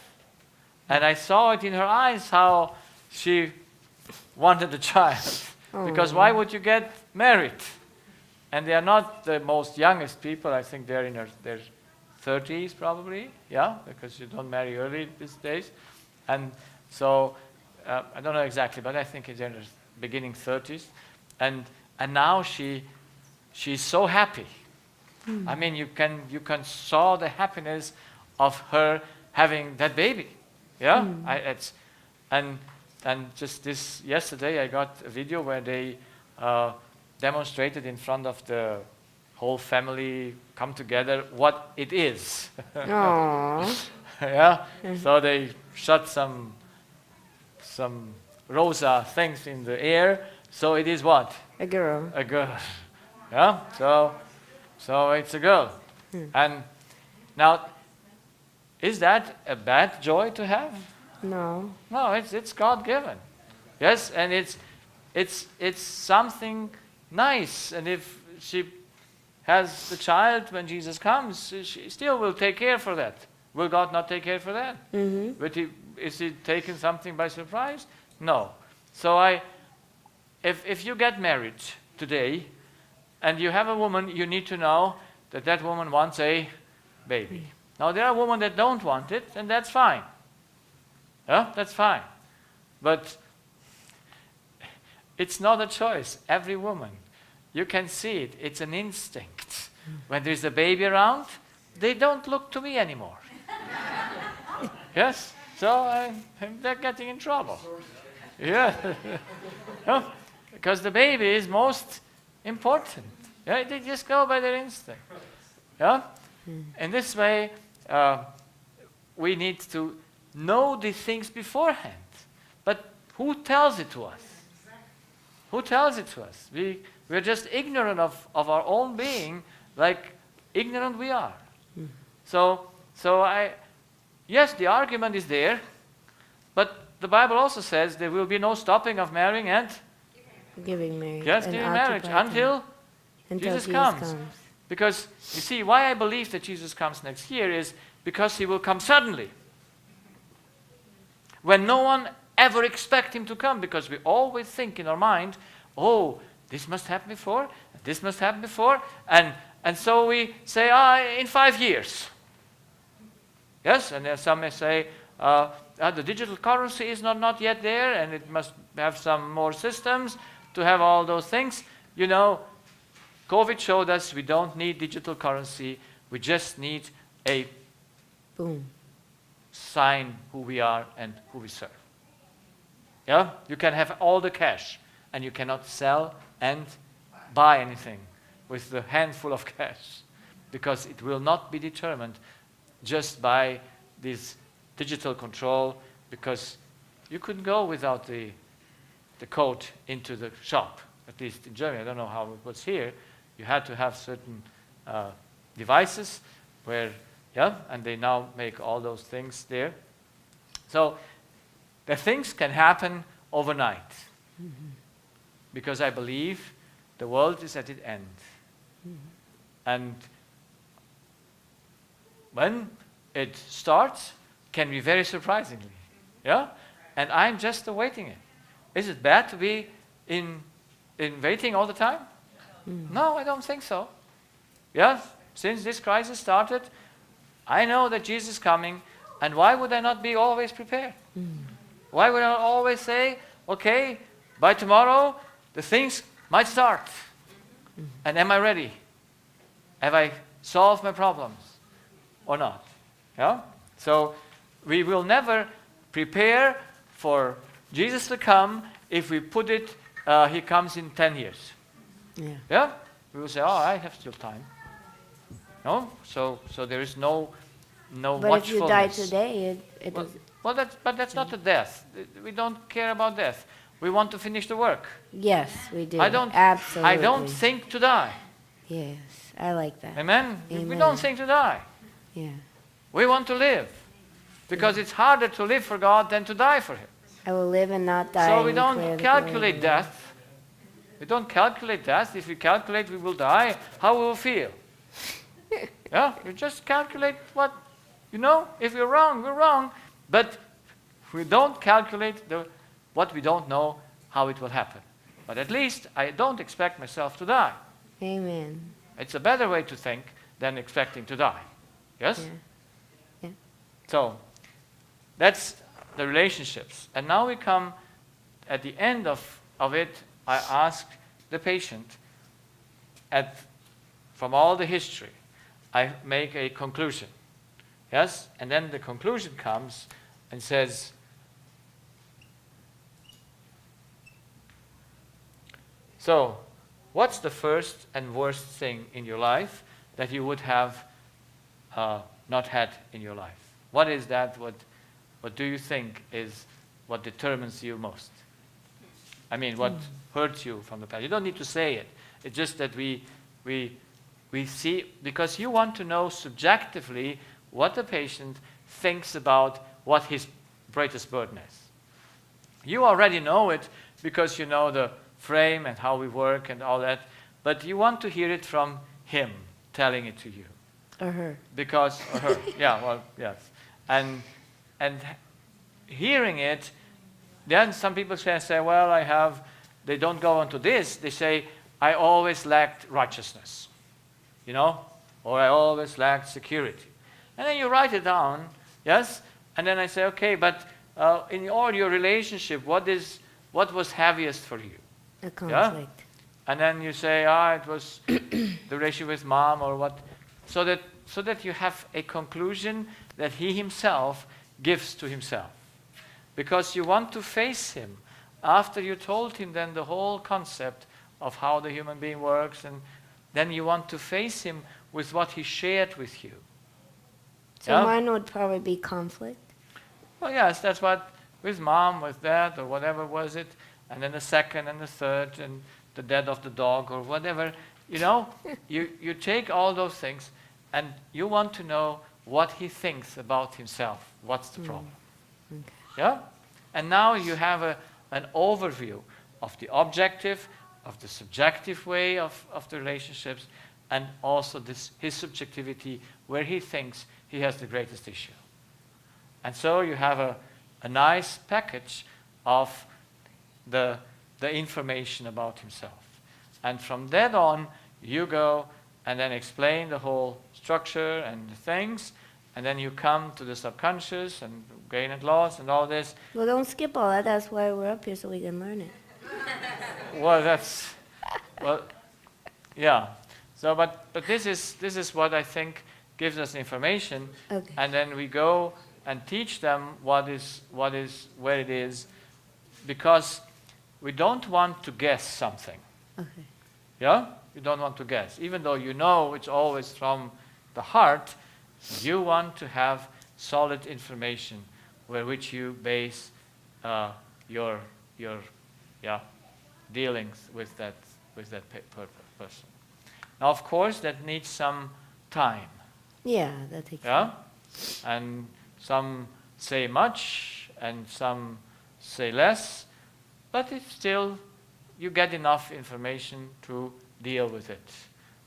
S2: And I saw it in her eyes how she wanted a child. Because why would you get married? And they are not the most youngest people. I think they're in their 30s probably, yeah, because you don't marry early these days. And so, I don't know exactly, but I think it's in her beginning 30s. And now she's so happy. I mean, you can saw the happiness of her having that baby. Yeah, and just this yesterday I got a video where they demonstrated in front of the whole family come together what it is.
S3: Aww.
S2: Yeah. So they shot some rosa things in the air. So it is what?
S3: A girl.
S2: A girl. Yeah. So it's a girl. And now, is that a bad joy to have?
S3: No.
S2: No, it's God given. Yes, and it's something nice. And if she has the child when Jesus comes, she still will take care for that. Will God not take care for that? But is he taking something by surprise? No. So if you get married today and you have a woman, you need to know that woman wants a baby. Now there are women that don't want it, and that's fine. Yeah, that's fine. But it's not a choice. Every woman, you can see it. It's an instinct. When there's a baby around, they don't look to me anymore. Yes? So they're getting in trouble. Yeah. Yeah. Because the baby is most important. Yeah? They just go by their instinct. Yeah? In this way, we need to know these things beforehand. But who tells it to us? Who tells it to us? We're just ignorant of our own being, like ignorant we are. Yes, the argument is there, but the Bible also says there will be no stopping of marrying and
S3: giving marriage.
S2: Yes, giving marriage until Jesus comes. Because, you see, why I believe that Jesus comes next year is because he will come suddenly. when no one ever expects him to come, because we always think in our mind, oh, this must happen before, this must happen before, and so we say, in 5 years. Yes, and then some may say, the digital currency is not yet there, and it must have some more systems to have all those things. You know, COVID showed us we don't need digital currency. We just need a
S3: Boom.
S2: sign who we are and who we serve. Yeah, you can have all the cash, and you cannot sell and buy anything with the handful of cash, because it will not be determined just by this digital control, because you couldn't go without the code into the shop, at least in Germany. I don't know how it was here. You had to have certain devices where, and they now make all those things there. So the things can happen overnight, because I believe the world is at its end. And when it starts, can be very surprisingly, and I'm just awaiting it. Is it bad to be in waiting all the time? No, I don't think so. Since this crisis started, I know that Jesus is coming, and why would I not be always prepared? Why would I always say, okay, by tomorrow the things might start, and am I ready? Have I solved my problems or not? So we will never prepare for Jesus to come if we put it, he comes in 10 years. We will say, I have still time. No? So there is no
S3: But
S2: watchfulness.
S3: if you die today, it
S2: Well,
S3: is.
S2: but that's not a death. We don't care about death. We want to finish the work.
S3: Yes, we do.
S2: I don't
S3: Absolutely.
S2: think to die.
S3: Yes, I like that.
S2: Amen? We
S3: Amen.
S2: don't think to die.
S3: Yeah.
S2: We want to live. Because it's harder to live for God than to die for Him.
S3: I will live and not die.
S2: So we
S3: and
S2: don't
S3: declare the glory of
S2: calculate
S3: the Lord.
S2: death. We don't calculate death. If we calculate we will die, how we will feel. We just calculate what, if we're wrong, we're wrong. But we don't calculate what we don't know, how it will happen. But at least I don't expect myself to die.
S3: Amen.
S2: It's a better way to think than expecting to die. Yes?
S3: Yeah.
S2: So, that's the relationships. And now we come at the end of it. I ask the patient, from all the history, I make a conclusion. Yes? And then the conclusion comes and says, so, what's the first and worst thing in your life that you would have not had in your life? What is that? What do you think is what determines you most? I mean, what hurts you from the past? You don't need to say it. It's just that we see, because you want to know subjectively what the patient thinks about what his greatest burden is. You already know it because you know the frame and how we work and all that, but you want to hear it from him telling it to you.
S3: Or her.
S2: Because, or her, yes. And hearing it, then some people say, well, they don't go into this, they say, I always lacked righteousness, or I always lacked security. And then you write it down, yes? And then I say, okay, but in all your relationship, what was heaviest for you?
S3: A conflict.
S2: And then you say, it was the relationship with mom or what, so that you have a conclusion that he himself gives to himself. Because you want to face him after you told him then the whole concept of how the human being works, and then you want to face him with what he shared with you.
S3: So mine would probably be conflict.
S2: Well, yes, that's what, with mom, with dad, or whatever was it, and then the second and the third, and the death of the dog, or whatever, you take all those things, and you want to know what he thinks about himself. What's the problem?
S3: Okay.
S2: Yeah? And now you have an overview of the objective, of the subjective way of the relationships, and also his subjectivity, where he thinks he has the greatest issue. And so you have a nice package of the information about himself. And from that on, you go and then explain the whole structure and the things, and then you come to the subconscious and gain and loss and all this.
S3: Well, don't skip all that. That's why we're up here, so we can learn it.
S2: Well, well, yeah. So, but this is what I think gives us information,
S3: Okay.
S2: and then we go and teach them what is where it is, because we don't want to guess something.
S3: Okay.
S2: Yeah, you don't want to guess, even though you know it's always from the heart. You want to have solid information where which you base your dealings with that person. Now, of course, that needs some time.
S3: Yeah, that takes
S2: Yeah, and some say much and some say less, but it's still, you get enough information to deal with it.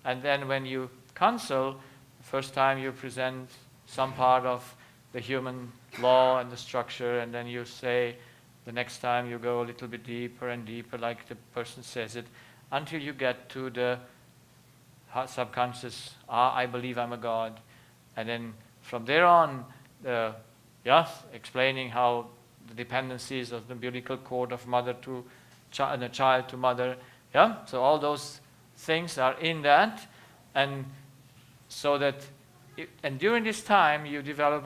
S2: And then when you counsel, the first time you present some part of the human law and the structure, and then you say, the next time you go a little bit deeper and deeper, like the person says it, until you get to the subconscious, I believe I'm a God. And then from there on, explaining how the dependencies of the umbilical cord of mother to and a child to mother. Yeah, so all those things are in that, and so that, and during this time you develop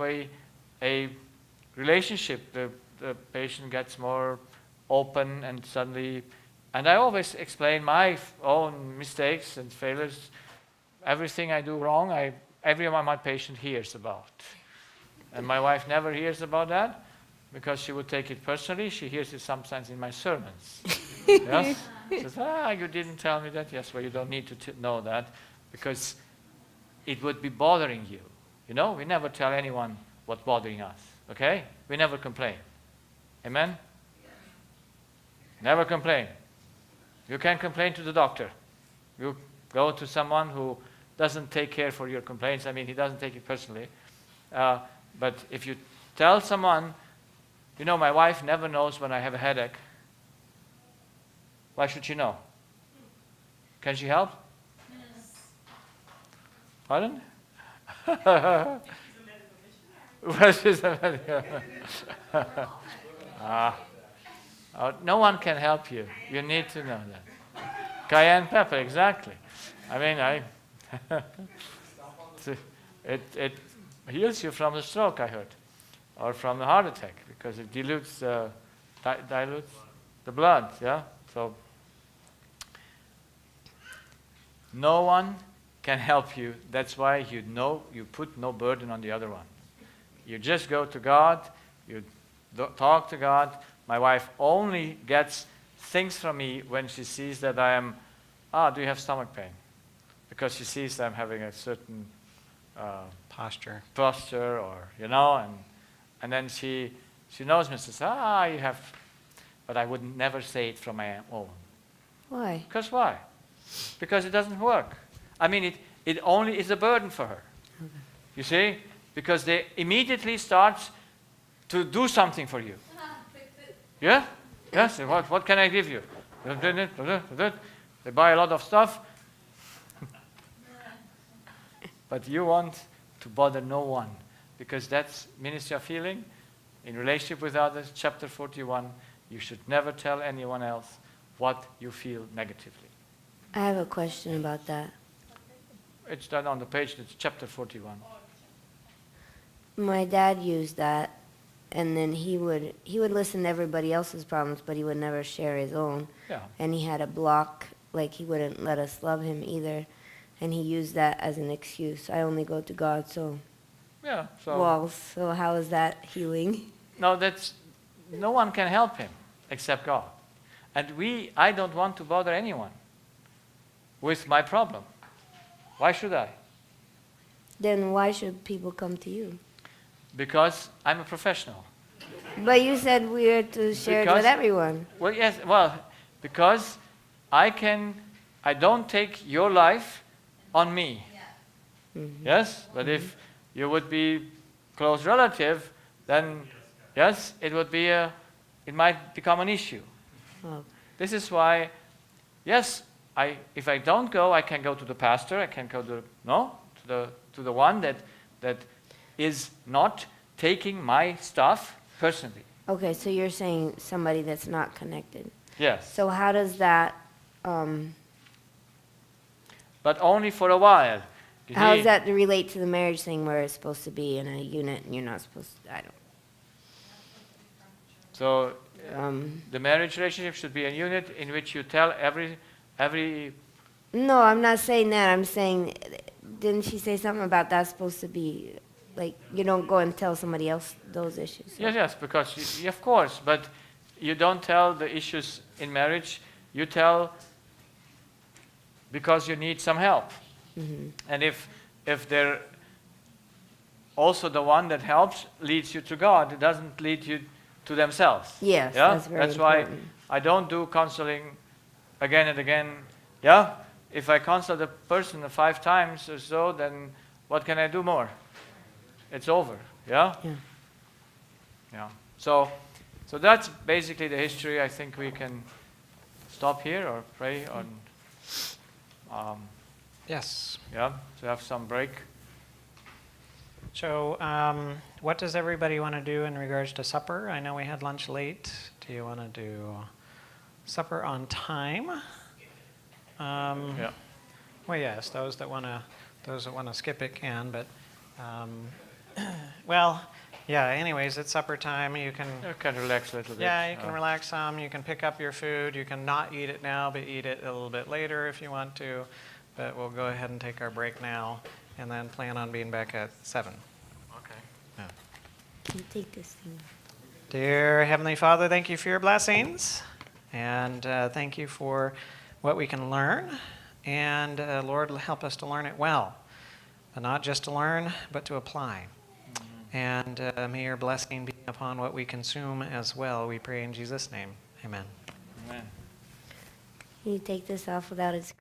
S2: a relationship. The patient gets more open, and suddenly, and I always explain my own mistakes and failures. Everything I do wrong, everyone my patient hears about. And my wife never hears about that, because she would take it personally. She hears it sometimes in my sermons. Yes? She says, you didn't tell me that. Yes, well, you don't need to know that, because it would be bothering you. You know, we never tell anyone what's bothering us, okay? We never complain. Amen? Never complain. You can complain to the doctor. You go to someone who doesn't take care for your complaints. I mean, he doesn't take it personally. But if you tell someone, you know, my wife never knows when I have a headache. Why should she know? Can she help? Pardon? Well, she's a medical no one can help you. You need to know that. Cayenne pepper, exactly. I mean, it heals you from the stroke, I heard, or from the heart attack, because it dilutes dilutes the blood. Yeah. So no one can help you. That's why you put no burden on the other one. You just go to God. You talk to God. My wife only gets things from me when she sees that I am, do you have stomach pain? Because she sees I'm having a certain posture, or, you know, and then she knows me and says, you have, but I would never say it from my own.
S3: Why?
S2: Because why? Because it doesn't work. I mean, it only is a burden for her.
S3: Okay.
S2: You see? Because they immediately start to do something for you. Yeah? Yes, what can I give you? They buy a lot of stuff. But you want to bother no one, because that's Ministry of Healing. In relationship with others, chapter 41, you should never tell anyone else what you feel negatively.
S3: I have a question about that.
S2: It's done on the page, it's chapter 41.
S3: My dad used that, and then he would listen to everybody else's problems, but he would never share his own.
S2: Yeah.
S3: And he had a block, like he wouldn't let us love him either, and he used that as an excuse. I only go to God, so
S2: Yeah. So
S3: walls. So how is that healing?
S2: no, no one can help him except God. And I don't want to bother anyone with my problem. Why should I?
S3: Then why should people come to you?
S2: Because I'm a professional.
S3: But you said we are to share it with everyone.
S2: Well, yes, because I don't take your life on me. Mm-hmm. Yes? But if you would be close relative, then yes, it might become an issue.
S3: Oh.
S2: This is why, yes, if I don't go, I can go to the pastor. I can go to the one that is not taking my stuff personally.
S3: Okay, so you're saying somebody that's not connected.
S2: Yes.
S3: So how does that,
S2: But only for a while.
S3: how does that relate to the marriage thing where it's supposed to be in a unit and you're not supposed to, I don't.
S2: So the marriage relationship should be a unit in which you tell every.
S3: No, I'm not saying that. I'm saying, didn't she say something about that's supposed to be, like, you don't go and tell somebody else those issues? So.
S2: Yes, because of course, but you don't tell the issues in marriage. You tell because you need some help.
S3: Mm-hmm.
S2: And if they're also the one that helps leads you to God, it doesn't lead you to themselves.
S3: Yes,
S2: yeah?
S3: that's very
S2: important. Why I don't do counseling again and again. Yeah? If I counsel the person 5 times or so, then what can I do more? It's over. Yeah?
S3: Yeah.
S2: Yeah. So that's basically the history. I think we can stop here or pray on.
S1: Yes.
S2: Yeah, to have some break.
S1: So what does everybody want to do in regards to supper? I know we had lunch late. Do you want to do supper on time?
S2: Yeah.
S1: Well, yes, those that want to skip it can, but well, yeah. Anyways, it's supper time. You can
S2: relax a little bit.
S1: Yeah, you can relax some. You can pick up your food. You can not eat it now, but eat it a little bit later if you want to. But we'll go ahead and take our break now, and then plan on being back at 7.
S2: Okay.
S1: Yeah.
S3: Can you take this thing?
S1: Dear Heavenly Father, thank you for your blessings, and thank you for what we can learn. And Lord, help us to learn it well, but not just to learn, but to apply. And may your blessing be upon what we consume as well. We pray in Jesus' name. Amen.
S2: Amen.
S3: Can you take this off without its